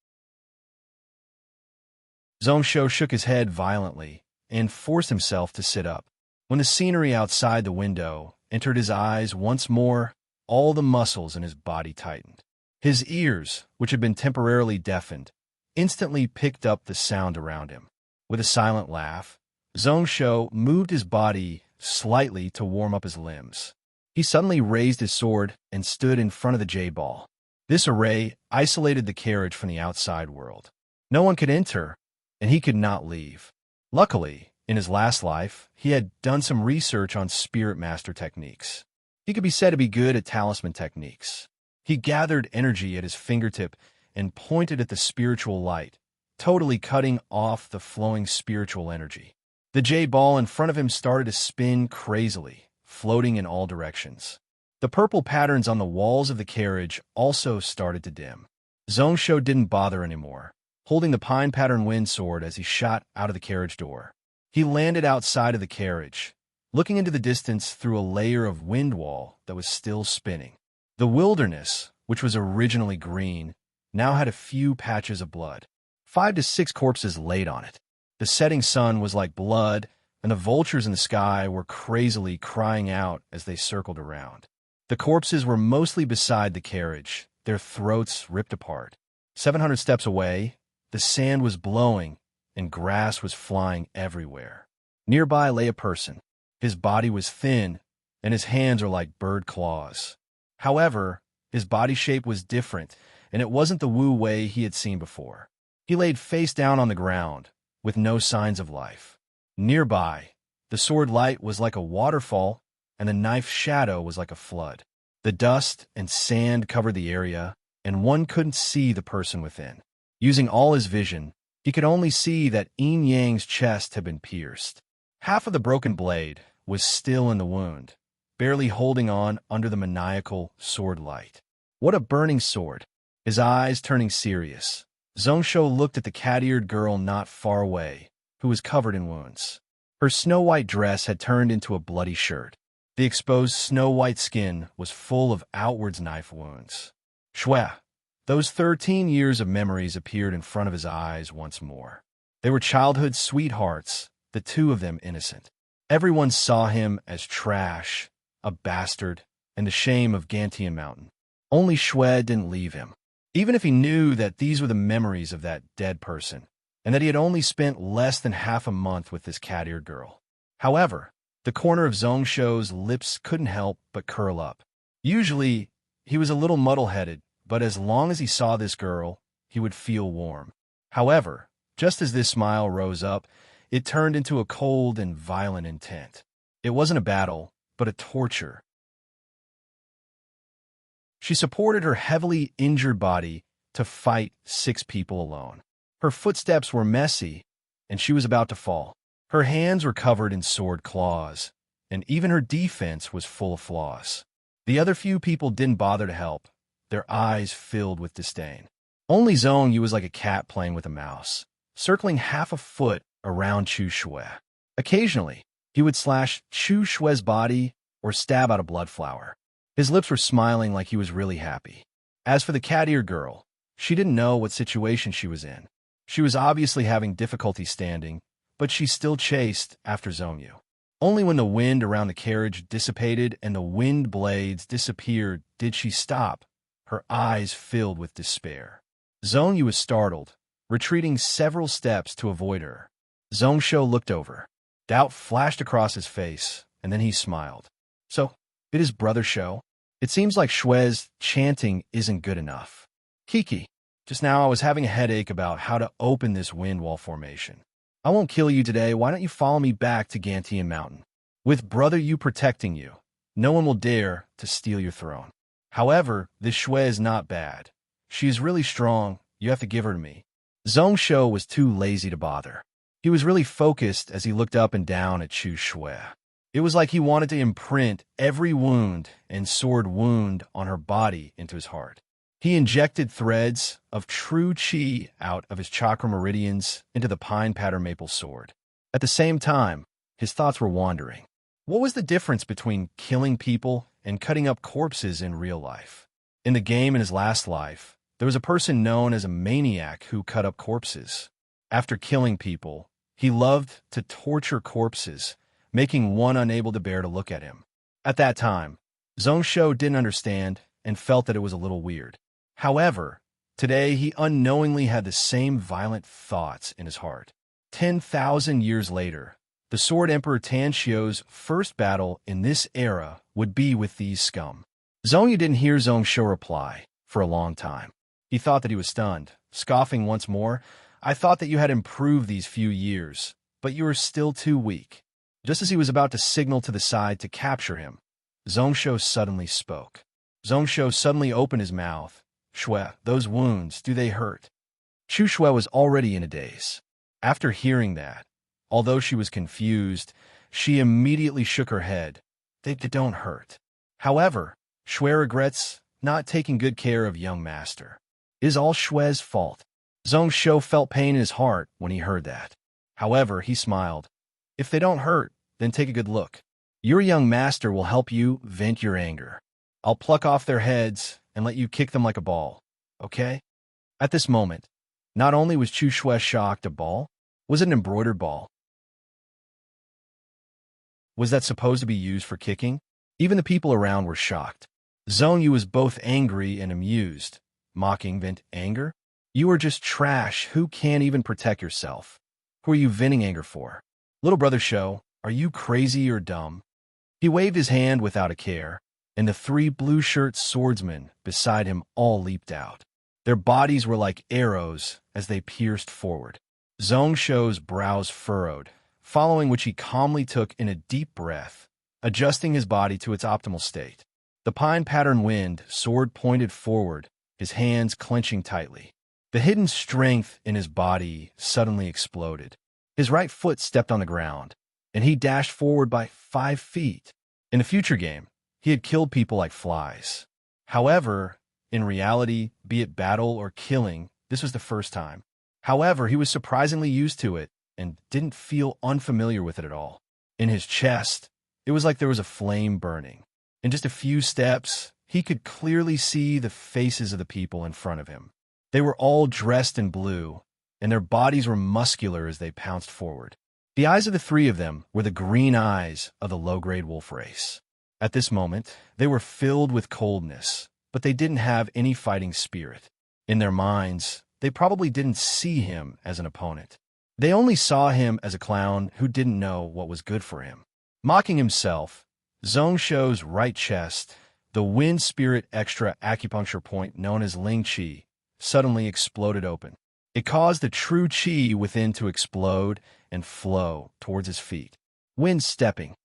A: Zhongsho shook his head violently and forced himself to sit up. When the scenery outside the window entered his eyes once more, all the muscles in his body tightened. His ears, which had been temporarily deafened, instantly picked up the sound around him. With a silent laugh, Zhongsho moved his body slightly to warm up his limbs. He suddenly raised his sword and stood in front of the J-ball. This array isolated the carriage from the outside world. No one could enter, and he could not leave. Luckily, in his last life, he had done some research on spirit master techniques. He could be said to be good at talisman techniques. He gathered energy at his fingertip and pointed at the spiritual light, totally cutting off the flowing spiritual energy. The J-ball in front of him started to spin crazily, floating in all directions. The purple patterns on the walls of the carriage also started to dim. Zhongsho didn't bother anymore, holding the pine pattern wind sword as he shot out of the carriage door. He landed outside of the carriage, looking into the distance through a layer of wind wall that was still spinning. The wilderness, which was originally green, now had a few patches of blood. 5 to 6 corpses laid on it. The setting sun was like blood, and the vultures in the sky were crazily crying out as they circled around. The corpses were mostly beside the carriage, their throats ripped apart. 700 steps away, the sand was blowing, and grass was flying everywhere. Nearby lay a person. His body was thin, and his hands were like bird claws. However, his body shape was different, and it wasn't the Wu Wei he had seen before. He laid face down on the ground, with no signs of life. Nearby, the sword light was like a waterfall, and the knife's shadow was like a flood. The dust and sand covered the area, and one couldn't see the person within. Using all his vision, he could only see that Yin Yang's chest had been pierced. Half of the broken blade was still in the wound, barely holding on under the maniacal sword light. What a burning sword! His eyes turning serious, Zhongsho looked at the cat-eared girl not far away, who was covered in wounds. Her snow-white dress had turned into a bloody shirt. The exposed snow-white skin was full of outwards knife wounds. Shwe! Those 13 years of memories appeared in front of his eyes once more. They were childhood sweethearts, the two of them innocent. Everyone saw him as trash, a bastard, and the shame of Gantian Mountain. Only Shwe didn't leave him. Even if he knew that these were the memories of that dead person, and that he had only spent less than half a month with this cat-eared girl. However, the corner of Zhongsho's lips couldn't help but curl up. Usually, he was a little muddle-headed, but as long as he saw this girl, he would feel warm. However, just as this smile rose up, it turned into a cold and violent intent. It wasn't a battle, but a torture. She supported her heavily injured body to fight 6 people alone. Her footsteps were messy, and she was about to fall. Her hands were covered in sword claws, and even her defense was full of flaws. The other few people didn't bother to help, their eyes filled with disdain. Only Zhongyu was like a cat playing with a mouse, circling half a foot around Chu Shui. Occasionally, he would slash Chu Shui's body or stab out a blood flower. His lips were smiling like he was really happy. As for the cat-eared girl, she didn't know what situation she was in. She was obviously having difficulty standing, but she still chased after Zhongyu. Only when the wind around the carriage dissipated and the wind blades disappeared did she stop, her eyes filled with despair. Zhongyu was startled, retreating several steps to avoid her. Zhongsho looked over. Doubt flashed across his face, and then he smiled. So, did his brother show? It seems like Shue's chanting isn't good enough. Kiki, just now I was having a headache about how to open this wind wall formation. I won't kill you today, why don't you follow me back to Gantian Mountain? With Brother Yu protecting you, no one will dare to steal your throne. However, this Shue is not bad. She is really strong, you have to give her to me. Zhongsho was too lazy to bother. He was really focused as he looked up and down at Chu Shui. It was like he wanted to imprint every wound and sword wound on her body into his heart. He injected threads of true chi out of his chakra meridians into the pine pattern maple sword. At the same time, his thoughts were wandering. What was the difference between killing people and cutting up corpses in real life? In the game in his last life, there was a person known as a maniac who cut up corpses. After killing people, he loved to torture corpses, making one unable to bear to look at him. At that time, Zhongsho didn't understand and felt that it was a little weird. However, today he unknowingly had the same violent thoughts in his heart. 10,000 years later, the Sword Emperor Tanxio's first battle in this era would be with these scum. Zhongyu didn't hear Zhongshu reply for a long time. He thought that he was stunned, scoffing once more. "I thought that you had improved these few years, but you are still too weak." Just as he was about to signal to the side to capture him, Zhongshu suddenly spoke. Zhongshu suddenly opened his mouth. "Shui, those wounds, do they hurt?" Chu Shui was already in a daze. After hearing that, although she was confused, she immediately shook her head. They don't hurt. However, Shui regrets not taking good care of young master. It is all Shui's fault. Zhongshu felt pain in his heart when he heard that. However, he smiled. "If they don't hurt, then take a good look. Your young master will help you vent your anger. I'll pluck off their heads and let you kick them like a ball. Okay?" At this moment, not only was Chu Shui shocked, a ball? Was it an embroidered ball? Was that supposed to be used for kicking? Even the people around were shocked. Zhongyu was both angry and amused. Mocking vent anger? You are just trash who can't even protect yourself. Who are you venting anger for? Little brother Shou, are you crazy or dumb? He waved his hand without a care, and the three blue-shirt swordsmen beside him all leaped out. Their bodies were like arrows as they pierced forward. Zhongshu's brows furrowed, following which he calmly took in a deep breath, adjusting his body to its optimal state. The pine-patterned wind sword pointed forward, his hands clenching tightly. The hidden strength in his body suddenly exploded. His right foot stepped on the ground, and he dashed forward by 5 feet. In the future game, he had killed people like flies. However, in reality, be it battle or killing, this was the first time. However, he was surprisingly used to it and didn't feel unfamiliar with it at all. In his chest, it was like there was a flame burning. In just a few steps, he could clearly see the faces of the people in front of him. They were all dressed in blue, and their bodies were muscular as they pounced forward. The eyes of the three of them were the green eyes of the low-grade wolf race. At this moment, they were filled with coldness, but they didn't have any fighting spirit. In their minds, they probably didn't see him as an opponent. They only saw him as a clown who didn't know what was good for him. Mocking himself, Zhongshu's right chest, the wind spirit extra acupuncture point known as Ling Qi, suddenly exploded open. It caused the true Qi within to explode and flow towards his feet. Wind stepping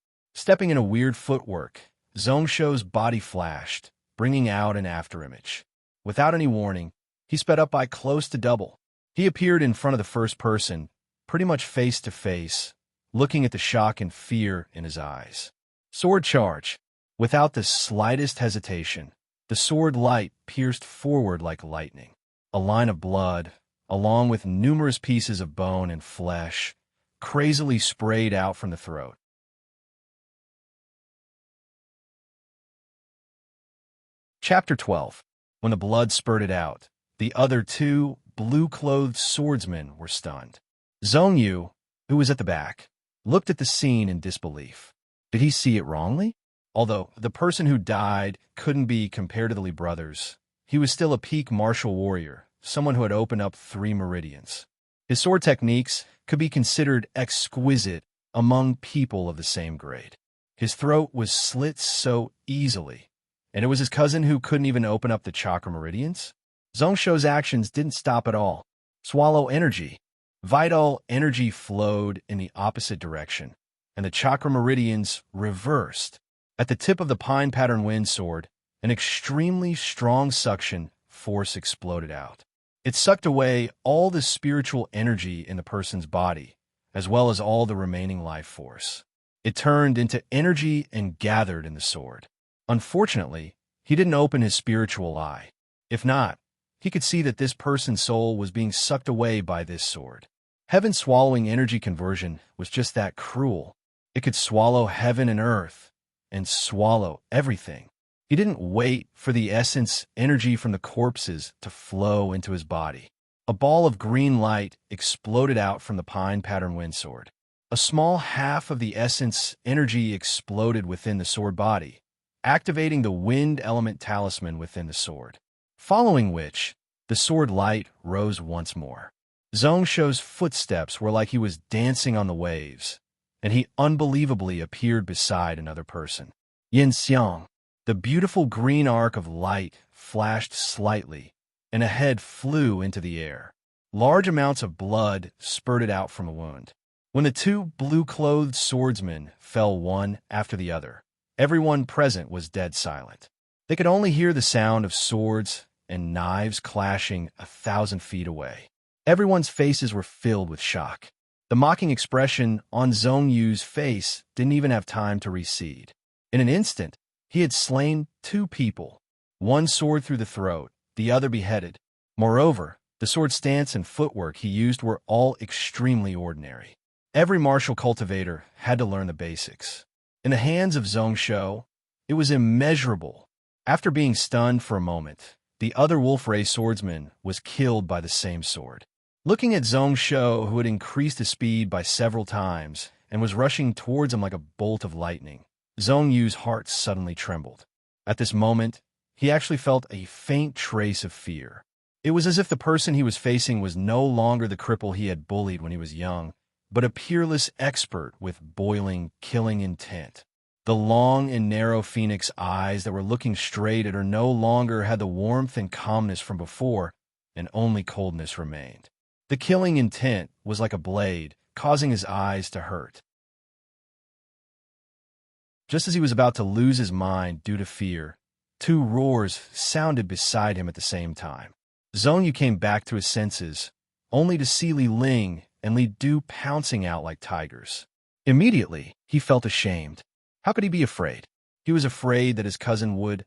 A: in a weird footwork, Zhongshu's body flashed, bringing out an afterimage. Without any warning, he sped up by close to double. He appeared in front of the first person, pretty much face to face, looking at the shock and fear in his eyes. Sword charge. Without the slightest hesitation, the sword light pierced forward like lightning. A line of blood, along with numerous pieces of bone and flesh, crazily sprayed out from the throat. Chapter 12. When the blood spurted out, the other two blue-clothed swordsmen were stunned. Zhongyu, who was at the back, looked at the scene in disbelief. Did he see it wrongly? Although the person who died couldn't be compared to the Li brothers, he was still a peak martial warrior, someone who had opened up 3 meridians. His sword techniques could be considered exquisite among people of the same grade. His throat was slit so easily, and it was his cousin who couldn't even open up the chakra meridians. Zhongshu's actions didn't stop at all. Swallow energy. Vital energy flowed in the opposite direction, and the chakra meridians reversed. At the tip of the pine-patterned wind sword, an extremely strong suction force exploded out. It sucked away all the spiritual energy in the person's body, as well as all the remaining life force. It turned into energy and gathered in the sword. Unfortunately, he didn't open his spiritual eye. If not, he could see that this person's soul was being sucked away by this sword. Heaven-swallowing energy conversion was just that cruel. It could swallow heaven and earth, and swallow everything. He didn't wait for the essence energy from the corpses to flow into his body. A ball of green light exploded out from the pine-patterned wind sword. A small half of the essence energy exploded within the sword body, activating the wind element talisman within the sword. Following which, the sword light rose once more. Zhongsho's footsteps were like he was dancing on the waves, and he unbelievably appeared beside another person. Yin Xiang, the beautiful green arc of light flashed slightly, and a head flew into the air. Large amounts of blood spurted out from a wound. When the two blue-clothed swordsmen fell one after the other, everyone present was dead silent. They could only hear the sound of swords and knives clashing 1,000 feet away. Everyone's faces were filled with shock. The mocking expression on Zhong Yu's face didn't even have time to recede. In an instant, he had slain 2 people, one sword through the throat, the other beheaded. Moreover, the sword stance and footwork he used were all extremely ordinary. Every martial cultivator had to learn the basics. In the hands of Zhongsho, it was immeasurable. After being stunned for a moment, the other wolf-ray swordsman was killed by the same sword. Looking at Zhongsho, who had increased his speed by several times and was rushing towards him like a bolt of lightning, Zhong Yu's heart suddenly trembled. At this moment, he actually felt a faint trace of fear. It was as if the person he was facing was no longer the cripple he had bullied when he was young, but a peerless expert with boiling, killing intent. The long and narrow phoenix eyes that were looking straight at her no longer had the warmth and calmness from before, and only coldness remained. The killing intent was like a blade, causing his eyes to hurt. Just as he was about to lose his mind due to fear, 2 roars sounded beside him at the same time. Zhong Yu came back to his senses, only to see Li Ling and Li Du pouncing out like tigers. Immediately, he felt ashamed. How could he be afraid? He was afraid that his cousin would.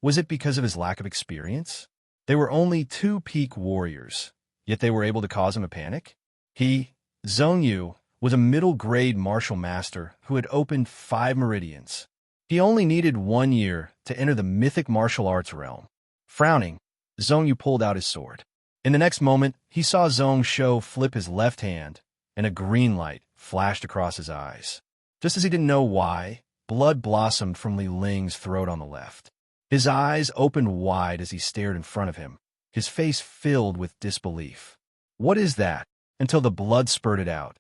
A: Was it because of his lack of experience? They were only 2 peak warriors, yet they were able to cause him a panic? He, Zhong Yu, was a middle-grade martial master who had opened 5 meridians. He only needed 1 year to enter the mythic martial arts realm. Frowning, Zhong Yu pulled out his sword. In the next moment, he saw Zhongsho flip his left hand, and a green light flashed across his eyes. Just as he didn't know why, blood blossomed from Li Ling's throat on the left. His eyes opened wide as he stared in front of him, his face filled with disbelief. What is that? Until the blood spurted out,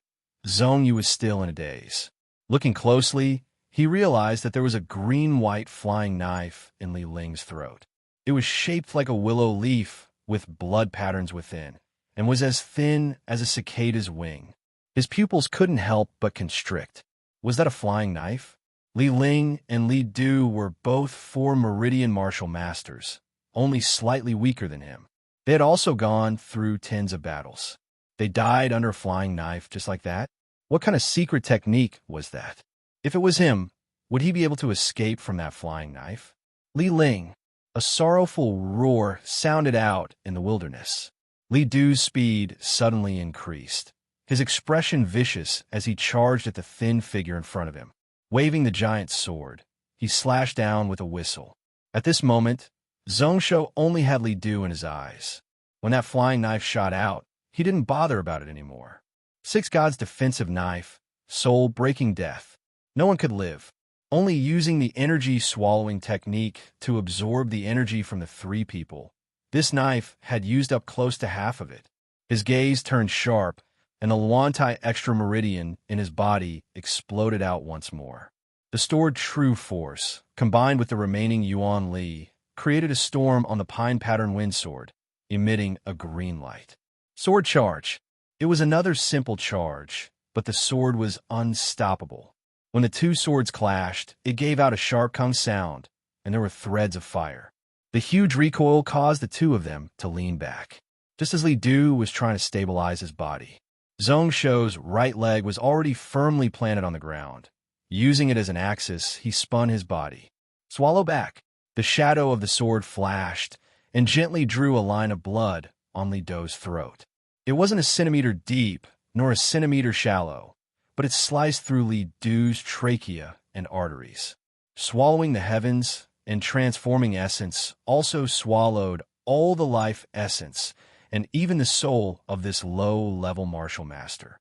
A: Zhong Yu was still in a daze. Looking closely, he realized that there was a green-white flying knife in Li Ling's throat. It was shaped like a willow leaf with blood patterns within, and was as thin as a cicada's wing. His pupils couldn't help but constrict. Was that a flying knife? Li Ling and Li Du were both 4 meridian martial masters, only slightly weaker than him. They had also gone through tens of battles. They died under a flying knife just like that? What kind of secret technique was that? If it was him, would he be able to escape from that flying knife? Li Ling, a sorrowful roar sounded out in the wilderness. Li Du's speed suddenly increased, his expression vicious as he charged at the thin figure in front of him. Waving the giant sword, he slashed down with a whistle. At this moment, Zhongsho only had Li Du in his eyes. When that flying knife shot out, he didn't bother about it anymore. 6 gods' defensive knife, soul-breaking death. No one could live. Only using the energy-swallowing technique to absorb the energy from the 3 people. This knife had used up close to half of it. His gaze turned sharp, and the Luantai extra meridian in his body exploded out once more. The stored true force, combined with the remaining Yuan Li, created a storm on the pine pattern wind sword, emitting a green light. Sword charge. It was another simple charge, but the sword was unstoppable. When the 2 swords clashed, it gave out a sharp kung sound, and there were threads of fire. The huge recoil caused the 2 of them to lean back, just as Li Du was trying to stabilize his body. Zhongsho's right leg was already firmly planted on the ground. Using it as an axis, he spun his body. Swallow back. The shadow of the sword flashed and gently drew a line of blood on Li Du's throat. It wasn't a centimeter deep, nor a centimeter shallow, but it sliced through Li Du's trachea and arteries. Swallowing the heavens and transforming essence also swallowed all the life essence and even the soul of this low-level martial master.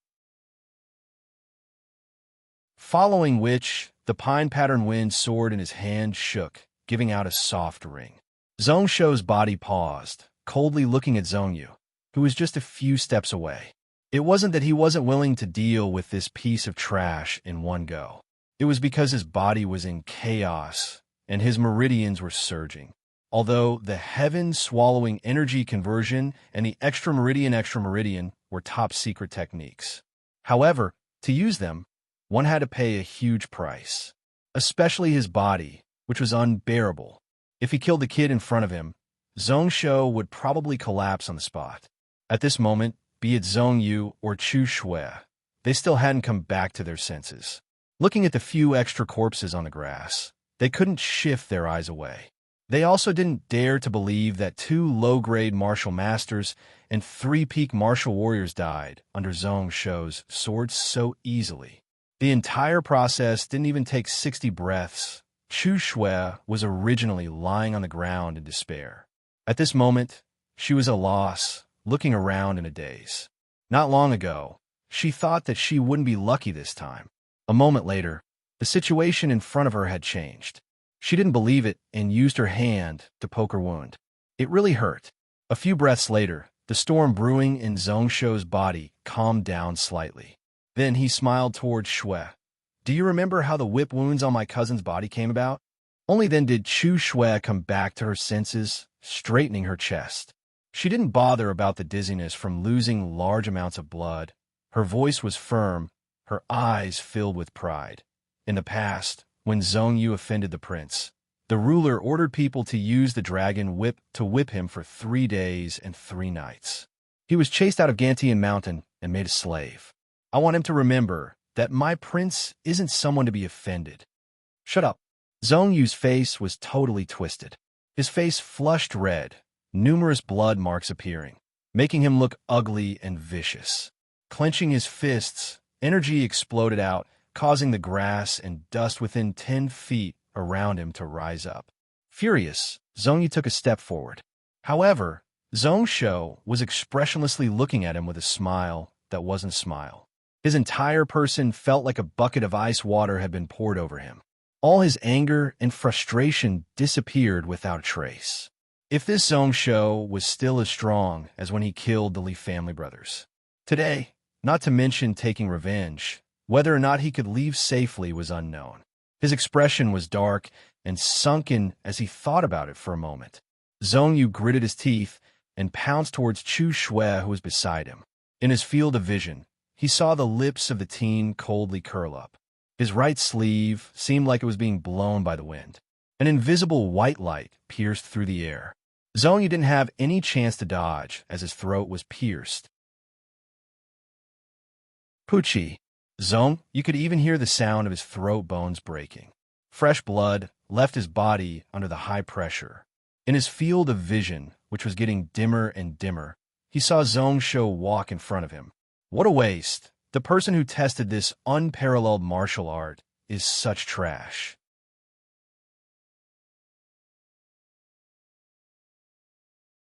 A: Following which, the pine pattern wind sword in his hand shook, giving out a soft ring. Zhong Shou's body paused, coldly looking at Zhong Yu, who was just a few steps away. It wasn't that he wasn't willing to deal with this piece of trash in one go. It was because his body was in chaos and his meridians were surging. Although the heaven-swallowing energy conversion and the extra meridian were top-secret techniques. However, to use them, one had to pay a huge price. Especially his body, which was unbearable. If he killed the kid in front of him, Zhong Shou would probably collapse on the spot. At this moment, be it Zhong Yu or Chu Shui, they still hadn't come back to their senses. Looking at the few extra corpses on the grass, they couldn't shift their eyes away. They also didn't dare to believe that 2 low-grade martial masters and 3 peak martial warriors died under Zhong Shou's sword so easily. The entire process didn't even take 60 breaths. Chu Shui was originally lying on the ground in despair. At this moment, she was at a loss, looking around in a daze. Not long ago, she thought that she wouldn't be lucky this time. A moment later, the situation in front of her had changed. She didn't believe it and used her hand to poke her wound. It really hurt. A few breaths later, the storm brewing in Zhong Shou's body calmed down slightly. Then he smiled toward Shui. Do you remember how the whip wounds on my cousin's body came about? Only then did Chu Shui come back to her senses, straightening her chest. She didn't bother about the dizziness from losing large amounts of blood. Her voice was firm, her eyes filled with pride. In the past, when Zhong Yu offended the prince, the ruler ordered people to use the dragon whip to whip him for 3 days and 3 nights. He was chased out of Gantian Mountain and made a slave. I want him to remember that my prince isn't someone to be offended. Shut up. Zhong Yu's face was totally twisted. His face flushed red, numerous blood marks appearing, making him look ugly and vicious. Clenching his fists, energy exploded out, causing the grass and dust within 10 feet around him to rise up. Furious, Zhong Yu took a step forward. However, Zhong Shou was expressionlessly looking at him with a smile that wasn't a smile. His entire person felt like a bucket of ice water had been poured over him. All his anger and frustration disappeared without a trace. If this Zhong Shou was still as strong as when he killed the Li family brothers. Today, not to mention taking revenge, whether or not he could leave safely was unknown. His expression was dark and sunken as he thought about it for a moment. Zhong Yu gritted his teeth and pounced towards Chu Shui, who was beside him. In his field of vision, he saw the lips of the teen coldly curl up. His right sleeve seemed like it was being blown by the wind. An invisible white light pierced through the air. Zhong Yu didn't have any chance to dodge as his throat was pierced. Pucci. Zhong, you could even hear the sound of his throat bones breaking. Fresh blood left his body under the high pressure. In his field of vision, which was getting dimmer and dimmer, he saw Zhong Shou walk in front of him. What a waste. The person who tested this unparalleled martial art is such trash.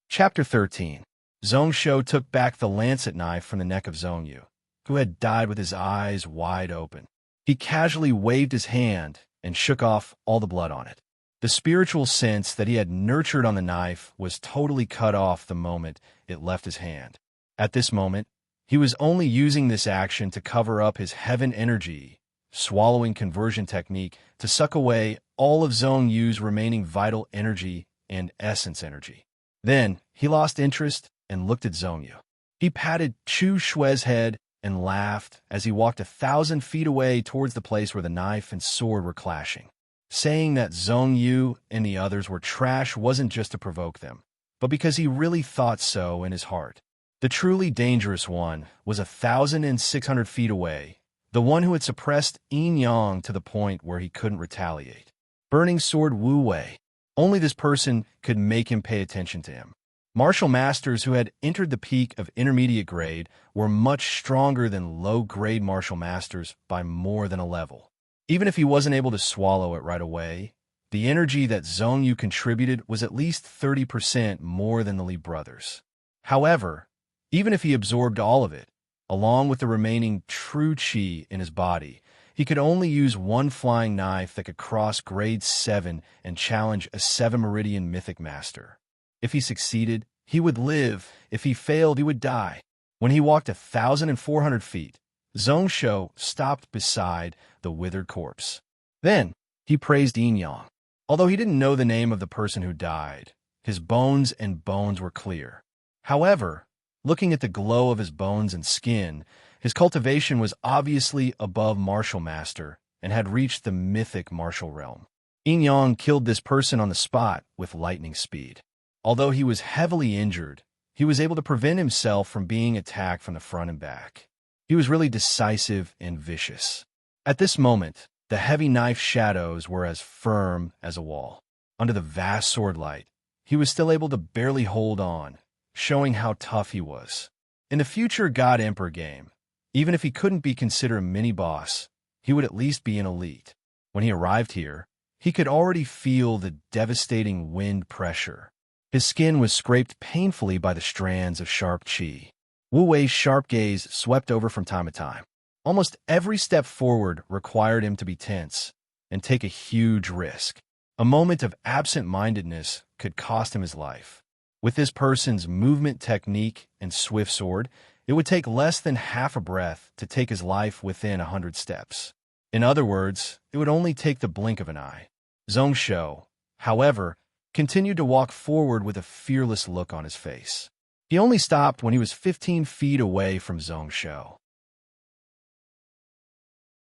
A: Chapter 13. Zhong Shou took back the lancet knife from the neck of Zhong Yu, who had died with his eyes wide open. He casually waved his hand and shook off all the blood on it. The spiritual sense that he had nurtured on the knife was totally cut off the moment it left his hand. At this moment, he was only using this action to cover up his heaven energy, swallowing conversion technique to suck away all of Zhong Yu's remaining vital energy and essence energy. Then, he lost interest and looked at Zhong Yu. He patted Chu Shui's head and laughed as he walked 1,000 feet away towards the place where the knife and sword were clashing. Saying that Zhong Yu and the others were trash wasn't just to provoke them, but because he really thought so in his heart. The truly dangerous one was 1,600 feet away, the one who had suppressed Yin Yang to the point where he couldn't retaliate. Burning Sword Wu Wei. Only this person could make him pay attention to him. Martial masters who had entered the peak of intermediate grade were much stronger than low-grade martial masters by more than a level. Even if he wasn't able to swallow it right away, the energy that Zhong Yu contributed was at least 30% more than the Li brothers. However, even if he absorbed all of it, along with the remaining true qi in his body, He could only use one flying knife that could cross grade 7 and challenge a 7 Meridian mythic master. If he succeeded, he would live. If he failed, he would die. When he walked 1,400 feet, Zhongsho stopped beside the withered corpse. Then, he praised Yin Yang. Although he didn't know the name of the person who died, his bones and bones were clear. However, looking at the glow of his bones and skin, his cultivation was obviously above martial master and had reached the mythic martial realm. Yin Yang killed this person on the spot with lightning speed. Although he was heavily injured, he was able to prevent himself from being attacked from the front and back. He was really decisive and vicious. At this moment, the heavy knife shadows were as firm as a wall. Under the vast sword light, he was still able to barely hold on, showing how tough he was. In the future God Emperor game, even if he couldn't be considered a mini-boss, he would at least be an elite. When he arrived here, he could already feel the devastating wind pressure. His skin was scraped painfully by the strands of sharp qi. Wu Wei's sharp gaze swept over from time to time. Almost every step forward required him to be tense and take a huge risk. A moment of absent-mindedness could cost him his life. With this person's movement technique and swift sword, it would take less than half a breath to take his life within 100 steps. In other words, it would only take the blink of an eye. Zhongsho, however, continued to walk forward with a fearless look on his face. He only stopped when he was 15 feet away from Zhongsho.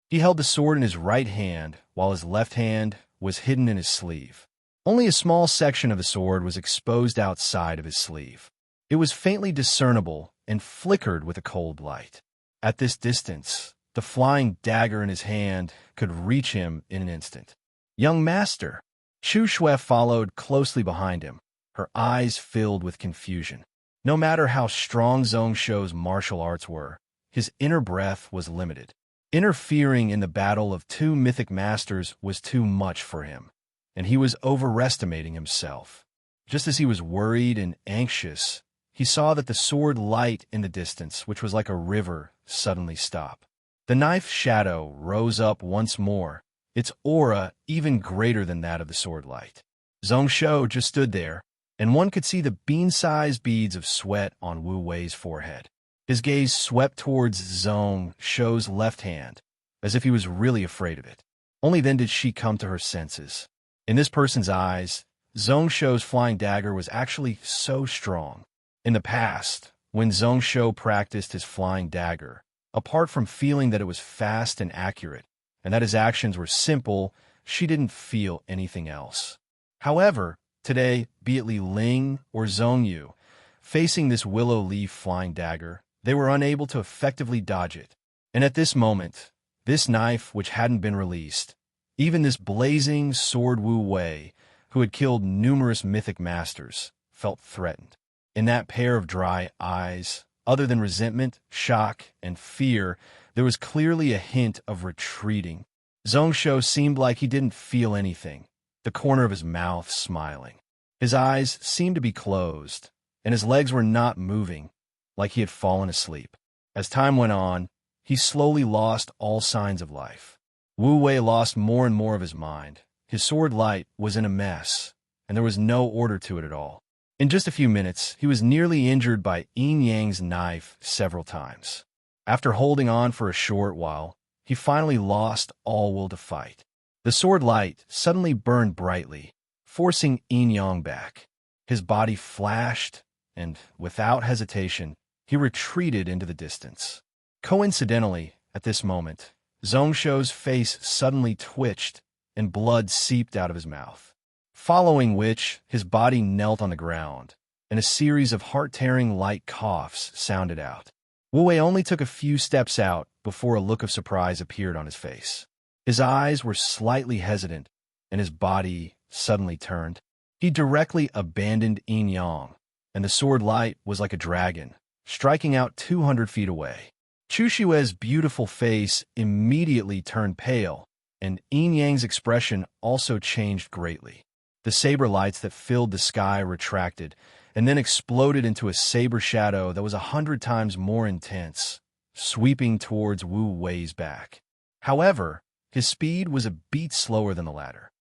A: He held the sword in his right hand, while his left hand was hidden in his sleeve. Only a small section of the sword was exposed outside of his sleeve. It was faintly discernible and flickered with a cold light. At this distance, the flying dagger in his hand could reach him in an instant. "Young master!" Chu Shui followed closely behind him, her eyes filled with confusion. No matter how strong Zhongsho's martial arts were, his inner breath was limited. Interfering in the battle of two mythic masters was too much for him, and he was overestimating himself. Just as he was worried and anxious, he saw that the sword light in the distance, which was like a river, suddenly stopped. The knife shadow rose up once more, its aura even greater than that of the sword light. Zhongsho just stood there, and one could see the bean-sized beads of sweat on Wu Wei's forehead. His gaze swept towards Zhongsho's left hand, as if he was really afraid of it. Only then did she come to her senses. In this person's eyes, Zhongsho's flying dagger was actually so strong. In the past, when Zhongsho practiced his flying dagger, apart from feeling that it was fast and accurate, and that his actions were simple, she didn't feel anything else. However, today, be it Li Ling or Zhongyu, facing this willow leaf flying dagger, they were unable to effectively dodge it. And at this moment, this knife which hadn't been released, even this blazing sword Wu Wei, who had killed numerous mythic masters, felt threatened. In that pair of dry eyes, other than resentment, shock, and fear, there was clearly a hint of retreating. Zhongsho seemed like he didn't feel anything, the corner of his mouth smiling. His eyes seemed to be closed, and his legs were not moving, like he had fallen asleep. As time went on, he slowly lost all signs of life. Wu Wei lost more and more of his mind. His sword light was in a mess, and there was no order to it at all. In just a few minutes, he was nearly injured by Yin Yang's knife several times. After holding on for a short while, he finally lost all will to fight. The sword light suddenly burned brightly, forcing Yin Yang back. His body flashed, and without hesitation, he retreated into the distance. Coincidentally, at this moment, Zhongsho's face suddenly twitched, and blood seeped out of his mouth. Following which, his body knelt on the ground, and a series of heart-tearing light coughs sounded out. Wu Wei only took a few steps out before a look of surprise appeared on his face. His eyes were slightly hesitant, and his body suddenly turned. He directly abandoned Yin Yang, and the sword light was like a dragon, striking out 200 feet away. Chu Shui's beautiful face immediately turned pale, and Yin Yang's expression also changed greatly. The saber lights that filled the sky retracted, and then exploded into a saber shadow that was 100 times more intense, sweeping towards Wu Wei's back. However, his speed was a beat slower than the latter.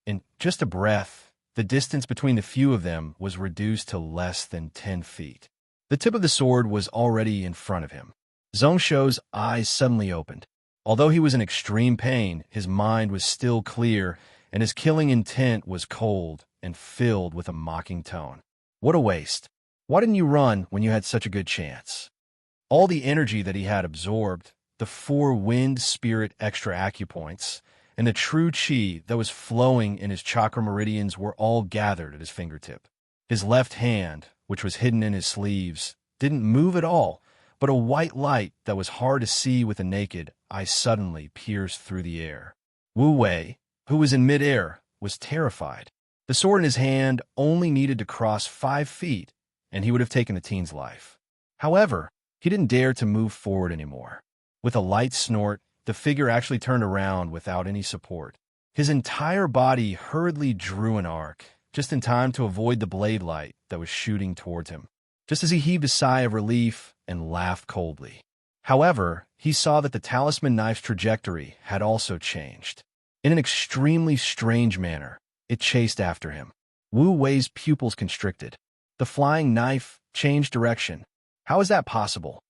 A: In just a breath, the distance between the few of them was reduced to less than 10 feet. The tip of the sword was already in front of him. Zhongsho's eyes suddenly opened. Although he was in extreme pain, his mind was still clear, and his killing intent was cold and filled with a mocking tone. What a waste. Why didn't you run when you had such a good chance? All the energy that he had absorbed, the 4 wind spirit extra acupoints, and the true chi that was flowing in his chakra meridians were all gathered at his fingertip. His left hand, which was hidden in his sleeves, didn't move at all, but a white light that was hard to see with the naked eye suddenly pierced through the air. Wu Wei, who was in midair, was terrified. The sword in his hand only needed to cross 5 feet, and he would have taken the teen's life. However, he didn't dare to move forward anymore. With a light snort, the figure actually turned around without any support. His entire body hurriedly drew an arc, just in time to avoid the blade light that was shooting towards him. Just as he heaved a sigh of relief and laughed coldly. However, he saw that the talisman knife's trajectory had also changed. In an extremely strange manner, it chased after him. Wu Wei's pupils constricted. The flying knife changed direction. How is that possible?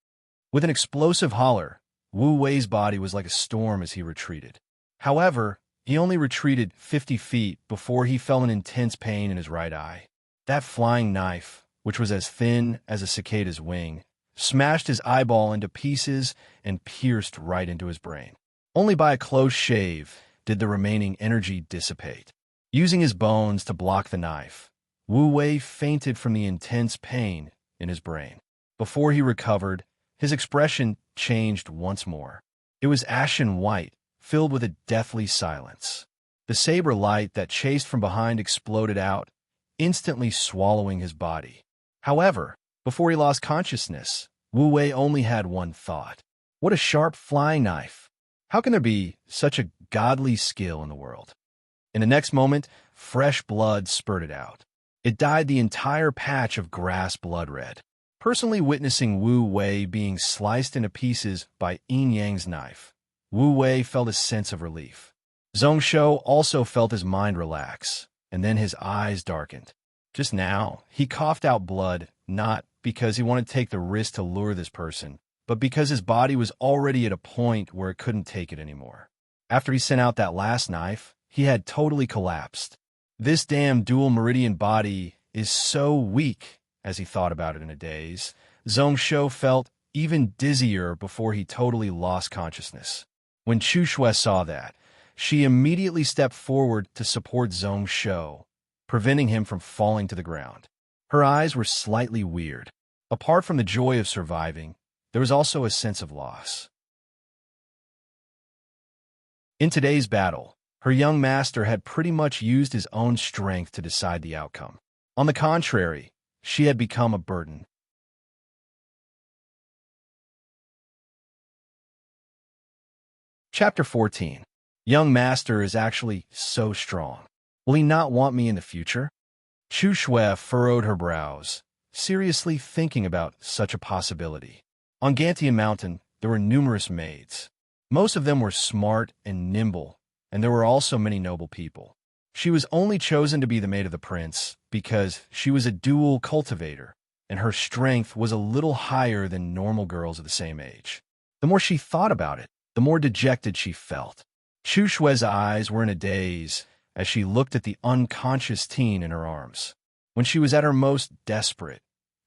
A: With an explosive holler, Wu Wei's body was like a storm as he retreated. However, he only retreated 50 feet before he felt an intense pain in his right eye. That flying knife, which was as thin as a cicada's wing, smashed his eyeball into pieces and pierced right into his brain. Only by a close shave did the remaining energy dissipate. Using his bones to block the knife, Wu Wei fainted from the intense pain in his brain. Before he recovered, his expression changed once more. It was ashen white, filled with a deathly silence. The saber light that chased from behind exploded out, instantly swallowing his body. However, before he lost consciousness, Wu Wei only had one thought. What a sharp flying knife! How can there be such a godly skill in the world? In the next moment, fresh blood spurted out. It dyed the entire patch of grass blood red. Personally witnessing Wu Wei being sliced into pieces by Yin Yang's knife, Wu Wei felt a sense of relief. Zhongsho also felt his mind relax, and then his eyes darkened. Just now, he coughed out blood, not because he wanted to take the risk to lure this person, but because his body was already at a point where it couldn't take it anymore. After he sent out that last knife, he had totally collapsed. This damn dual meridian body is so weak. As he thought about it in a daze, Zhongsho felt even dizzier before he totally lost consciousness. When Chu Shui saw that, she immediately stepped forward to support Zhongsho, preventing him from falling to the ground. Her eyes were slightly weird. Apart from the joy of surviving, there was also a sense of loss. In today's battle, her young master had pretty much used his own strength to decide the outcome. On the contrary, she had become a burden. Chapter 14. Young Master is actually so strong. Will he not want me in the future? Chu Shui furrowed her brows, seriously thinking about such a possibility. On Gantian Mountain, there were numerous maids. Most of them were smart and nimble, and there were also many noble people. She was only chosen to be the maid of the prince because she was a dual cultivator, and her strength was a little higher than normal girls of the same age. The more she thought about it, the more dejected she felt. Chu Shui's eyes were in a daze as she looked at the unconscious teen in her arms. When she was at her most desperate,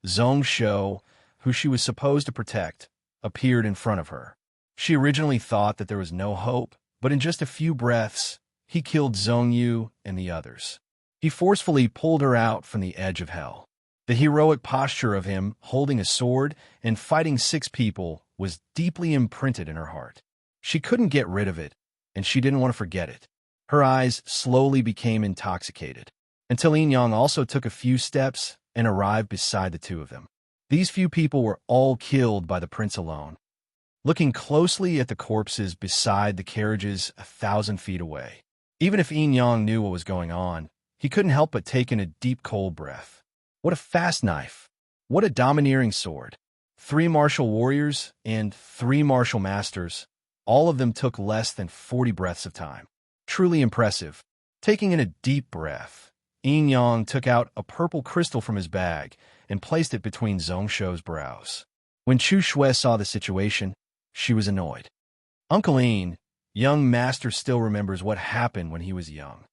A: Zhongsho, who she was supposed to protect, appeared in front of her. She originally thought that there was no hope, but in just a few breaths, he killed Zhongyu and the others. He forcefully pulled her out from the edge of hell. The heroic posture of him holding a sword and fighting 6 people was deeply imprinted in her heart. She couldn't get rid of it, and she didn't want to forget it. Her eyes slowly became intoxicated, until Yin Yang also took a few steps and arrived beside the two of them. These few people were all killed by the prince alone. Looking closely at the corpses beside the carriages 1,000 feet away. Even if Yin Yang knew what was going on, he couldn't help but take in a deep cold breath. What a fast knife! What a domineering sword! 3 martial warriors and 3 martial masters. All of them took less than 40 breaths of time. Truly impressive. Taking in a deep breath, Yin Yang took out a purple crystal from his bag and placed it between Zhongsho's brows. When Chu Shui saw the situation, she was annoyed. Uncle Yin, young master still remembers what happened when he was young.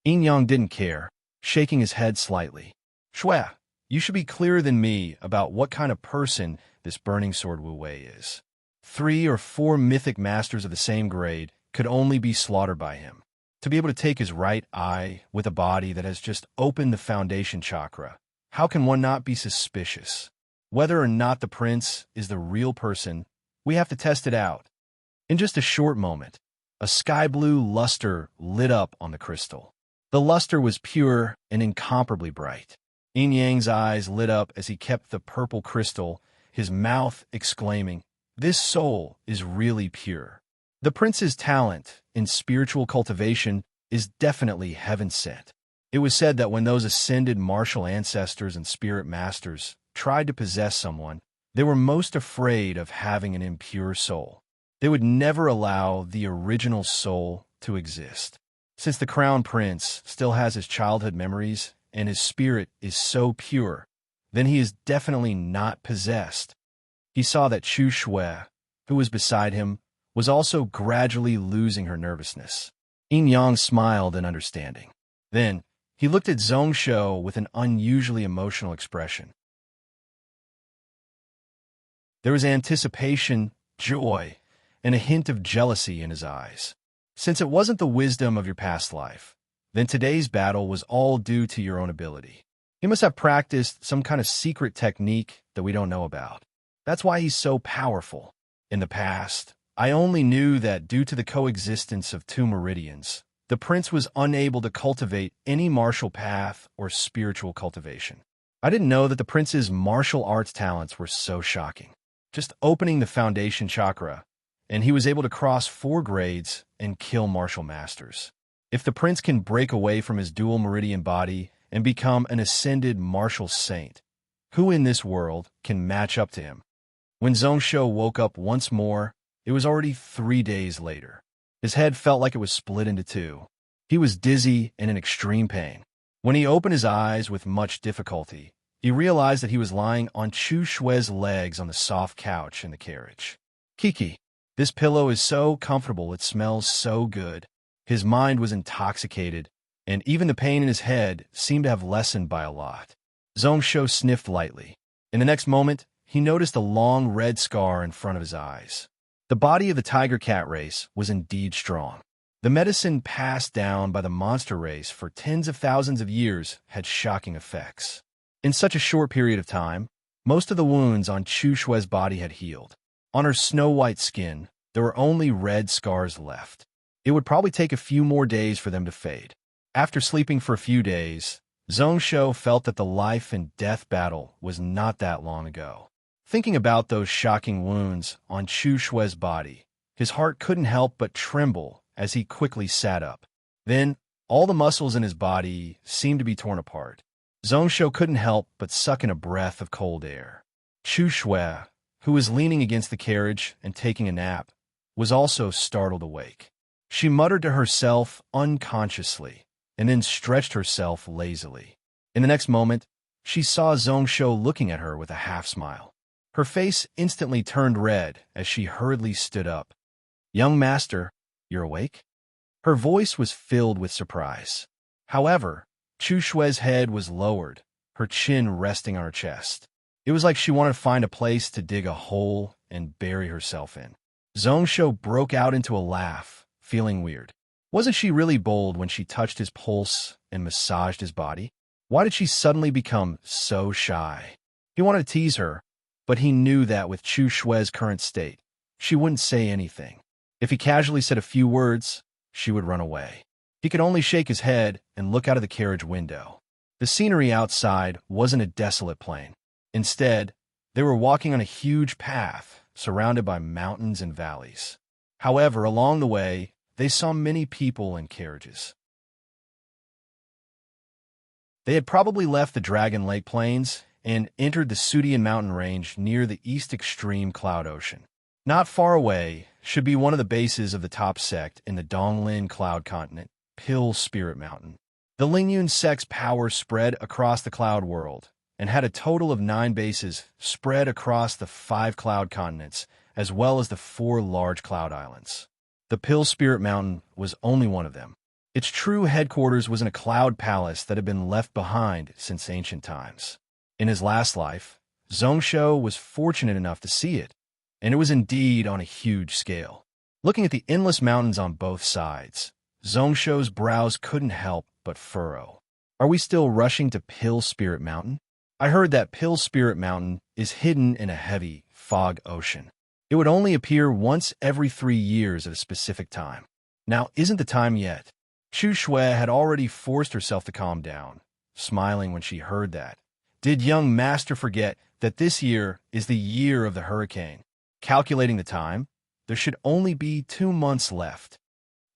A: Yin Yang didn't care, shaking his head slightly. Shui, you should be clearer than me about what kind of person this burning sword Wu Wei is. 3 or 4 mythic masters of the same grade could only be slaughtered by him. To be able to take his right eye with a body that has just opened the foundation chakra, how can one not be suspicious? Whether or not the prince is the real person, we have to test it out. In just a short moment, a sky-blue luster lit up on the crystal. The luster was pure and incomparably bright. Yin Yang's eyes lit up as he kept the purple crystal, his mouth exclaiming, "This soul is really pure." The prince's talent in spiritual cultivation is definitely heaven-sent. It was said that when those ascended martial ancestors and spirit masters tried to possess someone, they were most afraid of having an impure soul. They would never allow the original soul to exist. Since the crown prince still has his childhood memories and his spirit is so pure, then he is definitely not possessed. He saw that Chu Shui, who was beside him, was also gradually losing her nervousness. Yin Yang smiled in understanding. Then, he looked at Zhongsho with an unusually emotional expression. There was anticipation, joy, and a hint of jealousy in his eyes. Since it wasn't the wisdom of your past life, then today's battle was all due to your own ability. He must have practiced some kind of secret technique that we don't know about. That's why he's so powerful. In the past, I only knew that due to the coexistence of 2 meridians, the prince was unable to cultivate any martial path or spiritual cultivation. I didn't know that the prince's martial arts talents were so shocking. Just opening the foundation chakra, and he was able to cross 4 grades and kill martial masters. If the prince can break away from his dual meridian body and become an ascended martial saint, who in this world can match up to him? When Zhongsho woke up once more, it was already 3 days later. His head felt like it was split into 2. He was dizzy and in extreme pain. When he opened his eyes with much difficulty, he realized that he was lying on Chu Shui's legs on the soft couch in the carriage. Kiki, this pillow is so comfortable, it smells so good. His mind was intoxicated, and even the pain in his head seemed to have lessened by a lot. Zhongsho sniffed lightly. In the next moment, he noticed a long red scar in front of his eyes. The body of the tiger cat race was indeed strong. The medicine passed down by the monster race for tens of thousands of years had shocking effects. In such a short period of time, most of the wounds on Chu Shui's body had healed. On her snow-white skin, there were only red scars left. It would probably take a few more days for them to fade. After sleeping for a few days, Zhongsho felt that the life and death battle was not that long ago. Thinking about those shocking wounds on Chu Shui's body, his heart couldn't help but tremble as he quickly sat up. Then, all the muscles in his body seemed to be torn apart. Zhongsho couldn't help but suck in a breath of cold air. Chu Shui, who was leaning against the carriage and taking a nap, was also startled awake. She muttered to herself unconsciously, and then stretched herself lazily. In the next moment, she saw Zhongsho looking at her with a half-smile. Her face instantly turned red as she hurriedly stood up. "Young master, you're awake?" Her voice was filled with surprise. However, Chu Shui's head was lowered, her chin resting on her chest. It was like she wanted to find a place to dig a hole and bury herself in. Zhongsho broke out into a laugh, feeling weird. Wasn't she really bold when she touched his pulse and massaged his body? Why did she suddenly become so shy? He wanted to tease her, but he knew that with Chu Shui's current state, she wouldn't say anything. If he casually said a few words, she would run away. He could only shake his head and look out of the carriage window. The scenery outside wasn't a desolate plain. Instead, they were walking on a huge path surrounded by mountains and valleys. However, along the way, they saw many people and carriages. They had probably left the Dragon Lake Plains and entered the Sudian mountain range near the east extreme Cloud Ocean. Not far away should be one of the bases of the top sect in the Donglin Cloud Continent, Pill Spirit Mountain. The Lingyun sect's power spread across the cloud world and had a total of 9 bases spread across the 5 cloud continents, as well as the 4 large cloud islands. The Pill Spirit Mountain was only one of them. Its true headquarters was in a cloud palace that had been left behind since ancient times. In his last life, Zhongsho was fortunate enough to see it, and it was indeed on a huge scale. Looking at the endless mountains on both sides, Zhongsho's brows couldn't help but furrow. Are we still rushing to Pill Spirit Mountain? I heard that Pill Spirit Mountain is hidden in a heavy fog ocean. It would only appear once every 3 years at a specific time. Now, isn't the time yet? Chu Shui had already forced herself to calm down, smiling when she heard that. Did young master forget that this year is the year of the hurricane? Calculating the time, there should only be 2 months left.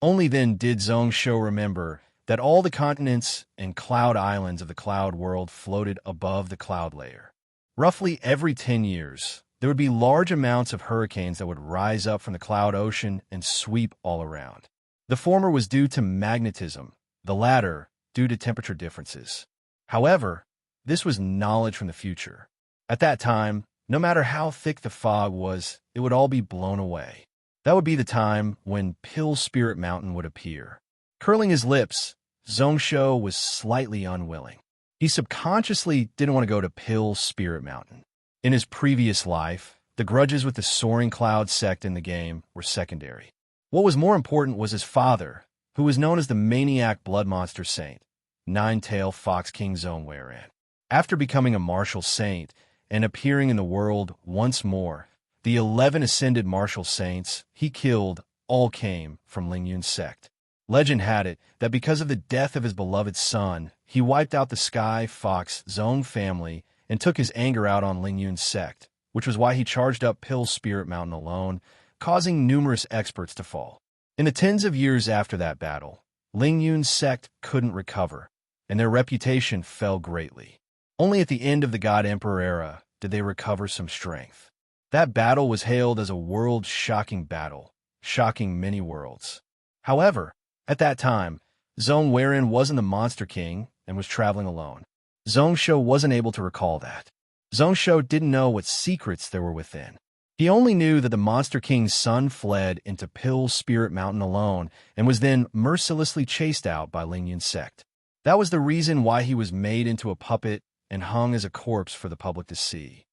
A: Only then did Zhongsho remember that all the continents and cloud islands of the cloud world floated above the cloud layer. Roughly every 10 years, there would be large amounts of hurricanes that would rise up from the cloud ocean and sweep all around. The former was due to magnetism, the latter due to temperature differences. However, this was knowledge from the future. At that time, no matter how thick the fog was, it would all be blown away. That would be the time when Pill Spirit Mountain would appear. Curling his lips, Zhongsho was slightly unwilling. He subconsciously didn't want to go to Pill Spirit Mountain. In his previous life, the grudges with the Soaring Cloud sect in the game were secondary. What was more important was his father, who was known as the Maniac Blood Monster Saint, Nine-Tail Fox King Zhongweiran. After becoming a martial saint and appearing in the world once more, the 11 ascended martial saints he killed all came from Lingyun's sect. Legend had it that because of the death of his beloved son, he wiped out the Sky Fox Zhong family and took his anger out on Lingyun's sect, which was why he charged up Pill Spirit Mountain alone, causing numerous experts to fall. In the tens of years after that battle, Lingyun's sect couldn't recover, and their reputation fell greatly. Only at the end of the God Emperor era did they recover some strength. That battle was hailed as a world-shocking battle, shocking many worlds. However, at that time, Zhongweiran wasn't the Monster King and was traveling alone. Zhongsho wasn't able to recall that. Zhongsho didn't know what secrets there were within. He only knew that the Monster King's son fled into Pill Spirit Mountain alone and was then mercilessly chased out by Lingyun's sect. That was the reason why he was made into a puppet and hung as a corpse for the public to see.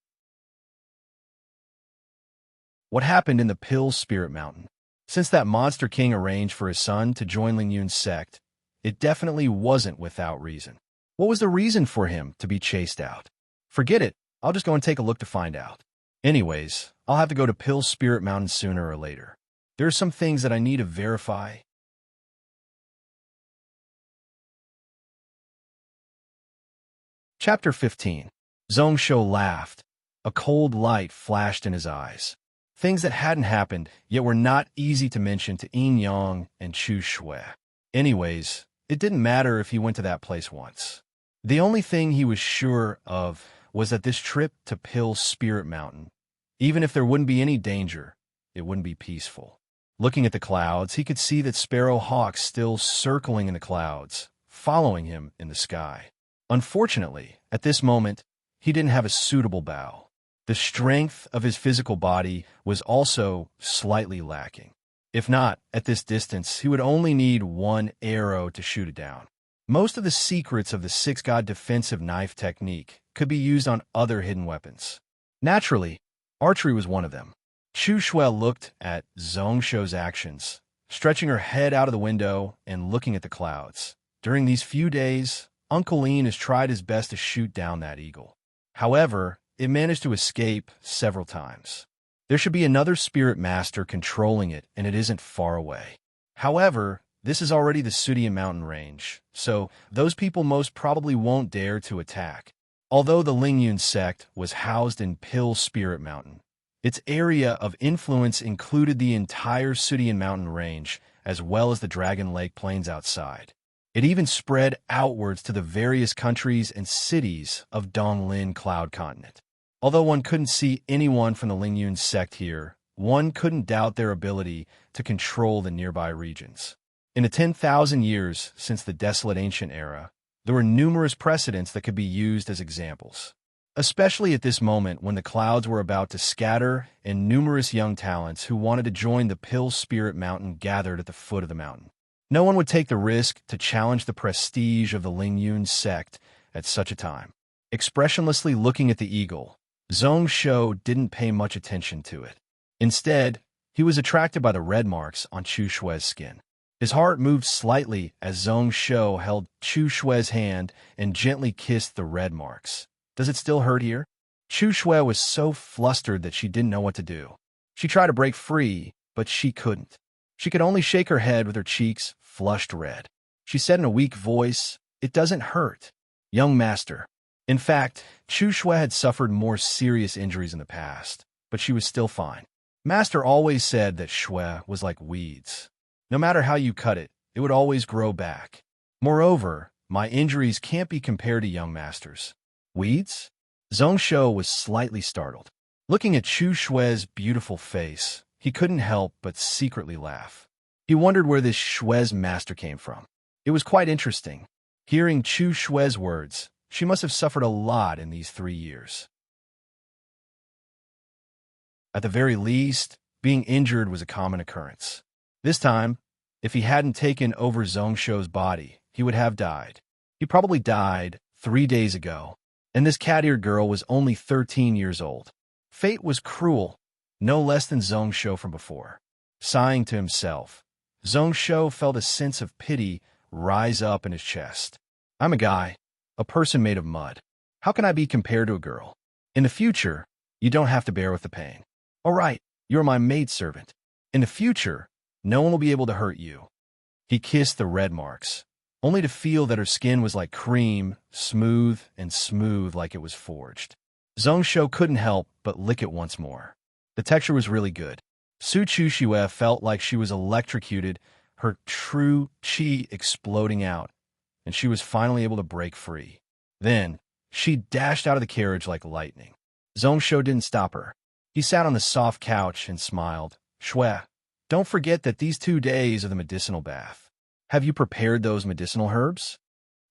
A: What happened in the Pill Spirit Mountain? Since that Monster King arranged for his son to join Lingyun's sect, it definitely wasn't without reason. What was the reason for him to be chased out? Forget it, I'll just go and take a look to find out. Anyways, I'll have to go to Pill Spirit Mountain sooner or later. There are some things that I need to verify. Chapter 15. Zhongsho laughed. A cold light flashed in his eyes. Things that hadn't happened, yet were not easy to mention to Yin Yang and Chu Shui. Anyways, it didn't matter if he went to that place once. The only thing he was sure of was that this trip to Pill Spirit Mountain, even if there wouldn't be any danger, it wouldn't be peaceful. Looking at the clouds, he could see that Sparrow Hawks still circling in the clouds, following him in the sky. Unfortunately, at this moment, he didn't have a suitable bow. The strength of his physical body was also slightly lacking. If not, at this distance, he would only need 1 arrow to shoot it down. Most of the secrets of the 6-God defensive knife technique could be used on other hidden weapons. Naturally, archery was one of them. Chu Shui looked at Zhongsho's actions, stretching her head out of the window and looking at the clouds. During these few days, Uncle Ian has tried his best to shoot down that eagle. However, it managed to escape several times. There should be another spirit master controlling it, and it isn't far away. However, this is already the Sudian mountain range, so those people most probably won't dare to attack. Although the Lingyun sect was housed in Pill Spirit Mountain, its area of influence included the entire Sudian mountain range, as well as the Dragon Lake plains outside. It even spread outwards to the various countries and cities of Donglin Cloud Continent. Although one couldn't see anyone from the Lingyun sect here, one couldn't doubt their ability to control the nearby regions. In the 10,000 years since the desolate ancient era, there were numerous precedents that could be used as examples. Especially at this moment when the clouds were about to scatter and numerous young talents who wanted to join the Pill Spirit Mountain gathered at the foot of the mountain. No one would take the risk to challenge the prestige of the Lingyun sect at such a time. Expressionlessly looking at the eagle, Zhong Shou didn't pay much attention to it. Instead, he was attracted by the red marks on Chu Shui's skin. His heart moved slightly as Zhong Shou held Chu Shui's hand and gently kissed the red marks. Does it still hurt here? Chu Shui was so flustered that she didn't know what to do. She tried to break free, but she couldn't. She could only shake her head with her cheeks flushed red. She said in a weak voice, "It doesn't hurt, young master." In fact, Chu Shui had suffered more serious injuries in the past, but she was still fine. Master always said that Shui was like weeds. No matter how you cut it, it would always grow back. Moreover, my injuries can't be compared to young master's. Weeds? Zhong Shou was slightly startled. Looking at Chu Shui's beautiful face, he couldn't help but secretly laugh. He wondered where this Shui's master came from. It was quite interesting. Hearing Chu Shui's words, she must have suffered a lot in these 3 years. At the very least, being injured was a common occurrence. This time, if he hadn't taken over Zhong Shou's body, he would have died. He probably died 3 days ago, and this cat-eared girl was only 13 years old. Fate was cruel, no less than Zhong Shou from before. Sighing to himself, Zhong Shou felt a sense of pity rise up in his chest. I'm a guy, a person made of mud. How can I be compared to a girl? In the future, you don't have to bear with the pain. All right, you're my maidservant. In the future, no one will be able to hurt you. He kissed the red marks, only to feel that her skin was like cream, smooth like it was forged. Zhong Shou couldn't help but lick it once more. The texture was really good. Su Chu Shue felt like she was electrocuted, her true qi exploding out, and she was finally able to break free. Then, she dashed out of the carriage like lightning. Zhong Shou didn't stop her. He sat on the soft couch and smiled. Shue, don't forget that these 2 days are the medicinal bath. Have you prepared those medicinal herbs?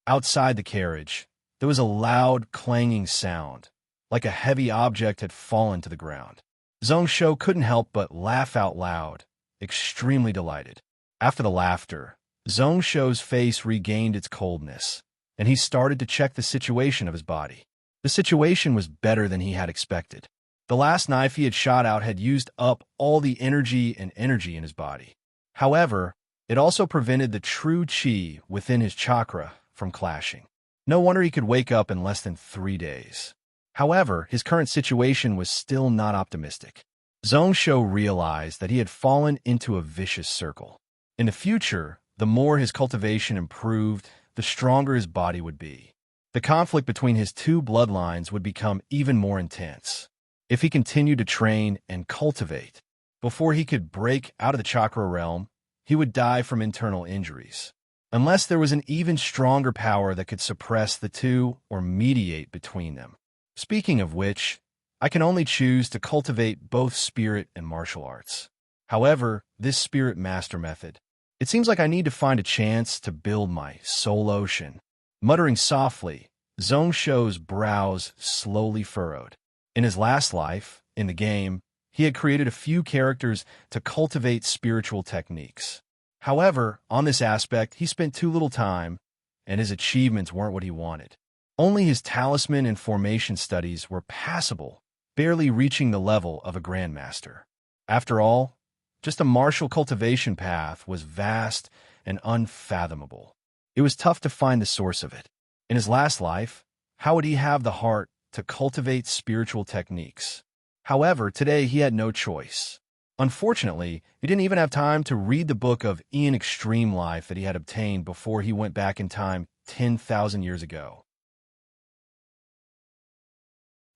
A: Outside the carriage, there was a loud, clanging sound, like a heavy object had fallen to the ground. Zhong Shou couldn't help but laugh out loud, extremely delighted. After the laughter, Zhong Shou's face regained its coldness, and he started to check the situation of his body. The situation was better than he had expected. The last knife he had shot out had used up all the energy in his body. However, it also prevented the true qi within his chakra from clashing. No wonder he could wake up in less than 3 days. However, his current situation was still not optimistic. Zhong Shou realized that he had fallen into a vicious circle. In the future, the more his cultivation improved, the stronger his body would be. The conflict between his 2 bloodlines would become even more intense. If he continued to train and cultivate, before he could break out of the chakra realm, he would die from internal injuries. Unless there was an even stronger power that could suppress the 2 or mediate between them. Speaking of which, I can only choose to cultivate both spirit and martial arts. However, this spirit master method, it seems like I need to find a chance to build my soul ocean. Muttering softly, Zhong Shou's brows slowly furrowed. In his last life, in the game, he had created a few characters to cultivate spiritual techniques. However, on this aspect, he spent too little time, and his achievements weren't what he wanted. Only his talisman and formation studies were passable, barely reaching the level of a grandmaster. After all, just a martial cultivation path was vast and unfathomable. It was tough to find the source of it. In his last life, how would he have the heart to cultivate spiritual techniques? However, today he had no choice. Unfortunately, he didn't even have time to read the book of Ian Extreme Life that he had obtained before he went back in time 10,000 years ago.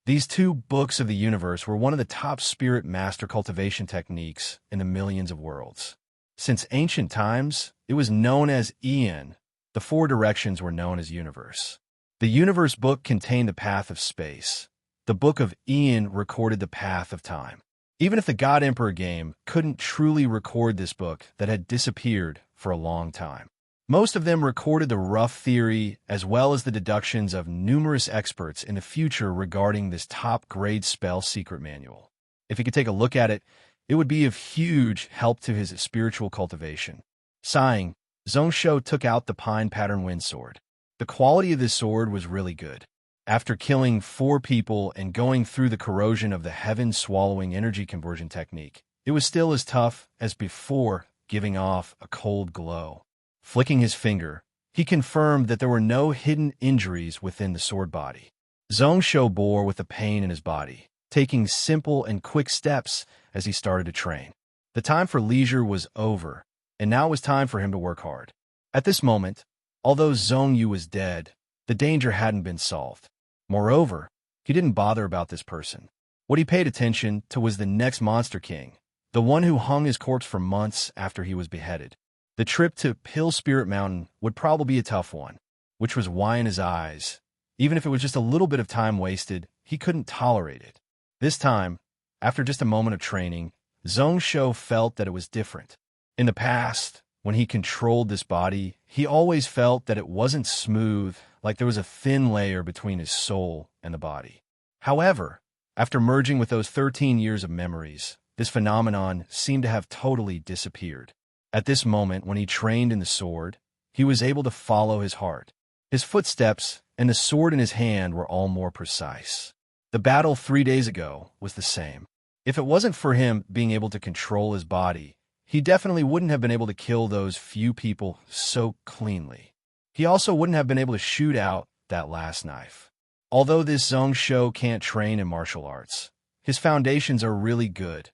A: These 2 books of the universe were one of the top spirit master cultivation techniques in the millions of worlds. Since ancient times, it was known as Ian, The four directions were known as universe. The universe book contained the path of space. The book of Ian recorded the path of time. Even if the God Emperor game couldn't truly record this book that had disappeared for a long time. Most of them recorded the rough theory as well as the deductions of numerous experts in the future regarding this top-grade spell secret manual. If he could take a look at it, it would be of huge help to his spiritual cultivation. Sighing, Zhongsho took out the pine pattern wind sword. The quality of this sword was really good. After killing 4 people and going through the corrosion of the heaven-swallowing energy conversion technique, it was still as tough as before, giving off a cold glow. Flicking his finger, he confirmed that there were no hidden injuries within the sword body. Zhongsho bore with the pain in his body, taking simple and quick steps as he started to train. The time for leisure was over, and now it was time for him to work hard. At this moment, although Zhongyu was dead, the danger hadn't been solved. Moreover, he didn't bother about this person. What he paid attention to was the next Monster King, the one who hung his corpse for months after he was beheaded. The trip to Pill Spirit Mountain would probably be a tough one, which was why in his eyes, even if it was just a little bit of time wasted, he couldn't tolerate it. This time, after just a moment of training, Zhongsho felt that it was different. In the past, when he controlled this body, he always felt that it wasn't smooth, like there was a thin layer between his soul and the body. However, after merging with those 13 years of memories, this phenomenon seemed to have totally disappeared. At this moment, when he trained in the sword, he was able to follow his heart. His footsteps and the sword in his hand were all more precise. The battle 3 days ago was the same. If it wasn't for him being able to control his body, he definitely wouldn't have been able to kill those few people so cleanly. He also wouldn't have been able to shoot out that last knife. Although this Zhongsho can't train in martial arts, his foundations are really good.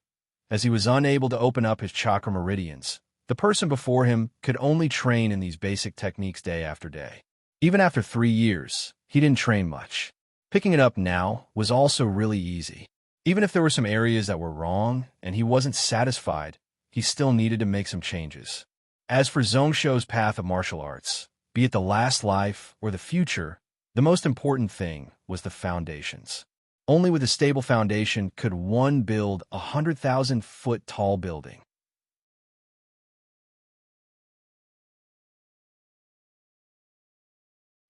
A: As he was unable to open up his chakra meridians, the person before him could only train in these basic techniques day after day. Even after 3 years, he didn't train much. Picking it up now was also really easy. Even if there were some areas that were wrong and he wasn't satisfied, he still needed to make some changes. As for Zhongsho's path of martial arts, be it the last life or the future, the most important thing was the foundations. Only with a stable foundation could one build a 100,000-foot tall building.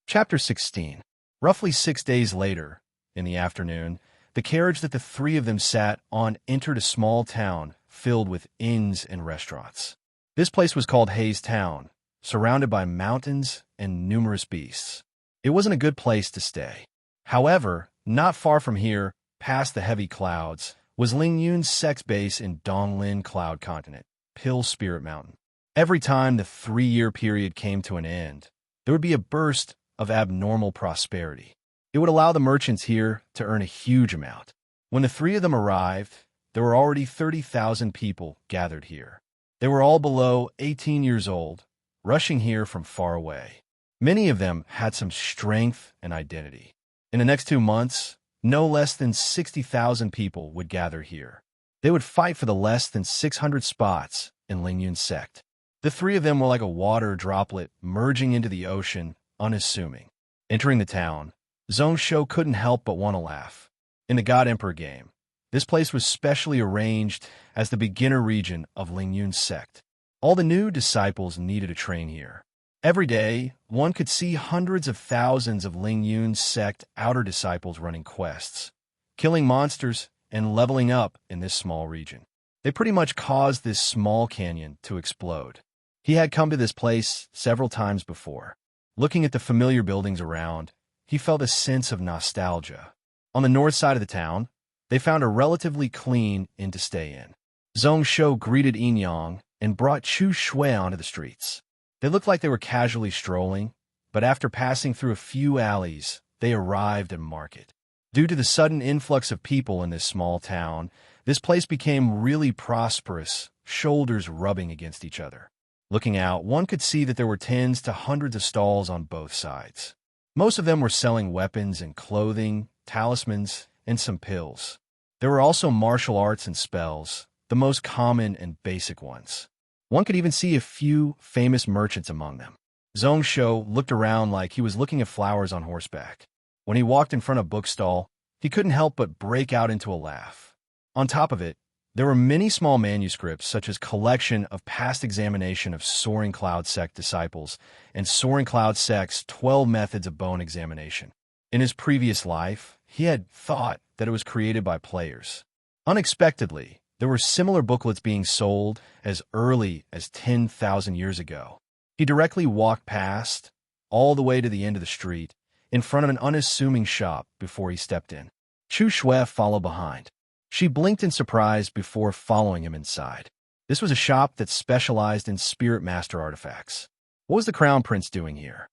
A: Chapter 16. Roughly 6 days later, in the afternoon, the carriage that the 3 of them sat on entered a small town filled with inns and restaurants. This place was called Hayes Town, surrounded by mountains and numerous beasts. It wasn't a good place to stay. However, not far from here, past the heavy clouds, was Ling Yun's sex base in Donglin Cloud Continent, Pill Spirit Mountain. Every time the 3-year period came to an end, there would be a burst of abnormal prosperity. It would allow the merchants here to earn a huge amount. When the 3 of them arrived, there were already 30,000 people gathered here. They were all below 18 years old, rushing here from far away. Many of them had some strength and identity. In the next 2 months, no less than 60,000 people would gather here. They would fight for the less than 600 spots in Ling Yun's sect. The 3 of them were like a water droplet merging into the ocean, unassuming. Entering the town, Zhongsho couldn't help but want to laugh. In the God Emperor game, this place was specially arranged as the beginner region of Ling Yun's sect. All the new disciples needed to train here. Every day, one could see hundreds of thousands of Ling Yun's sect outer disciples running quests, killing monsters, and leveling up in this small region. They pretty much caused this small canyon to explode. He had come to this place several times before. Looking at the familiar buildings around, he felt a sense of nostalgia. On the north side of the town, they found a relatively clean inn to stay in. Zhongsho greeted Inyang and brought Chu Shui onto the streets. They looked like they were casually strolling, but after passing through a few alleys, they arrived at a market. Due to the sudden influx of people in this small town, this place became really prosperous, shoulders rubbing against each other. Looking out, one could see that there were tens to hundreds of stalls on both sides. Most of them were selling weapons and clothing, talismans, and some pills. There were also martial arts and spells, the most common and basic ones. One could even see a few famous merchants among them. Zhong Shou looked around like he was looking at flowers on horseback. When he walked in front of a bookstall, he couldn't help but break out into a laugh. On top of it, there were many small manuscripts such as collection of past examination of Soaring Cloud Sect disciples and Soaring Cloud Sect's 12 methods of bone examination. In his previous life, he had thought that it was created by players. Unexpectedly, there were similar booklets being sold as early as 10,000 years ago. He directly walked past, all the way to the end of the street, in front of an unassuming shop before he stepped in. Chu Shui followed behind. She blinked in surprise before following him inside. This was a shop that specialized in Spirit Master artifacts. What was the Crown Prince doing here?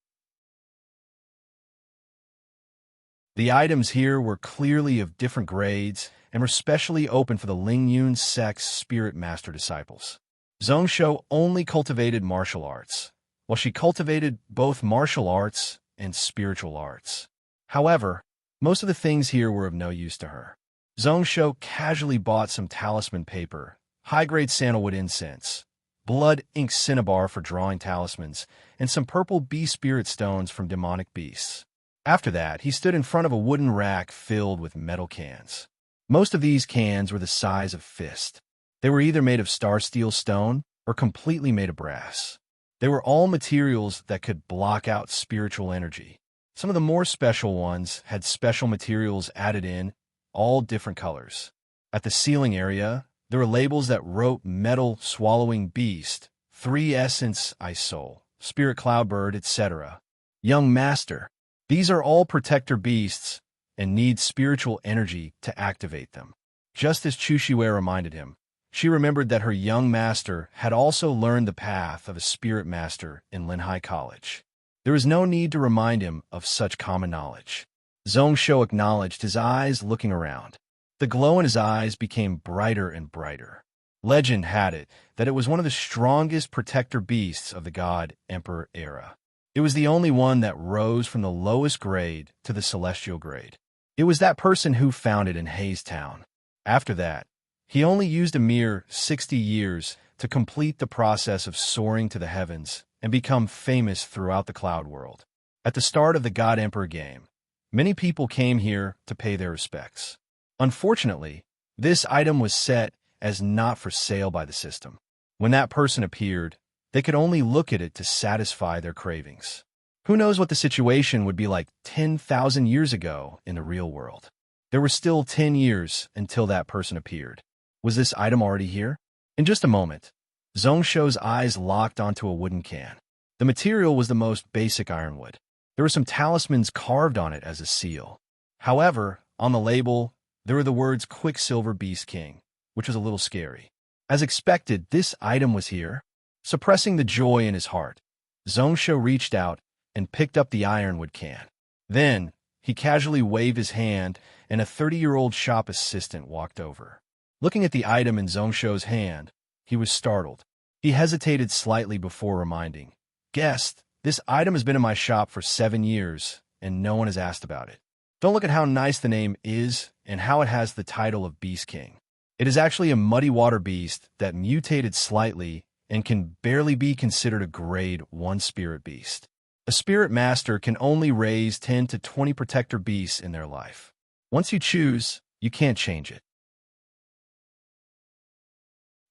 A: The items here were clearly of different grades and were specially open for the Lingyun sect's Spirit Master disciples. Zhong Shou only cultivated martial arts, while she cultivated both martial arts and spiritual arts. However, most of the things here were of no use to her. Zhong Shou casually bought some talisman paper, high-grade sandalwood incense, blood ink cinnabar for drawing talismans, and some purple bee spirit stones from demonic beasts. After that, he stood in front of a wooden rack filled with metal cans. Most of these cans were the size of fists. They were either made of star steel stone or completely made of brass. They were all materials that could block out spiritual energy. Some of the more special ones had special materials added in, all different colors. At the ceiling area, there were labels that wrote Metal Swallowing Beast, 3 Essence I Soul, Spirit Cloudbird, etc. Young Master. These are all protector beasts and need spiritual energy to activate them. Just as Chu Shui reminded him, she remembered that her young master had also learned the path of a spirit master in Linhai College. There was no need to remind him of such common knowledge. Zhong Shou acknowledged, his eyes looking around. The glow in his eyes became brighter and brighter. Legend had it that it was one of the strongest protector beasts of the God-Emperor era. It was the only one that rose from the lowest grade to the celestial grade. It was that person who found it in Hayes Town. After that, he only used a mere 60 years to complete the process of soaring to the heavens and become famous throughout the cloud world. At the start of the God-Emperor game, many people came here to pay their respects. Unfortunately, this item was set as not for sale by the system. When that person appeared, they could only look at it to satisfy their cravings. Who knows what the situation would be like 10,000 years ago in the real world? There were still 10 years until that person appeared. Was this item already here? In just a moment, Zhong Shou's eyes locked onto a wooden can. The material was the most basic ironwood. There were some talismans carved on it as a seal. However, on the label, there were the words Quicksilver Beast King, which was a little scary. As expected, this item was here. Suppressing the joy in his heart, Zhong Shou reached out and picked up the ironwood can. Then, he casually waved his hand, and a 30-year-old shop assistant walked over. Looking at the item in Zhong Shou's hand, he was startled. He hesitated slightly before reminding, "Guest, this item has been in my shop for 7 years, and no one has asked about it. Don't look at how nice the name is and how it has the title of Beast King. It is actually a muddy water beast that mutated slightly and can barely be considered a grade 1 spirit beast. A spirit master can only raise 10 to 20 protector beasts in their life. Once you choose, you can't change it.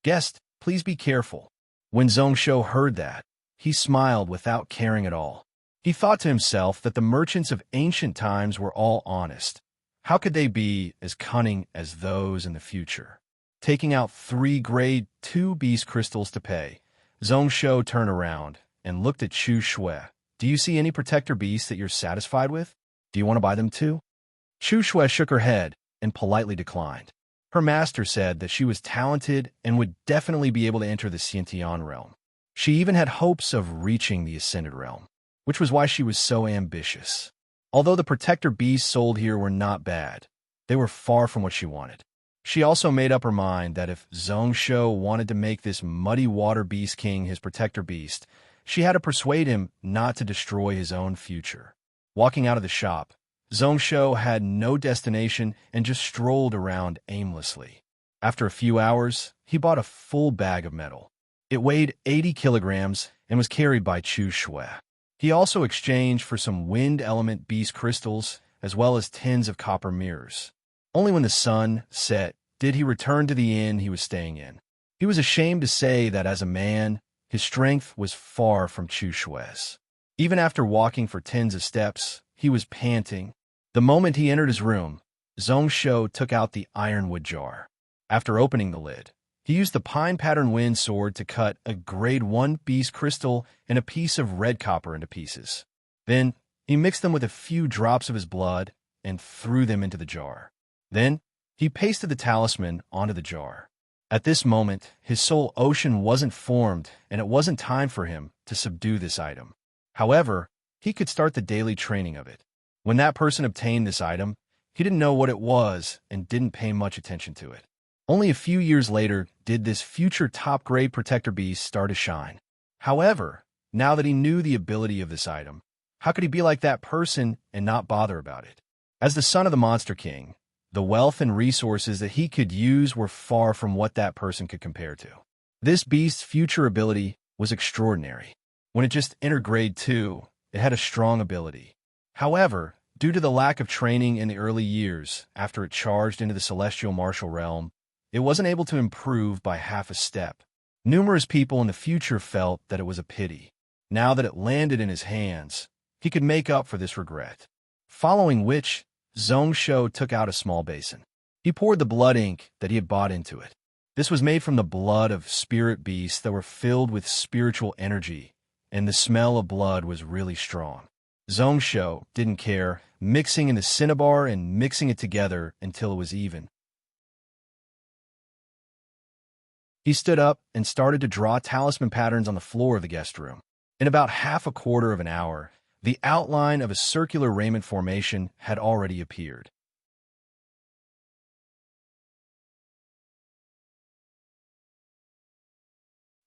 A: Guest, please be careful." When Zhong Shou heard that, he smiled without caring at all. He thought to himself that the merchants of ancient times were all honest. How could they be as cunning as those in the future? Taking out 3 grade 2 beast crystals to pay, Zhong Shou turned around and looked at Chu Shui. "Do you see any protector beasts that you're satisfied with? Do you want to buy them too?" Chu Shui shook her head and politely declined. Her master said that she was talented and would definitely be able to enter the Xiantian realm. She even had hopes of reaching the Ascended realm, which was why she was so ambitious. Although the protector beasts sold here were not bad, they were far from what she wanted. She also made up her mind that if Zhong Shou wanted to make this muddy water beast king his protector beast, she had to persuade him not to destroy his own future. Walking out of the shop, Zhong Shou had no destination and just strolled around aimlessly. After a few hours, he bought a full bag of metal. It weighed 80 kilograms and was carried by Chu Shui. He also exchanged for some wind element beast crystals as well as tins of copper mirrors. Only when the sun set did he return to the inn he was staying in. He was ashamed to say that as a man, his strength was far from Chu Shui's. Even after walking for tens of steps, he was panting. The moment he entered his room, Zhong Shou took out the ironwood jar. After opening the lid, he used the pine-pattern wind sword to cut a grade 1 beast crystal and a piece of red copper into pieces. Then, he mixed them with a few drops of his blood and threw them into the jar. Then, he pasted the talisman onto the jar. At this moment, his soul ocean wasn't formed, and it wasn't time for him to subdue this item. However, he could start the daily training of it. When that person obtained this item, he didn't know what it was and didn't pay much attention to it. Only a few years later did this future top-grade protector beast start to shine. However, now that he knew the ability of this item, how could he be like that person and not bother about it? As the son of the Monster King, the wealth and resources that he could use were far from what that person could compare to. This beast's future ability was extraordinary. When it just entered grade 2, it had a strong ability. However, due to the lack of training in the early years after it charged into the celestial martial realm, it wasn't able to improve by half a step. Numerous people in the future felt that it was a pity. Now that it landed in his hands, he could make up for this regret. Following which, Zhong Shou took out a small basin. He poured the blood ink that he had bought into it. This was made from the blood of spirit beasts that were filled with spiritual energy, and the smell of blood was really strong. Zhong Shou didn't care, mixing in the cinnabar and mixing it together until it was even. He stood up and started to draw talisman patterns on the floor of the guest room. In about half a quarter of an hour, the outline of a circular raiment formation had already appeared.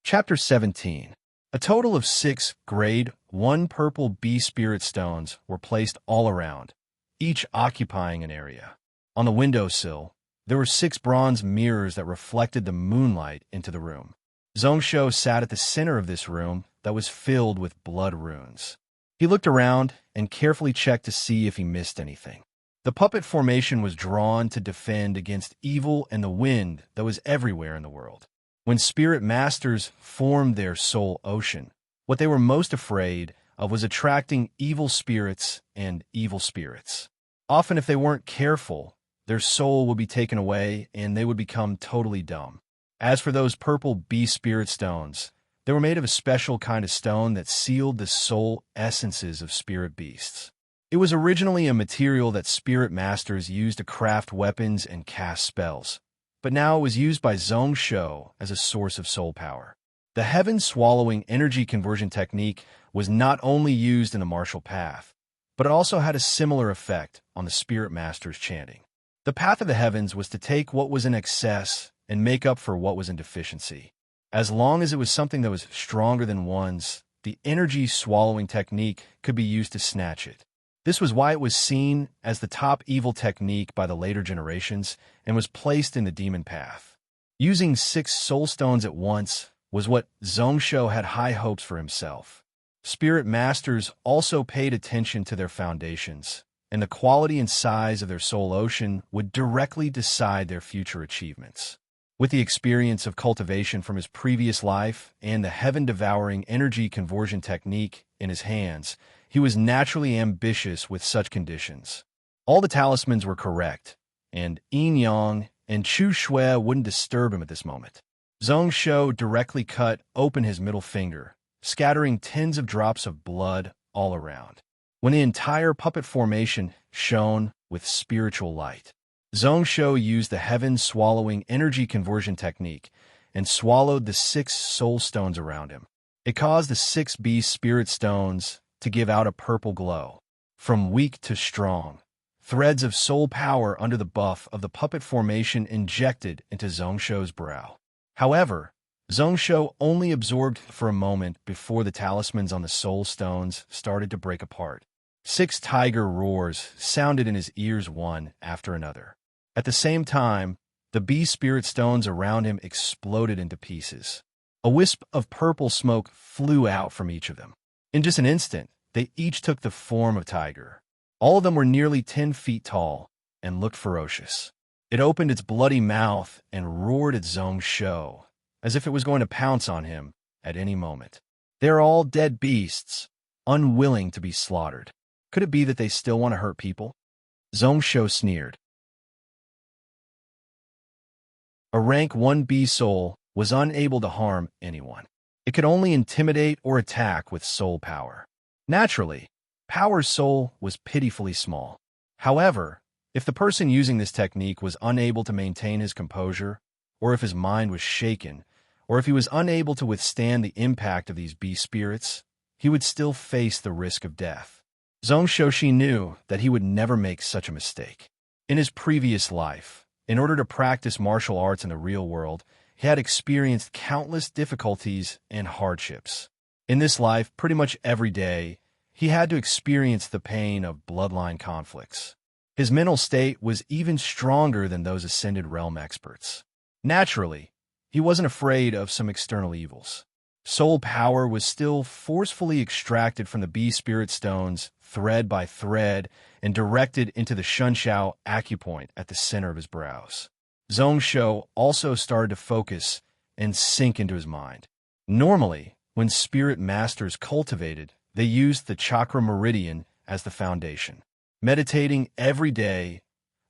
A: Chapter 17. A total of 6 grade 1 purple bee spirit stones were placed all around, each occupying an area. On the windowsill, there were 6 bronze mirrors that reflected the moonlight into the room. Zhong Shou sat at the center of this room that was filled with blood runes. He looked around and carefully checked to see if he missed anything. The puppet formation was drawn to defend against evil and the wind that was everywhere in the world. When spirit masters formed their soul ocean, what they were most afraid of was attracting evil spirits and evil spirits. Often, if they weren't careful, their soul would be taken away and they would become totally dumb. As for those purple bee spirit stones, they were made of a special kind of stone that sealed the soul essences of spirit beasts. It was originally a material that spirit masters used to craft weapons and cast spells, but now it was used by Zhong Shou as a source of soul power. The heaven-swallowing energy conversion technique was not only used in the martial path, but it also had a similar effect on the spirit master's chanting. The path of the heavens was to take what was in excess and make up for what was in deficiency. As long as it was something that was stronger than one's, the energy-swallowing technique could be used to snatch it. This was why it was seen as the top evil technique by the later generations and was placed in the demon path. Using 6 soul stones at once was what Zhong Shou had high hopes for himself. Spirit masters also paid attention to their foundations, and the quality and size of their soul ocean would directly decide their future achievements. With the experience of cultivation from his previous life and the heaven-devouring energy conversion technique in his hands, he was naturally ambitious with such conditions. All the talismans were correct, and Yin Yang and Chu Shui wouldn't disturb him at this moment. Zhong Shou directly cut open his middle finger, scattering tens of drops of blood all around. When the entire puppet formation shone with spiritual light, Zhong Shou used the heaven-swallowing energy conversion technique and swallowed the 6 soul stones around him. It caused the 6 beast spirit stones to give out a purple glow. From weak to strong, threads of soul power under the buff of the puppet formation injected into Zhong Shou's brow. However, Zhong Shou only absorbed for a moment before the talismans on the soul stones started to break apart. 6 tiger roars sounded in his ears one after another. At the same time, the beast spirit stones around him exploded into pieces. A wisp of purple smoke flew out from each of them. In just an instant, They each took the form of tiger. All of them were nearly 10 feet tall and looked ferocious. It opened its bloody mouth and roared at Zhong Shou, as if it was going to pounce on him at any moment. They're all dead beasts, unwilling to be slaughtered. Could it be that they still want to hurt people? Zhong Shou sneered. A rank 1 bee soul was unable to harm anyone. It could only intimidate or attack with soul power. Naturally, Power's soul was pitifully small. However, if the person using this technique was unable to maintain his composure, or if his mind was shaken, or if he was unable to withstand the impact of these bee spirits, he would still face the risk of death. Zhong Shoshi knew that he would never make such a mistake. In his previous life, in order to practice martial arts in the real world, he had experienced countless difficulties and hardships. In this life, pretty much every day, he had to experience the pain of bloodline conflicts. His mental state was even stronger than those Ascended Realm experts. Naturally, he wasn't afraid of some external evils. Soul power was still forcefully extracted from the bee spirit stones, thread by thread, and directed into the Shunshao acupoint at the center of his brows. Zhong Shou also started to focus and sink into his mind. Normally, when spirit masters cultivated, they used the chakra meridian as the foundation. Meditating every day,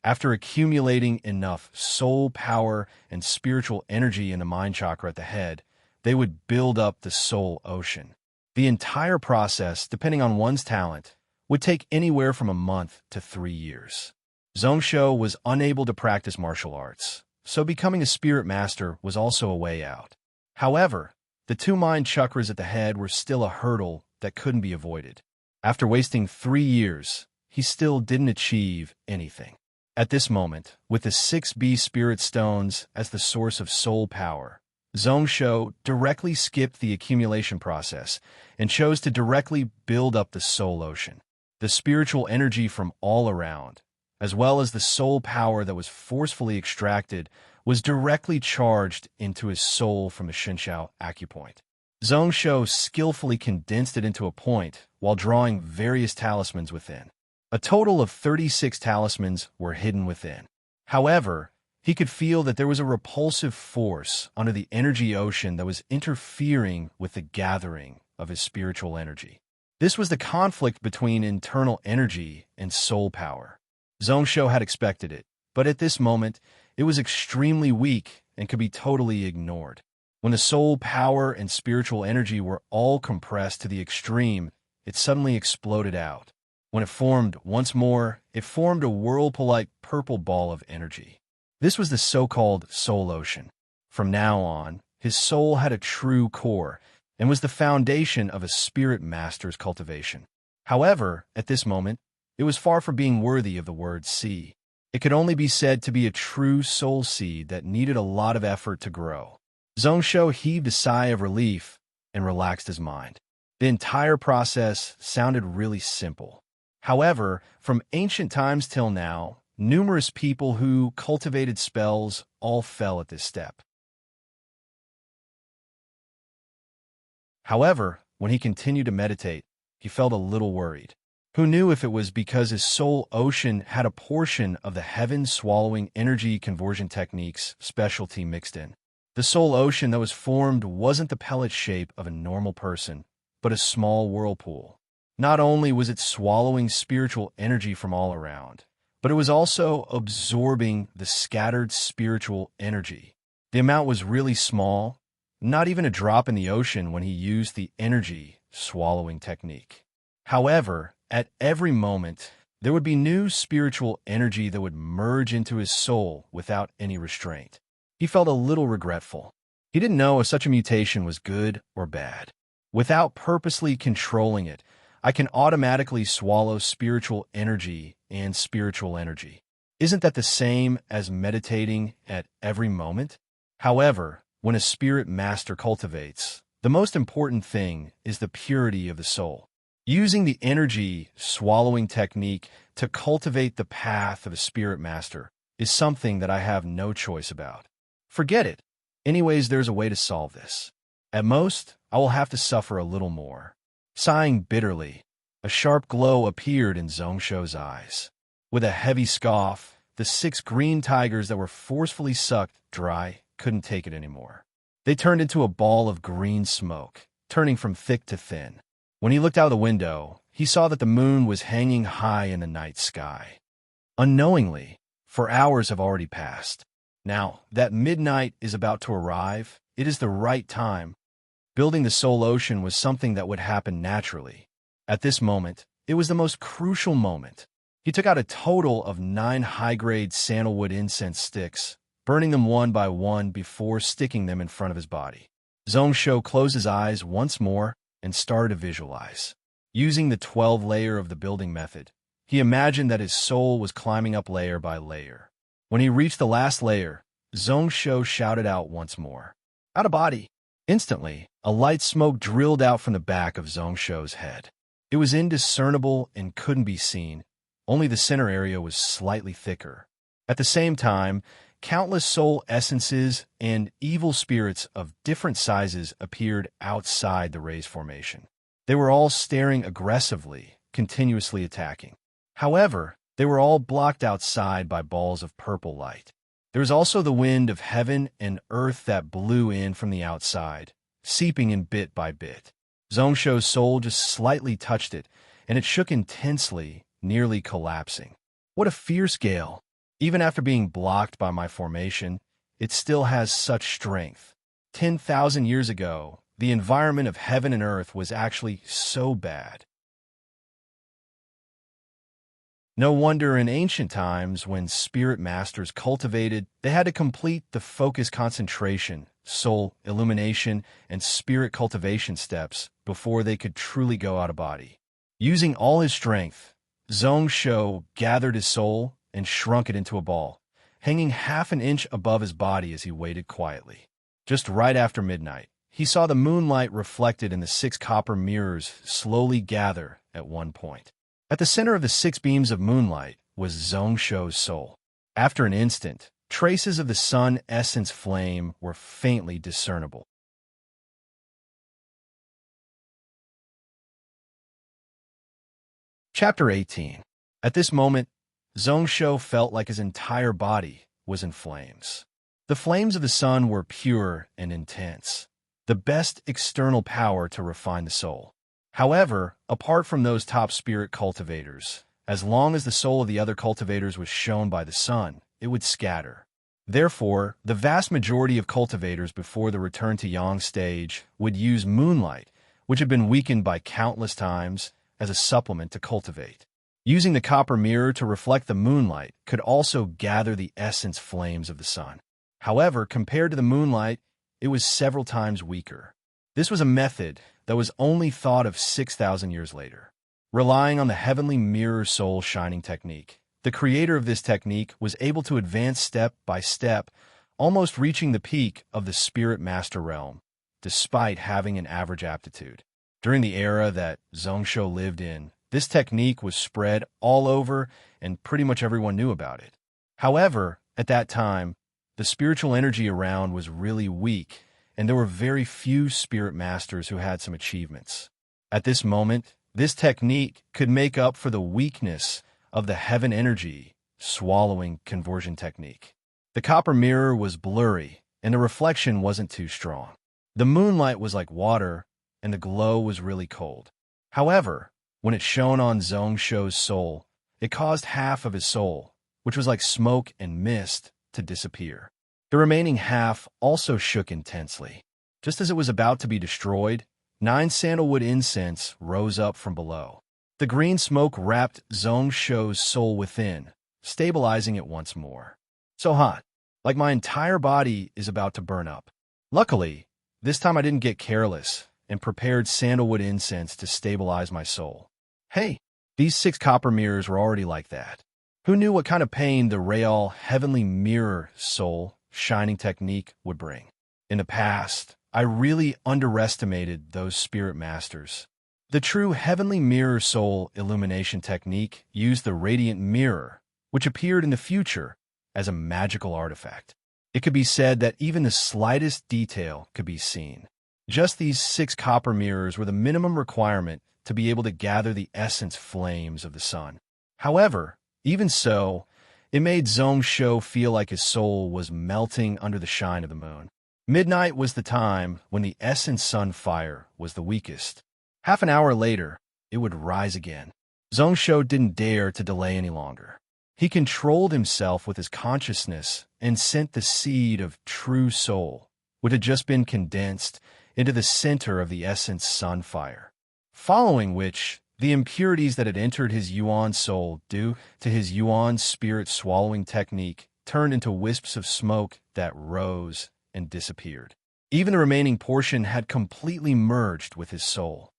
A: after accumulating enough soul power and spiritual energy in the mind chakra at the head, they would build up the soul ocean. The entire process, depending on one's talent, would take anywhere from a month to 3 years. Zhong Shou was unable to practice martial arts, so becoming a spirit master was also a way out. However, the 2 mind chakras at the head were still a hurdle that couldn't be avoided. After wasting 3 years, he still didn't achieve anything. At this moment, with the 6 bee spirit stones as the source of soul power, Zhong Shou directly skipped the accumulation process and chose to directly build up the soul ocean. The spiritual energy from all around, as well as the soul power that was forcefully extracted, was directly charged into his soul from the Shunshao acupoint. Zhong Shou skillfully condensed it into a point while drawing various talismans within. A total of 36 talismans were hidden within. However, he could feel that there was a repulsive force under the energy ocean that was interfering with the gathering of his spiritual energy. This was the conflict between internal energy and soul power. Zhong Shou had expected it, but at this moment, it was extremely weak and could be totally ignored. When the soul power and spiritual energy were all compressed to the extreme, it suddenly exploded out. When it formed once more, it formed a whirlpool-like purple ball of energy. This was the so-called soul ocean. From now on, his soul had a true core and was the foundation of a spirit master's cultivation. However, at this moment, it was far from being worthy of the word seed. It could only be said to be a true soul seed that needed a lot of effort to grow. Zhong Shou heaved a sigh of relief and relaxed his mind. The entire process sounded really simple. However, from ancient times till now, numerous people who cultivated spells all fell at this step. However, when he continued to meditate, he felt a little worried. Who knew if it was because his soul ocean had a portion of the heaven-swallowing energy conversion technique's specialty mixed in. The soul ocean that was formed wasn't the pellet shape of a normal person, but a small whirlpool. Not only was it swallowing spiritual energy from all around, but it was also absorbing the scattered spiritual energy. The amount was really small, not even a drop in the ocean when he used the energy swallowing technique. However, at every moment, there would be new spiritual energy that would merge into his soul without any restraint. He felt a little regretful. He didn't know if such a mutation was good or bad. Without purposely controlling it, I can automatically swallow spiritual energy and spiritual energy. Isn't that the same as meditating at every moment? However, when a spirit master cultivates, the most important thing is the purity of the soul. Using the energy swallowing technique to cultivate the path of a spirit master is something that I have no choice about. Forget it. Anyways, there's a way to solve this. At most, I will have to suffer a little more. Sighing bitterly, A sharp glow appeared in Zhongsho's eyes. With a heavy scoff, the 6 green tigers that were forcefully sucked dry couldn't take it anymore. They turned into a ball of green smoke, turning from thick to thin. When he looked out the window, he saw that the moon was hanging high in the night sky. Unknowingly, for hours have already passed. Now that midnight is about to arrive, it is the right time. Building the soul ocean was something that would happen naturally. At this moment, it was the most crucial moment. He took out a total of 9 high-grade sandalwood incense sticks, burning them one by one before sticking them in front of his body. Zhongsho closed his eyes once more and started to visualize. Using the 12-layer of the building method, he imagined that his soul was climbing up layer by layer. When he reached the last layer, Zhongsho shouted out once more, "Out of body!" Instantly, a light smoke drilled out from the back of Zhongsho's head. It was indiscernible and couldn't be seen. Only the center area was slightly thicker. At the same time, countless soul essences and evil spirits of different sizes appeared outside the raised formation. They were all staring aggressively, continuously attacking. However, they were all blocked outside by balls of purple light. There was also the wind of heaven and earth that blew in from the outside, seeping in bit by bit. Zhongsho's soul just slightly touched it, and it shook intensely, nearly collapsing. What a fierce gale! Even after being blocked by my formation, it still has such strength. 10,000 years ago, the environment of heaven and earth was actually so bad. No wonder in ancient times, when spirit masters cultivated, they had to complete the focus concentration, soul illumination, and spirit cultivation steps before they could truly go out of body. Using all his strength, Zhongsho gathered his soul and shrunk it into a ball, hanging half an inch above his body as he waited quietly. Just right after midnight, he saw the moonlight reflected in the 6 copper mirrors slowly gather at one point. At the center of the 6 beams of moonlight was Zhongsho's soul. After an instant, traces of the sun essence flame were faintly discernible. Chapter 18. At this moment, Zhongsho felt like his entire body was in flames. The flames of the sun were pure and intense, the best external power to refine the soul. However, apart from those top spirit cultivators, as long as the soul of the other cultivators was shown by the sun, it would scatter. Therefore, the vast majority of cultivators before the return to Yang stage would use moonlight, which had been weakened by countless times, as a supplement to cultivate. Using the copper mirror to reflect the moonlight could also gather the essence flames of the sun. However, compared to the moonlight, it was several times weaker. This was a method that was only thought of 6,000 years later. Relying on the heavenly mirror soul shining technique, the creator of this technique was able to advance step by step, almost reaching the peak of the spirit master realm, despite having an average aptitude. During the era that Zhongsho lived in, this technique was spread all over and pretty much everyone knew about it. However, at that time, the spiritual energy around was really weak, and there were very few spirit masters who had some achievements. At this moment, this technique could make up for the weakness of the heaven energy swallowing conversion technique. The copper mirror was blurry, and the reflection wasn't too strong. The moonlight was like water, and the glow was really cold. However, when it shone on Zhongsho's soul, it caused half of his soul, which was like smoke and mist, to disappear. The remaining half also shook intensely. Just as it was about to be destroyed, 9 sandalwood incense rose up from below. The green smoke wrapped Zhongsho's soul within, stabilizing it once more. So hot, like my entire body is about to burn up. Luckily, this time I didn't get careless and prepared sandalwood incense to stabilize my soul. Hey, these 6 copper mirrors were already like that. Who knew what kind of pain the Real Heavenly Mirror Soul shining technique would bring? In the past, I really underestimated those spirit masters. The true Heavenly Mirror Soul illumination technique used the radiant mirror, which appeared in the future as a magical artifact. It could be said that even the slightest detail could be seen. Just these 6 copper mirrors were the minimum requirement to be able to gather the essence flames of the sun. However, even so, it made Zhongsho feel like his soul was melting under the shine of the moon. Midnight was the time when the essence sun fire was the weakest. Half an hour later, it would rise again. Zhongsho didn't dare to delay any longer. He controlled himself with his consciousness and sent the seed of true soul, which had just been condensed, into the center of the essence sun fire. Following which, the impurities that had entered his Yuan soul due to his Yuan spirit swallowing technique turned into wisps of smoke that rose and disappeared. Even the remaining portion had completely merged with his soul.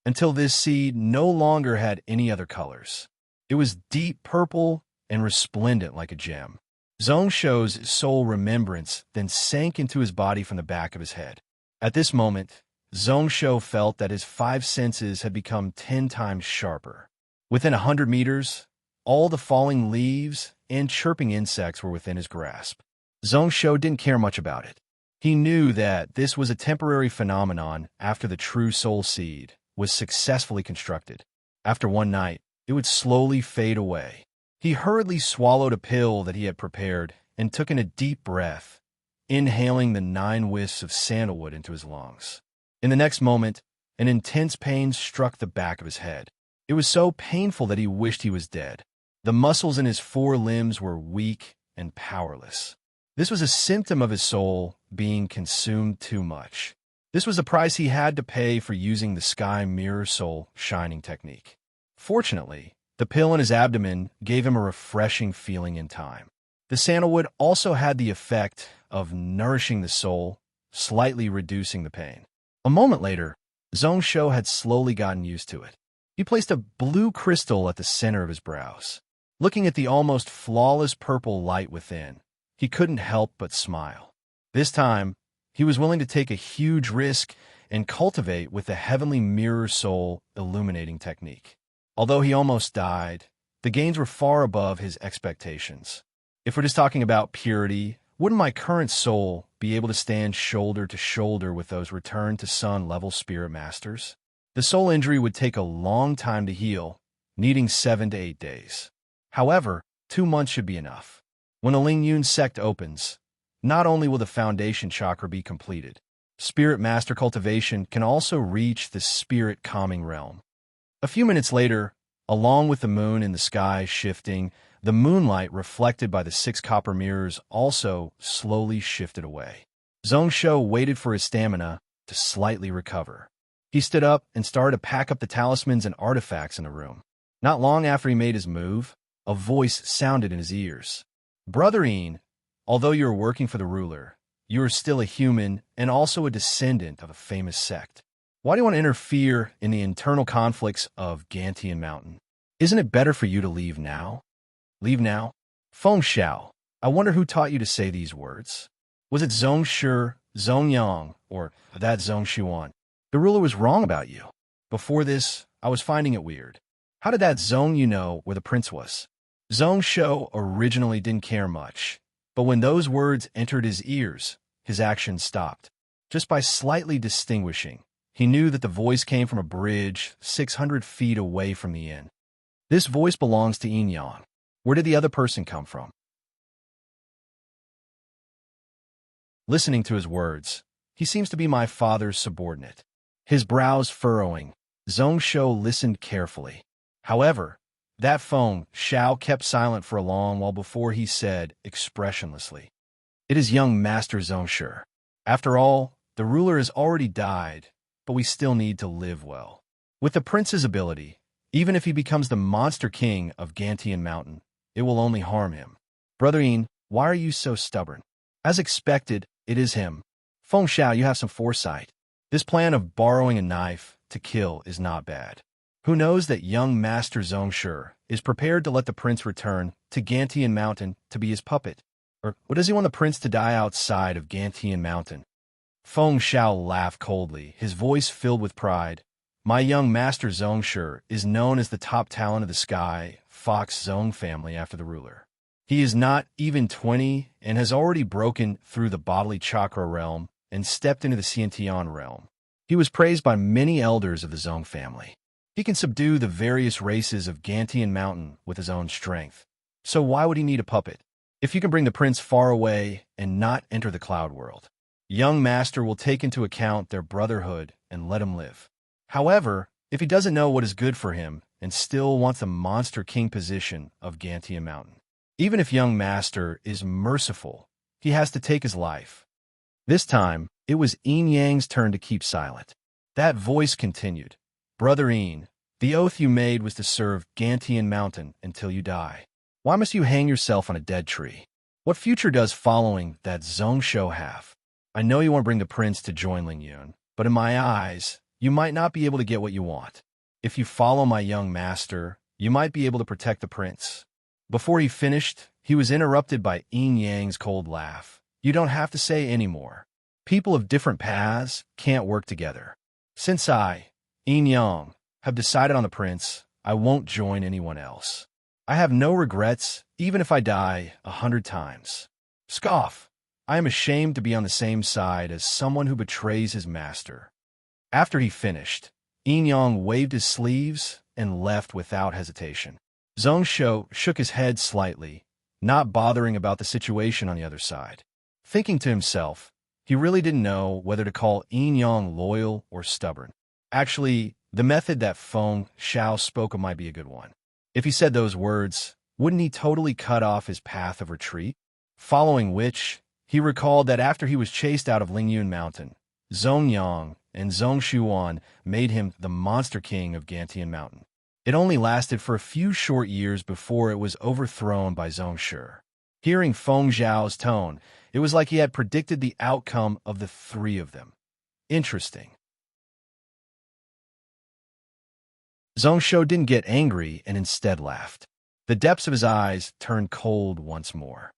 A: Until this seed no longer had any other colors. It was deep purple and resplendent like a gem. Zhongsho's soul remembrance then sank into his body from the back of his head. At this moment, Zhongsho felt that his 5 senses had become 10 times sharper. Within 100 meters, all the falling leaves and chirping insects were within his grasp. Zhongsho didn't care much about it. He knew that this was a temporary phenomenon after the true soul seed was successfully constructed. After one night, it would slowly fade away. He hurriedly swallowed a pill that he had prepared and took in a deep breath, inhaling the 9 wisps of sandalwood into his lungs. In the next moment, an intense pain struck the back of his head. It was so painful that he wished he was dead. The muscles in his 4 limbs were weak and powerless. This was a symptom of his soul being consumed too much. This was the price he had to pay for using the sky mirror soul shining technique. Fortunately, the pill in his abdomen gave him a refreshing feeling in time. The sandalwood also had the effect of nourishing the soul, slightly reducing the pain. A moment later, Zhongsho had slowly gotten used to it. He placed a blue crystal at the center of his brows. Looking at the almost flawless purple light within, he couldn't help but smile. This time, he was willing to take a huge risk and cultivate with the heavenly mirror soul illuminating technique. Although he almost died, the gains were far above his expectations. If we're just talking about purity, wouldn't my current soul be able to stand shoulder to shoulder with those return to sun level spirit masters? The soul injury would take a long time to heal, needing 7 to 8 days. However, 2 months should be enough. When the Lingyun sect opens, not only will the foundation chakra be completed, spirit master cultivation can also reach the spirit calming realm. A few minutes later, along with the moon in the sky shifting, the moonlight reflected by the 6 copper mirrors also slowly shifted away. Zhongsho waited for his stamina to slightly recover. He stood up and started to pack up the talismans and artifacts in the room. Not long after he made his move, a voice sounded in his ears. "Brotherine, although you are working for the ruler, you are still a human and also a descendant of a famous sect. Why do you want to interfere in the internal conflicts of Gantian Mountain? Isn't it better for you to leave now?" "Leave now?" "Feng Xiao, I wonder who taught you to say these words. Was it Zhongshu, Zhongyang, or that Zhongshuan? The ruler was wrong about you. Before this, I was finding it weird. How did that Zhong you know where the prince was?" Zhongshu originally didn't care much, but when those words entered his ears, his action stopped. Just by slightly distinguishing, he knew that the voice came from a bridge 600 feet away from the inn. This voice belongs to Yin Yang. Where did the other person come from? Listening to his words, he seems to be my father's subordinate. His brows furrowing, Zhongshu listened carefully. However, that Feng Xiao kept silent for a long while before he said, expressionlessly, "It is young Master Zhongshu. After all, the ruler has already died, but we still need to live well. With the prince's ability, even if he becomes the monster king of Gantian Mountain, it will only harm him. Brotherine, why are you so stubborn?" "As expected, it is him. Feng Xiao, you have some foresight. This plan of borrowing a knife to kill is not bad. Who knows that young Master Zhongshu is prepared to let the prince return to Gantian Mountain to be his puppet? Or does he want the prince to die outside of Gantian Mountain?" Feng Xiao laughed coldly, his voice filled with pride. "My young Master Zhongshu is known as the top talent of the Sky Fox Zhong family after the ruler. He is not even 20 and has already broken through the bodily chakra realm and stepped into the Xiantian realm. He was praised by many elders of the Zong family. He can subdue the various races of Gantian Mountain with his own strength. So why would he need a puppet? If you can bring the prince far away and not enter the cloud world, young master will take into account their brotherhood and let him live. However, if he doesn't know what is good for him and still wants the monster king position of Gantian Mountain, even if young master is merciful, he has to take his life. This time, it was Yin Yang's turn to keep silent. That voice continued. Brother Yin, the oath you made was to serve Gantian Mountain until you die. Why must you hang yourself on a dead tree? What future does following that Zhongsho have? I know you want to bring the prince to join Ling Yun, but in my eyes, you might not be able to get what you want. If you follow my young master, you might be able to protect the prince. Before he finished, he was interrupted by Yin Yang's cold laugh. You don't have to say any more. People of different paths can't work together. Since I, Yin Yang, have decided on the prince, I won't join anyone else. I have no regrets, even if I die 100 times. Scoff! I am ashamed to be on the same side as someone who betrays his master. After he finished, Yin Yang waved his sleeves and left without hesitation. Zhongsho shook his head slightly, not bothering about the situation on the other side. Thinking to himself, he really didn't know whether to call Yin Yang loyal or stubborn. Actually, the method that Feng Xiao spoke of might be a good one. If he said those words, wouldn't he totally cut off his path of retreat? Following which, he recalled that after he was chased out of Lingyun Mountain, Zhong Yang and Zhong Shuan made him the monster king of Gantian Mountain. It only lasted for a few short years before it was overthrown by Zhong Shi. Hearing Feng Xiao's tone, it was like he had predicted the outcome of the three of them. Interesting. Zhongsho didn't get angry and instead laughed. The depths of his eyes turned cold once more.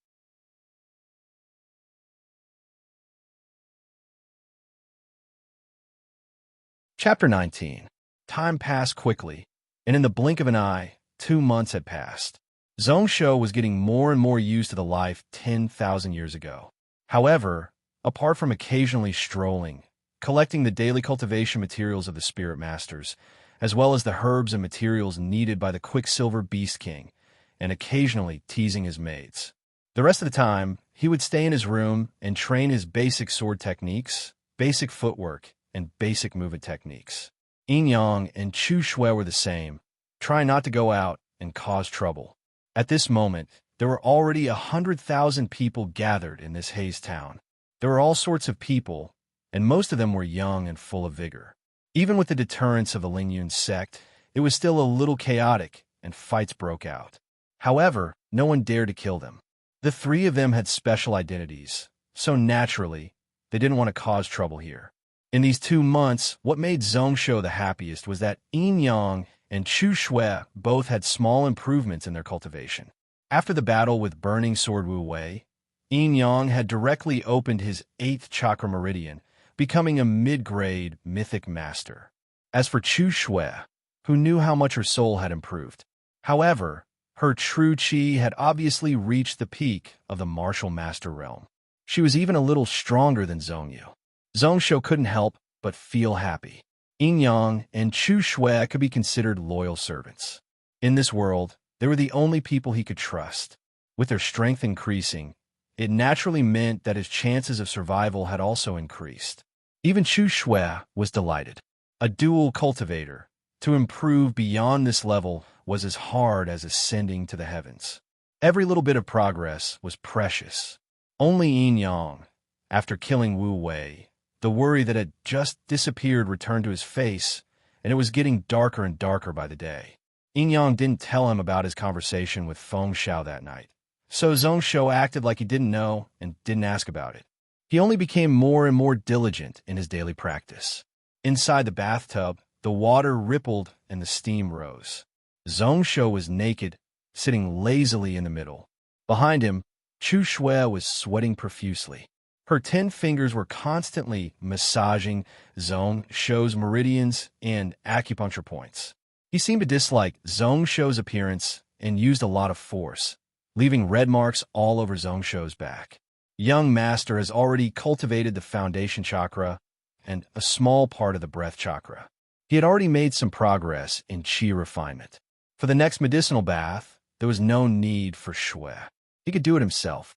A: Chapter 19. Time passed quickly, and in the blink of an eye, 2 months had passed. Zhongsho was getting more and more used to the life 10,000 years ago. However, apart from occasionally strolling, collecting the daily cultivation materials of the Spirit Masters, as well as the herbs and materials needed by the Quicksilver Beast King, and occasionally teasing his maids, the rest of the time, he would stay in his room and train his basic sword techniques, basic footwork, and basic movement techniques. Yin Yang and Chu Shui were the same, trying not to go out and cause trouble. At this moment, there were already 100,000 people gathered in this haze town. There were all sorts of people, and most of them were young and full of vigor. Even with the deterrence of the Lingyun sect, it was still a little chaotic, and fights broke out. However, no one dared to kill them. The three of them had special identities, so naturally, they didn't want to cause trouble here. In these 2 months, what made Zhongsho the happiest was that Yin Yang and Chu Shui both had small improvements in their cultivation. After the battle with Burning Sword Wu Wei, Yin Yang had directly opened his 8th chakra meridian, becoming a mid-grade mythic master. As for Chu Shui, who knew how much her soul had improved. However, her true chi had obviously reached the peak of the martial master realm. She was even a little stronger than Zhongyu. Zhongsho couldn't help but feel happy. Yin Yang and Chu Shui could be considered loyal servants. In this world, they were the only people he could trust. With their strength increasing, it naturally meant that his chances of survival had also increased. Even Chu Shui was delighted. A dual cultivator, to improve beyond this level was as hard as ascending to the heavens. Every little bit of progress was precious. Only Yin Yang, after killing Wu Wei, the worry that had just disappeared returned to his face, and it was getting darker and darker by the day. Yin Yang didn't tell him about his conversation with Feng Xiao that night, so Zhongsho acted like he didn't know and didn't ask about it. He only became more and more diligent in his daily practice. Inside the bathtub, the water rippled and the steam rose. Zhongsho was naked, sitting lazily in the middle. Behind him, Chu Shui was sweating profusely. Her 10 fingers were constantly massaging Zhongsho's meridians and acupuncture points. He seemed to dislike Zhongsho's appearance and used a lot of force, leaving red marks all over Zhongsho's back. Young Master has already cultivated the foundation chakra, and a small part of the breath chakra. He had already made some progress in chi refinement. For the next medicinal bath, there was no need for shui. He could do it himself.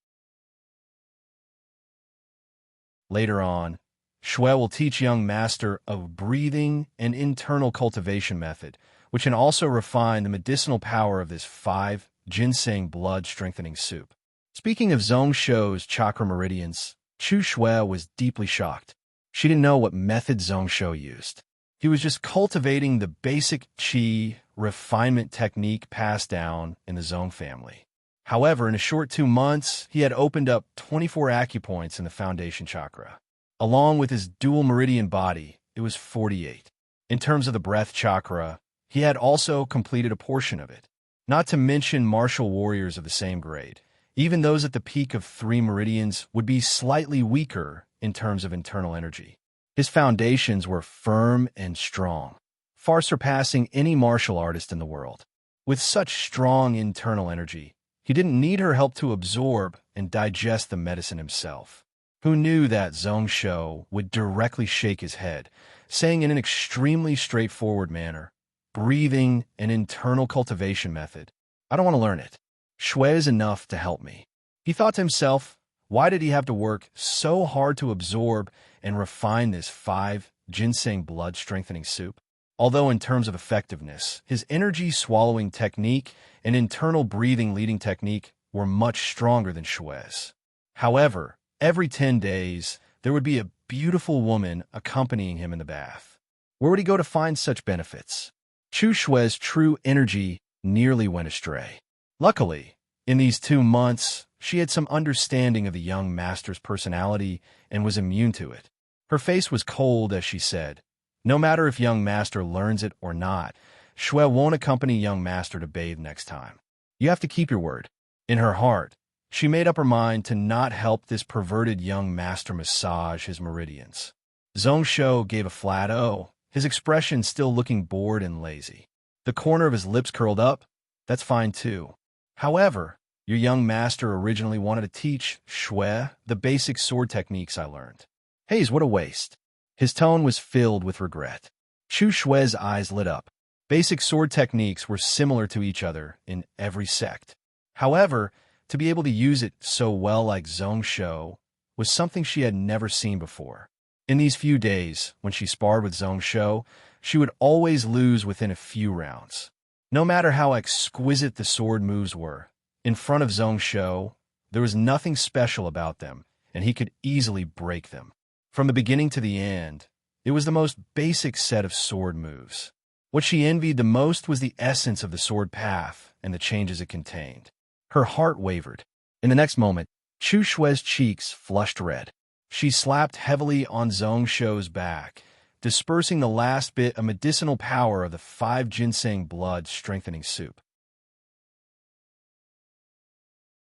A: Later on, Shui will teach young master a breathing and internal cultivation method, which can also refine the medicinal power of this 5 ginseng blood-strengthening soup. Speaking of Zhongsho's chakra meridians, Chu Shui was deeply shocked. She didn't know what method Zhongsho used. He was just cultivating the basic qi refinement technique passed down in the Zhong family. However, in a short 2 months, he had opened up 24 acupoints in the foundation chakra. Along with his dual meridian body, it was 48. In terms of the breath chakra, he had also completed a portion of it. Not to mention martial warriors of the same grade. Even those at the peak of 3 meridians would be slightly weaker in terms of internal energy. His foundations were firm and strong, far surpassing any martial artist in the world. With such strong internal energy, he didn't need her help to absorb and digest the medicine himself. Who knew that Zhongsho would directly shake his head, saying in an extremely straightforward manner, breathing an internal cultivation method. I don't want to learn it. Shui is enough to help me. He thought to himself, why did he have to work so hard to absorb and refine this 5 ginseng blood-strengthening soup? Although in terms of effectiveness, his energy-swallowing technique and internal breathing-leading technique were much stronger than Shui's. However, every 10 days, there would be a beautiful woman accompanying him in the bath. Where would he go to find such benefits? Chu Shui's true energy nearly went astray. Luckily, in these 2 months, she had some understanding of the young master's personality and was immune to it. Her face was cold as she said, no matter if young master learns it or not, Shui won't accompany young master to bathe next time. You have to keep your word. In her heart, she made up her mind to not help this perverted young master massage his meridians. Zhongsho gave a flat "oh," his expression still looking bored and lazy. The corner of his lips curled up. That's fine too. However, your young master originally wanted to teach Shui the basic sword techniques I learned. Haze, what a waste. His tone was filled with regret. Chu Shui's eyes lit up. Basic sword techniques were similar to each other in every sect. However, to be able to use it so well like Zhongsho was something she had never seen before. In these few days, when she sparred with Zhongsho, she would always lose within a few rounds. No matter how exquisite the sword moves were, in front of Zhongsho, there was nothing special about them, and he could easily break them. From the beginning to the end, it was the most basic set of sword moves. What she envied the most was the essence of the sword path and the changes it contained. Her heart wavered. In the next moment, Chu Shui's cheeks flushed red. She slapped heavily on Zhongsho's back, dispersing the last bit of medicinal power of the 5 ginseng blood-strengthening soup.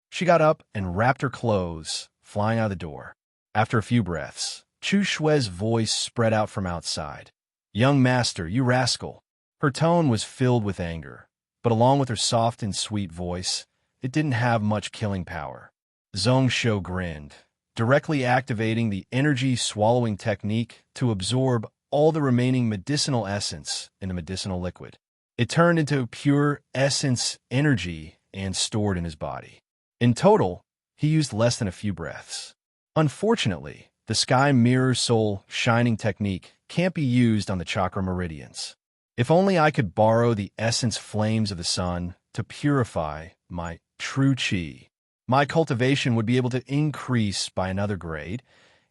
A: She got up and wrapped her clothes, flying out the door. After a few breaths, Chu Shui's voice spread out from outside. "Young master, you rascal!" Her tone was filled with anger, but along with her soft and sweet voice, it didn't have much killing power. Zhongsho grinned, directly activating the energy-swallowing technique to absorb all the remaining medicinal essence in the medicinal liquid. It turned into pure essence energy and stored in his body. In total, he used less than a few breaths. Unfortunately, the sky mirror soul shining technique can't be used on the chakra meridians. If only I could borrow the essence flames of the sun to purify my true qi. My cultivation would be able to increase by another grade,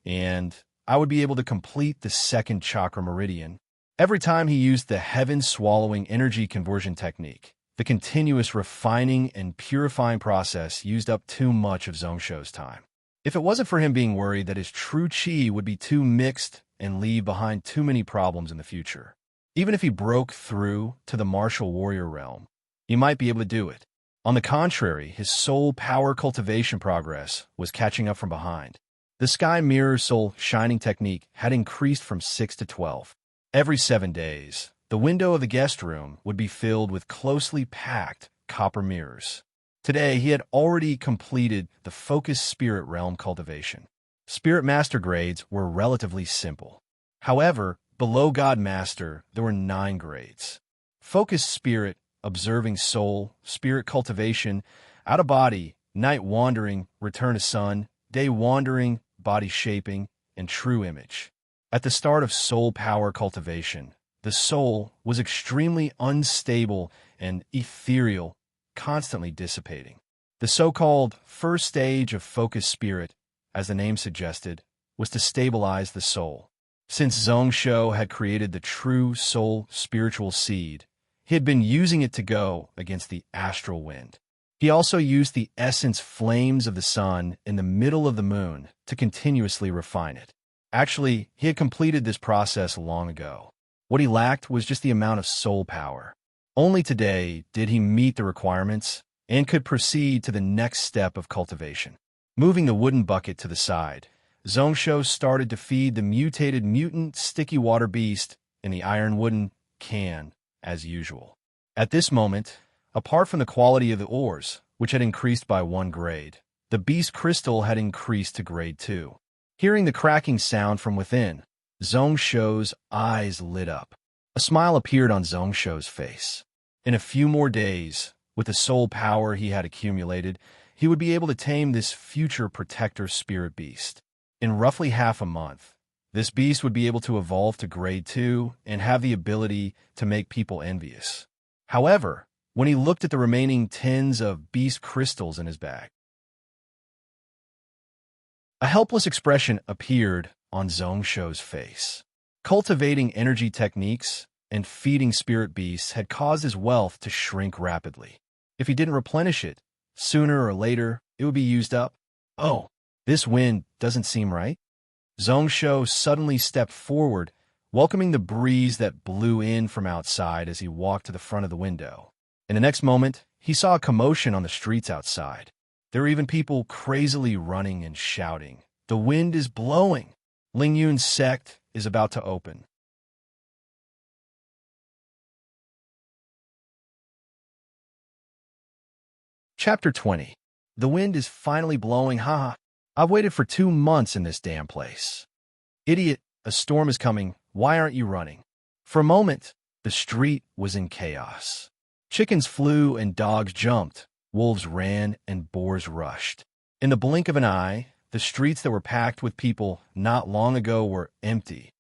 A: and I would be able to complete the 2nd chakra meridian. Every time he used the heaven-swallowing energy conversion technique, the continuous refining and purifying process used up too much of Zhongsho's time. If it wasn't for him being worried that his true qi would be too mixed and leave behind too many problems in the future, even if he broke through to the martial warrior realm, he might be able to do it. On the contrary, his soul power cultivation progress was catching up from behind. The sky mirror soul shining technique had increased from 6 to 12. Every 7 days, the window of the guest room would be filled with closely packed copper mirrors. Today, he had already completed the focused spirit realm cultivation. Spirit master grades were relatively simple. However, below God Master, there were 9 grades. Focused spirit, observing soul, spirit cultivation, out of body, night wandering, return to sun, day wandering, body shaping, and true image. At the start of soul power cultivation, the soul was extremely unstable and ethereal, constantly dissipating. The so-called first stage of focused spirit, as the name suggested, was to stabilize the soul. Since Zhongsho had created the true soul spiritual seed, he had been using it to go against the astral wind. He also used the essence flames of the sun in the middle of the moon to continuously refine it. Actually, he had completed this process long ago. What he lacked was just the amount of soul power. Only today did he meet the requirements and could proceed to the next step of cultivation. Moving the wooden bucket to the side, Zhongsho started to feed the mutated mutant sticky water beast in the iron wooden can, as usual. At this moment, apart from the quality of the ores, which had increased by 1 grade, the beast crystal had increased to grade 2. Hearing the cracking sound from within, Zhongsho's eyes lit up. A smile appeared on Zhongsho's face. In a few more days, with the soul power he had accumulated, he would be able to tame this future protector spirit beast. In roughly half a month, this beast would be able to evolve to grade 2 and have the ability to make people envious. However, when he looked at the remaining tens of beast crystals in his bag, a helpless expression appeared on Zhongsho's face. Cultivating energy techniques and feeding spirit beasts had caused his wealth to shrink rapidly. If he didn't replenish it, sooner or later, it would be used up. Oh, this wind doesn't seem right. Zhongsho suddenly stepped forward, welcoming the breeze that blew in from outside as he walked to the front of the window. In the next moment, he saw a commotion on the streets outside. There were even people crazily running and shouting. The wind is blowing. Ling Yun's sect is about to open. Chapter 20. The wind is finally blowing, haha. I've waited for 2 months in this damn place. Idiot, a storm is coming. Why aren't you running? For a moment, the street was in chaos. Chickens flew and dogs jumped. Wolves ran and boars rushed. In the blink of an eye, the streets that were packed with people not long ago were empty,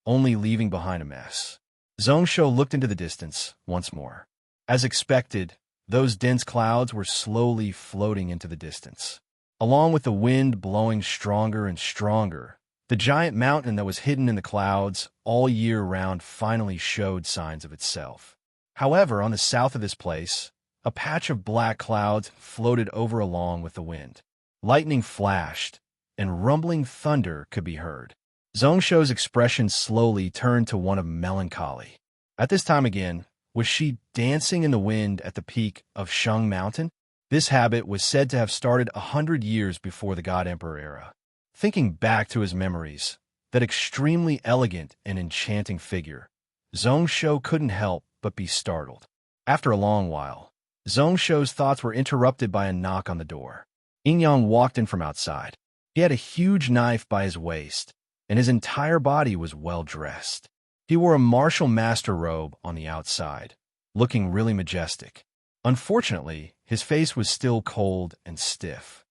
A: only leaving behind a mess. Zhongsho looked into the distance once more. As expected, those dense clouds were slowly floating into the distance. Along with the wind blowing stronger and stronger, the giant mountain that was hidden in the clouds all year round finally showed signs of itself. However, on the south of this place, a patch of black clouds floated over along with the wind. Lightning flashed, and rumbling thunder could be heard. Zhongsho's expression slowly turned to one of melancholy. At this time again, was she dancing in the wind at the peak of Shung Mountain? This habit was said to have started 100 years before the God Emperor era. Thinking back to his memories, that extremely elegant and enchanting figure, Zhongsho couldn't help but be startled. After a long while, Zhongsho's thoughts were interrupted by a knock on the door. Ingyang walked in from outside. He had a huge knife by his waist, and his entire body was well dressed. He wore a martial master robe on the outside, looking really majestic. Unfortunately, his face was still cold and stiff.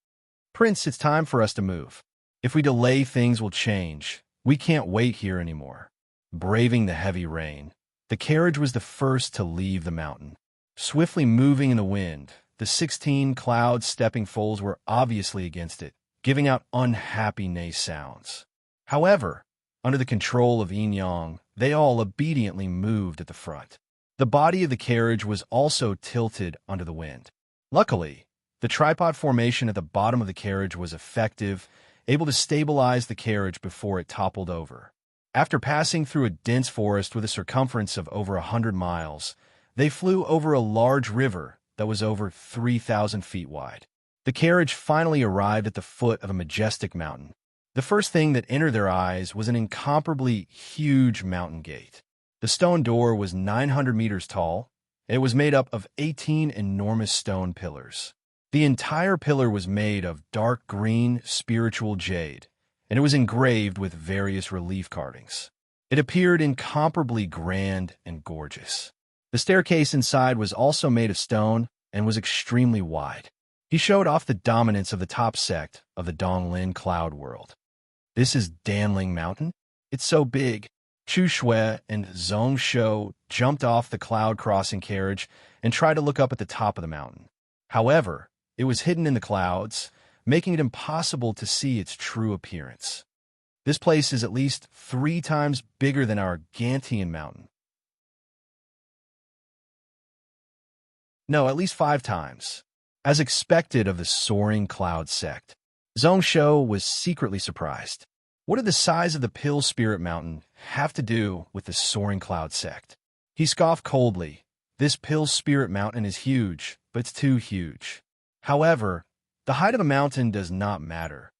A: Prince, it's time for us to move. If we delay, things will change. We can't wait here anymore. Braving the heavy rain, the carriage was the first to leave the mountain. Swiftly moving in the wind, the 16 cloud-stepping foals were obviously against it, giving out unhappy neigh sounds. However, under the control of Yin Yang, they all obediently moved at the front. The body of the carriage was also tilted under the wind. Luckily, the tripod formation at the bottom of the carriage was effective, able to stabilize the carriage before it toppled over. After passing through a dense forest with a circumference of over 100 miles, they flew over a large river that was over 3,000 feet wide. The carriage finally arrived at the foot of a majestic mountain. The first thing that entered their eyes was an incomparably huge mountain gate. The stone door was 900 meters tall. It was made up of 18 enormous stone pillars. The entire pillar was made of dark green spiritual jade, and it was engraved with various relief carvings. It appeared incomparably grand and gorgeous. The staircase inside was also made of stone and was extremely wide. He showed off the dominance of the top sect of the Donglin cloud world. This is Danling Mountain? It's so big. Chu Shui and Zhong Shou jumped off the cloud crossing carriage and tried to look up at the top of the mountain. However, it was hidden in the clouds, making it impossible to see its true appearance. This place is at least 3 times bigger than our Gantian mountain. No, at least 5 times. As expected of the soaring cloud sect, Zhong Shou was secretly surprised. What did the size of the Pill Spirit Mountain have to do with the soaring cloud sect? He scoffed coldly. This Pill Spirit Mountain is huge, but it's too huge. However, the height of a mountain does not matter.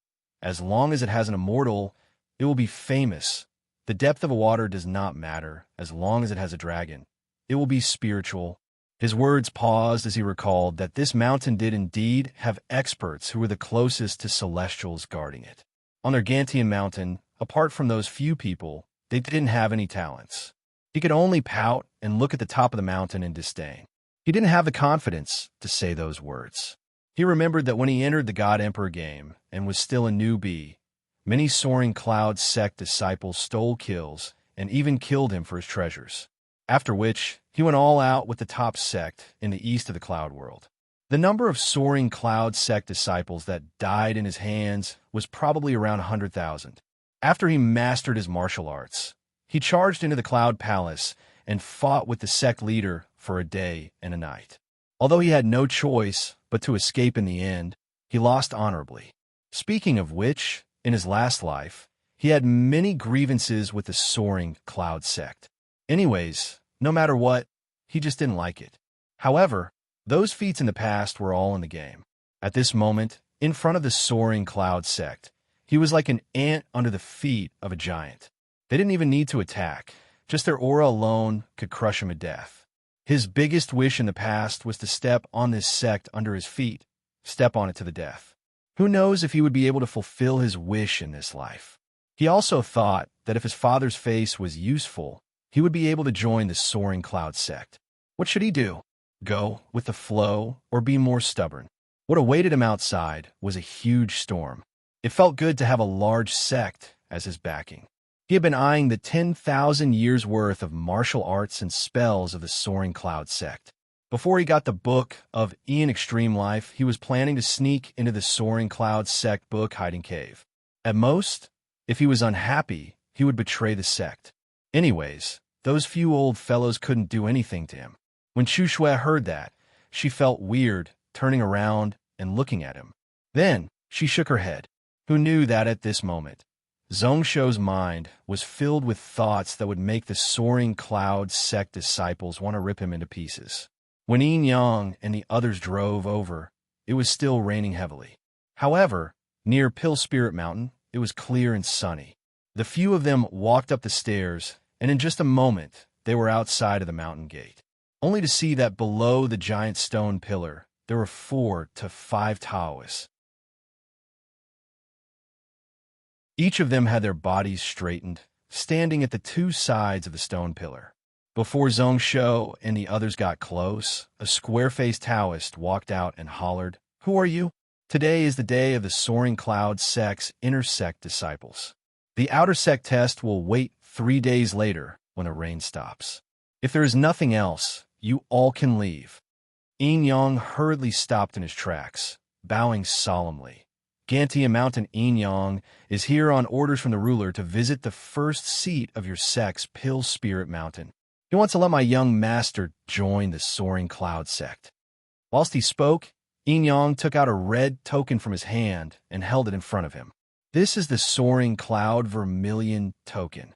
A: As long as it has an immortal, it will be famous. The depth of a water does not matter. As long as it has a dragon, it will be spiritual. His words paused as he recalled that this mountain did indeed have experts who were the closest to celestials guarding it. On their Gantian mountain, apart from those few people, they didn't have any talents. He could only pout and look at the top of the mountain in disdain. He didn't have the confidence to say those words. He remembered that when he entered the God Emperor game and was still a newbie, many soaring cloud sect disciples stole kills and even killed him for his treasures. After which, he went all out with the top sect in the east of the cloud world. The number of soaring cloud sect disciples that died in his hands was probably around 100,000. After he mastered his martial arts, he charged into the cloud palace and fought with the sect leader for a day and a night. Although he had no choice but to escape in the end, he lost honorably. Speaking of which, in his last life, he had many grievances with the soaring cloud sect. Anyways, no matter what, he just didn't like it. However, those feats in the past were all in the game. At this moment, in front of the soaring cloud sect, he was like an ant under the feet of a giant. They didn't even need to attack. Just their aura alone could crush him to death. His biggest wish in the past was to step on this sect under his feet, step on it to the death. Who knows if he would be able to fulfill his wish in this life. He also thought that if his father's face was useful, he would be able to join the soaring cloud sect. What should he do? Go with the flow or be more stubborn? What awaited him outside was a huge storm. It felt good to have a large sect as his backing. He had been eyeing the 10,000 years' worth of martial arts and spells of the soaring cloud sect. Before he got the book of Ian Extreme Life, he was planning to sneak into the soaring cloud sect book hiding cave. At most, if he was unhappy, he would betray the sect. Anyways, those few old fellows couldn't do anything to him. When Chu Shui heard that, she felt weird, turning around and looking at him. Then, she shook her head. Who knew that at this moment, Zhong Shou's mind was filled with thoughts that would make the soaring cloud sect disciples want to rip him into pieces. When Yin Yang and the others drove over, it was still raining heavily. However, near Pill Spirit Mountain, it was clear and sunny. The few of them walked up the stairs, and in just a moment, they were outside of the mountain gate. Only to see that below the giant stone pillar, there were 4 to 5 Taoists. Each of them had their bodies straightened, standing at the 2 sides of the stone pillar. Before Zhong Shou and the others got close, a square-faced Taoist walked out and hollered, "Who are you?" Today is the day of the soaring cloud sect's inner sect disciples. The outer sect test will wait 3 days later when the rain stops. If there is nothing else, you all can leave. Yin Yang hurriedly stopped in his tracks, bowing solemnly. Gantian Mountain Yin Yang is here on orders from the ruler to visit the first seat of your sect's Pill Spirit Mountain. He wants to let my young master join the soaring cloud sect. Whilst he spoke, Yin Yang took out a red token from his hand and held it in front of him. This is the soaring cloud vermilion token.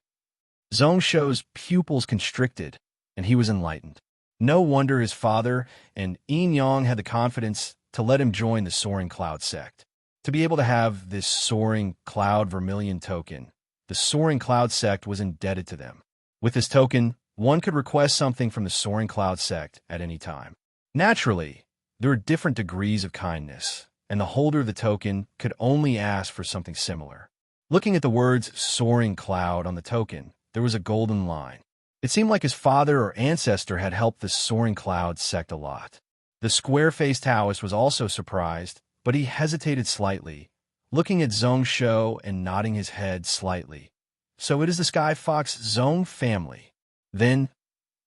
A: Zhong Shou's pupils constricted, and he was enlightened. No wonder his father and Yin Yang had the confidence to let him join the soaring cloud sect. To be able to have this soaring cloud vermilion token, the soaring cloud sect was indebted to them. With this token, one could request something from the soaring cloud sect at any time. Naturally, there are different degrees of kindness, and the holder of the token could only ask for something similar. Looking at the words soaring cloud on the token, there was a golden line. It seemed like his father or ancestor had helped the Soaring Cloud sect a lot. The square-faced Taoist was also surprised, but he hesitated slightly, looking at Zhongshou and nodding his head slightly. So it is the Sky Fox Zhong family. Then,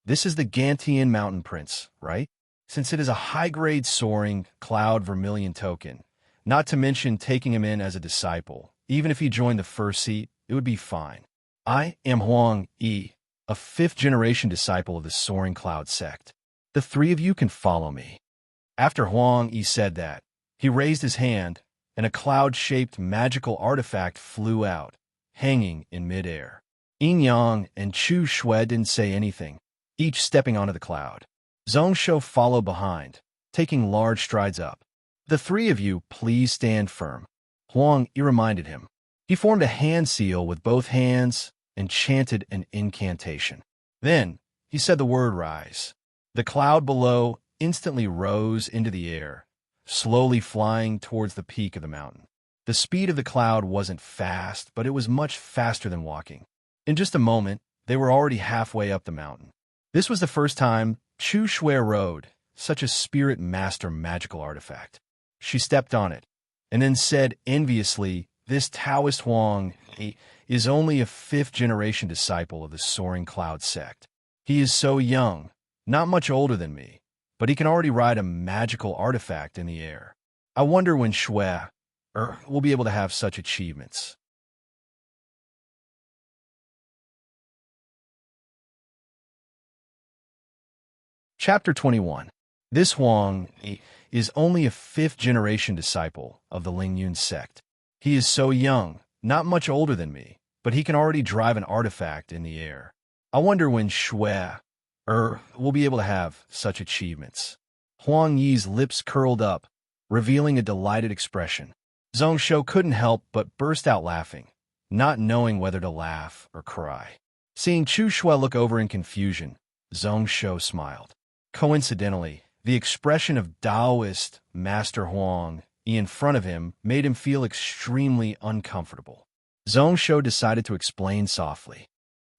A: this is the Gantian Mountain Prince, right? Since it is a high-grade soaring cloud vermilion token, not to mention taking him in as a disciple. Even if he joined the first seat, it would be fine. I am Huang Yi, a fifth-generation disciple of the Soaring Cloud sect. The three of you can follow me. After Huang Yi said that, he raised his hand, and a cloud-shaped magical artifact flew out, hanging in midair. Yin Yang and Chu Shui didn't say anything, each stepping onto the cloud. Zhongshou followed behind, taking large strides up. The three of you, please stand firm. Huang Yi reminded him. He formed a hand seal with both hands and chanted an incantation. Then, he said the word rise. The cloud below instantly rose into the air, slowly flying towards the peak of the mountain. The speed of the cloud wasn't fast, but it was much faster than walking. In just a moment, they were already halfway up the mountain. This was the first time Chu Shui rode such a spirit master magical artifact. She stepped on it, and then said enviously, "This Taoist Huang is only a fifth-generation disciple of the Soaring Cloud sect. He is so young, not much older than me, but he can already ride a magical artifact in the air. I wonder when Shui will be able to have such achievements." Chapter 21. This Huang is only a fifth-generation disciple of the Lingyun sect. He is so young, not much older than me, but he can already drive an artifact in the air. I wonder when Shui will be able to have such achievements. Huang Yi's lips curled up, revealing a delighted expression. Zhongshou couldn't help but burst out laughing, not knowing whether to laugh or cry. Seeing Chu Shui look over in confusion, Zhongshou smiled. Coincidentally, the expression of Taoist Master Huang Yi in front of him made him feel extremely uncomfortable. Zhongshou decided to explain softly.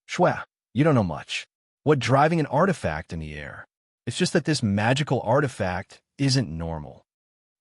A: "Shui, you don't know much. What driving an artifact in the air? It's just that this magical artifact isn't normal."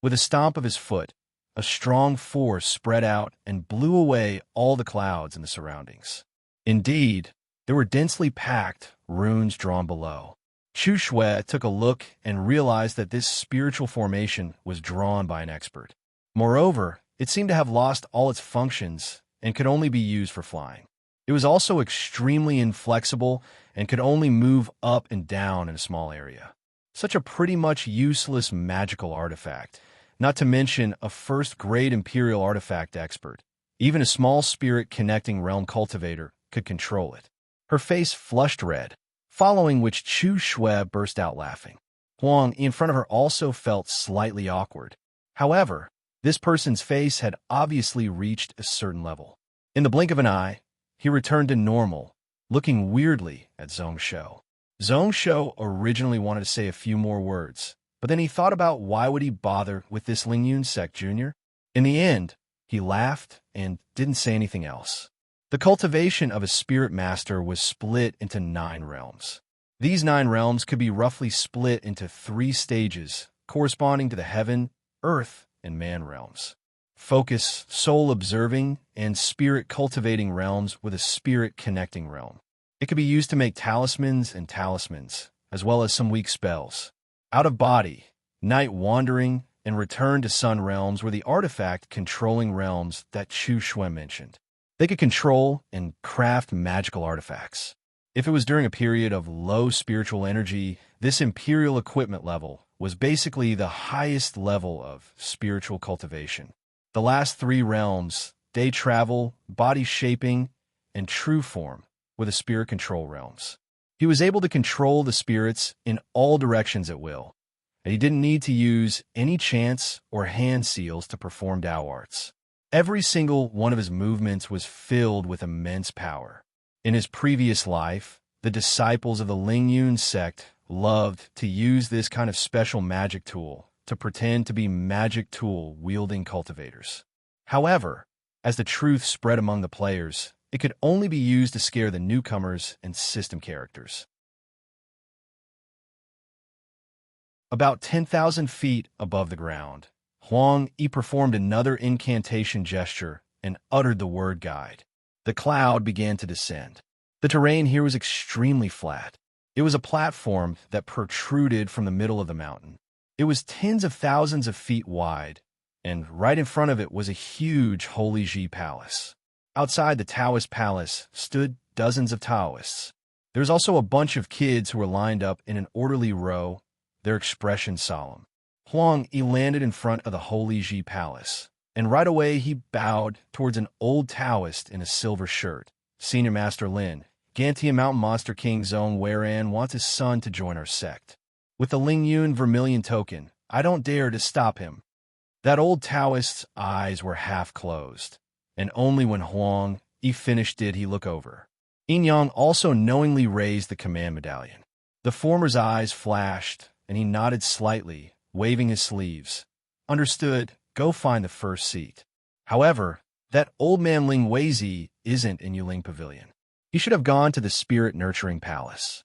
A: With a stomp of his foot, a strong force spread out and blew away all the clouds in the surroundings. Indeed, there were densely packed runes drawn below. Chu Shui took a look and realized that this spiritual formation was drawn by an expert. Moreover, it seemed to have lost all its functions and could only be used for flying. It was also extremely inflexible and could only move up and down in a small area. Such a pretty much useless magical artifact, not to mention a first-grade Imperial artifact expert. Even a small spirit connecting realm cultivator could control it. Her face flushed red, following which Chu Shui burst out laughing. Huang in front of her also felt slightly awkward. However, this person's face had obviously reached a certain level. In the blink of an eye, he returned to normal, looking weirdly at Zhongshou. Zhongshou originally wanted to say a few more words, but then he thought about why would he bother with this Lingyun sect Jr. In the end, he laughed and didn't say anything else. The cultivation of a spirit master was split into 9 realms. These 9 realms could be roughly split into 3 stages, corresponding to the heaven, earth, and man realms. Focus, soul observing, and spirit cultivating realms with a spirit connecting realm. It could be used to make talismans and talismans, as well as some weak spells. Out of body, night wandering, and return to sun realms were the artifact controlling realms that Chu Shui mentioned. They could control and craft magical artifacts. If it was during a period of low spiritual energy, this imperial equipment level was basically the highest level of spiritual cultivation. The last 3 realms, day travel, body shaping, and true form, were the spirit control realms. He was able to control the spirits in all directions at will, and he didn't need to use any chants or hand seals to perform Dao arts. Every single one of his movements was filled with immense power. In his previous life, the disciples of the Lingyun sect loved to use this kind of special magic tool to pretend to be magic tool-wielding cultivators. However, as the truth spread among the players, It could only be used to scare the newcomers and system characters. About 10,000 feet above the ground, Huang Yi performed another incantation gesture and uttered the word guide. The cloud began to descend. The terrain here was extremely flat. It was a platform that protruded from the middle of the mountain. It was tens of thousands of feet wide, and right in front of it was a huge Holy Ji palace. Outside the Taoist palace stood dozens of Taoists. There was also a bunch of kids who were lined up in an orderly row, their expression solemn. Huang Yi landed in front of the Holy Ji palace, and right away he bowed towards an old Taoist in a silver shirt. Senior Master Lin, Gantian Mountain Monster King Zhong Weiran wants his son to join our sect. With the Lingyun Vermilion token, I don't dare to stop him. That old Taoist's eyes were half closed, and only when Huang Yi finished did he look over. Yin Yang also knowingly raised the command medallion. The former's eyes flashed, and he nodded slightly, waving his sleeves. Understood, go find the first seat. However, that old man Ling Weizi isn't in Yuling Pavilion. He should have gone to the Spirit Nurturing Palace.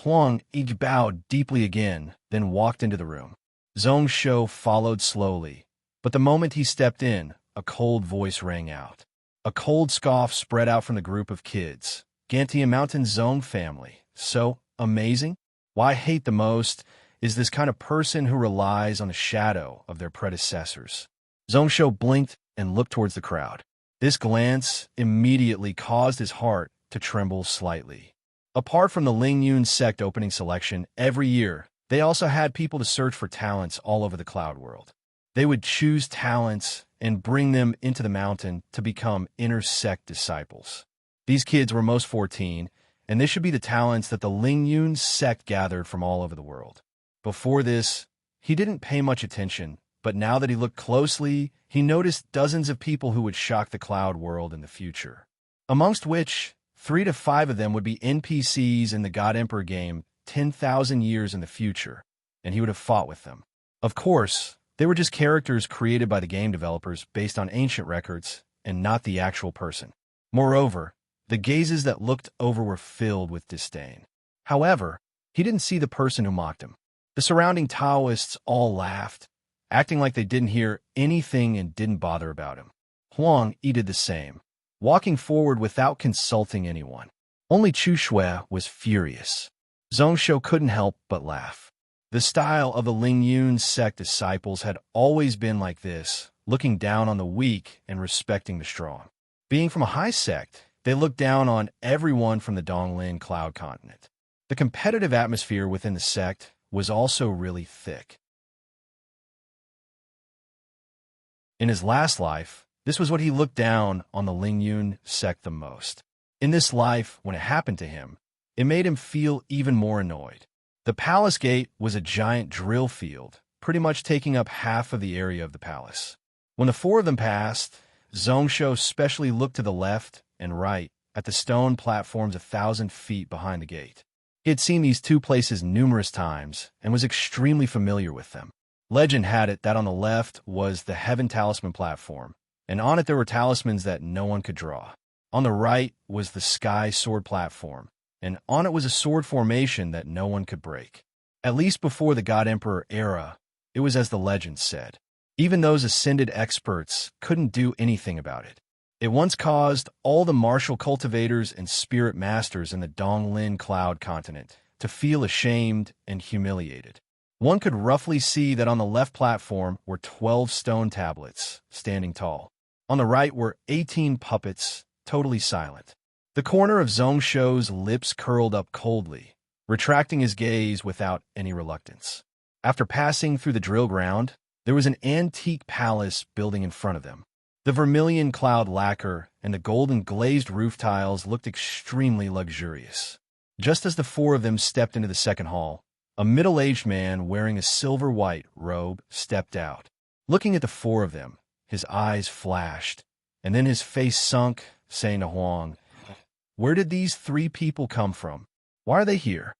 A: Huang Yi bowed deeply again, then walked into the room. Zhong Shou followed slowly, but the moment he stepped in, a cold voice rang out. A cold scoff spread out from the group of kids. Gantian Mountain Zhong family. So amazing? Why I hate the most is this kind of person who relies on the shadow of their predecessors. Zhong Shou blinked and looked towards the crowd. This glance immediately caused his heart to tremble slightly. Apart from the Lingyun sect opening selection every year, they also had people to search for talents all over the cloud world. They would choose talents and bring them into the mountain to become inner sect disciples. These kids were most 14, and this should be the talents that the Lingyun sect gathered from all over the world. Before this, he didn't pay much attention, but now that he looked closely, he noticed dozens of people who would shock the cloud world in the future. Amongst which, 3 to 5 of them would be NPCs in the God Emperor game 10,000 years in the future, and he would have fought with them. Of course, they were just characters created by the game developers based on ancient records, and not the actual person. Moreover, the gazes that looked over were filled with disdain. However, he didn't see the person who mocked him. The surrounding Taoists all laughed, acting like they didn't hear anything and didn't bother about him. Huang Yi did the same, walking forward without consulting anyone. Only Chu Shui was furious. Zhong Shou couldn't help but laugh. The style of the Lingyun sect disciples had always been like this, looking down on the weak and respecting the strong. Being from a high sect, they looked down on everyone from the Donglin Cloud continent. The competitive atmosphere within the sect was also really thick. In his last life, this was what he looked down on the Lingyun sect the most. In this life, when it happened to him, it made him feel even more annoyed. The palace gate was a giant drill field, pretty much taking up half of the area of the palace. When the 4 of them passed, Zhong Shou specially looked to the left and right at the stone platforms 1,000 feet behind the gate. He had seen these 2 places numerous times and was extremely familiar with them. Legend had it that on the left was the Heaven Talisman platform, and on it there were talismans that no one could draw. On the right was the Sky Sword platform, and on it was a sword formation that no one could break. At least before the God Emperor era, it was as the legend said. Even those ascended experts couldn't do anything about it. It once caused all the martial cultivators and spirit masters in the Donglin Cloud continent to feel ashamed and humiliated. One could roughly see that on the left platform were 12 stone tablets, standing tall. On the right were 18 puppets, totally silent. The corner of Zhong Shou's lips curled up coldly, retracting his gaze without any reluctance. After passing through the drill ground, there was an antique palace building in front of them. The vermilion cloud lacquer and the golden glazed roof tiles looked extremely luxurious. Just as the 4 of them stepped into the second hall, a middle-aged man wearing a silver-white robe stepped out. Looking at the 4 of them, his eyes flashed, and then his face sunk, saying to Huang, "Where did these 3 people come from? Why are they here?"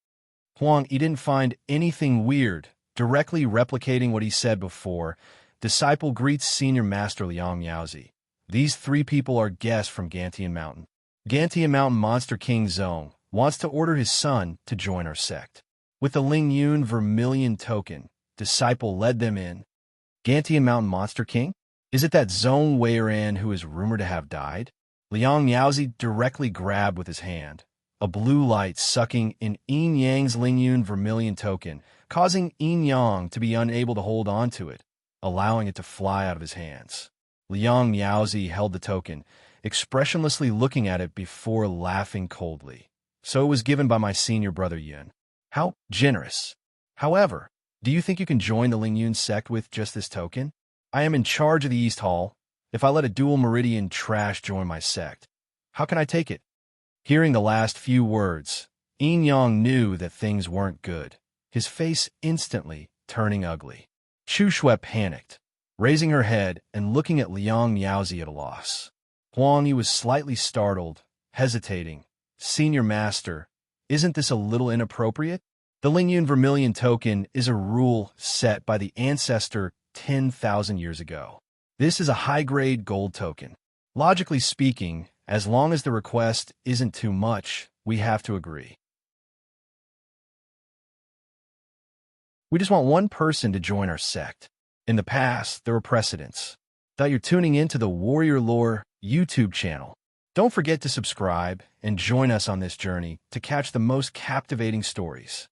A: Huang Yi didn't find anything weird, directly replicating what he said before. Disciple greets Senior Master Liang Yaozi. These 3 people are guests from Gantian Mountain. Gantia Mountain Monster King Zong wants to order his son to join our sect. With the Ling Yun Vermilion token, Disciple led them in. Gantia Mountain Monster King? Is it that Zong Weiran who is rumored to have died? Liang Yaozi directly grabbed with his hand, a blue light sucking in Yin Yang's Ling Yun Vermilion token, causing Yin Yang to be unable to hold on to it, allowing it to fly out of his hands. Liang Yaozi held the token, expressionlessly looking at it before laughing coldly. So it was given by my senior brother Yun. How generous. However, do you think you can join the Ling Yun sect with just this token? I am in charge of the East Hall. If I let a dual meridian trash join my sect, how can I take it? Hearing the last few words, Yin Yang knew that things weren't good, his face instantly turning ugly. Chu Shui panicked, raising her head and looking at Liang Yaozi at a loss. Huang Yi was slightly startled, hesitating. Senior Master, isn't this a little inappropriate? The Ling Yun Vermilion token is a rule set by the ancestor 10,000 years ago. This is a high-grade gold token. Logically speaking, as long as the request isn't too much, we have to agree. We just want one person to join our sect. In the past, there were precedents. That you're tuning into the Warrior Lore YouTube channel. Don't forget to subscribe and join us on this journey to catch the most captivating stories.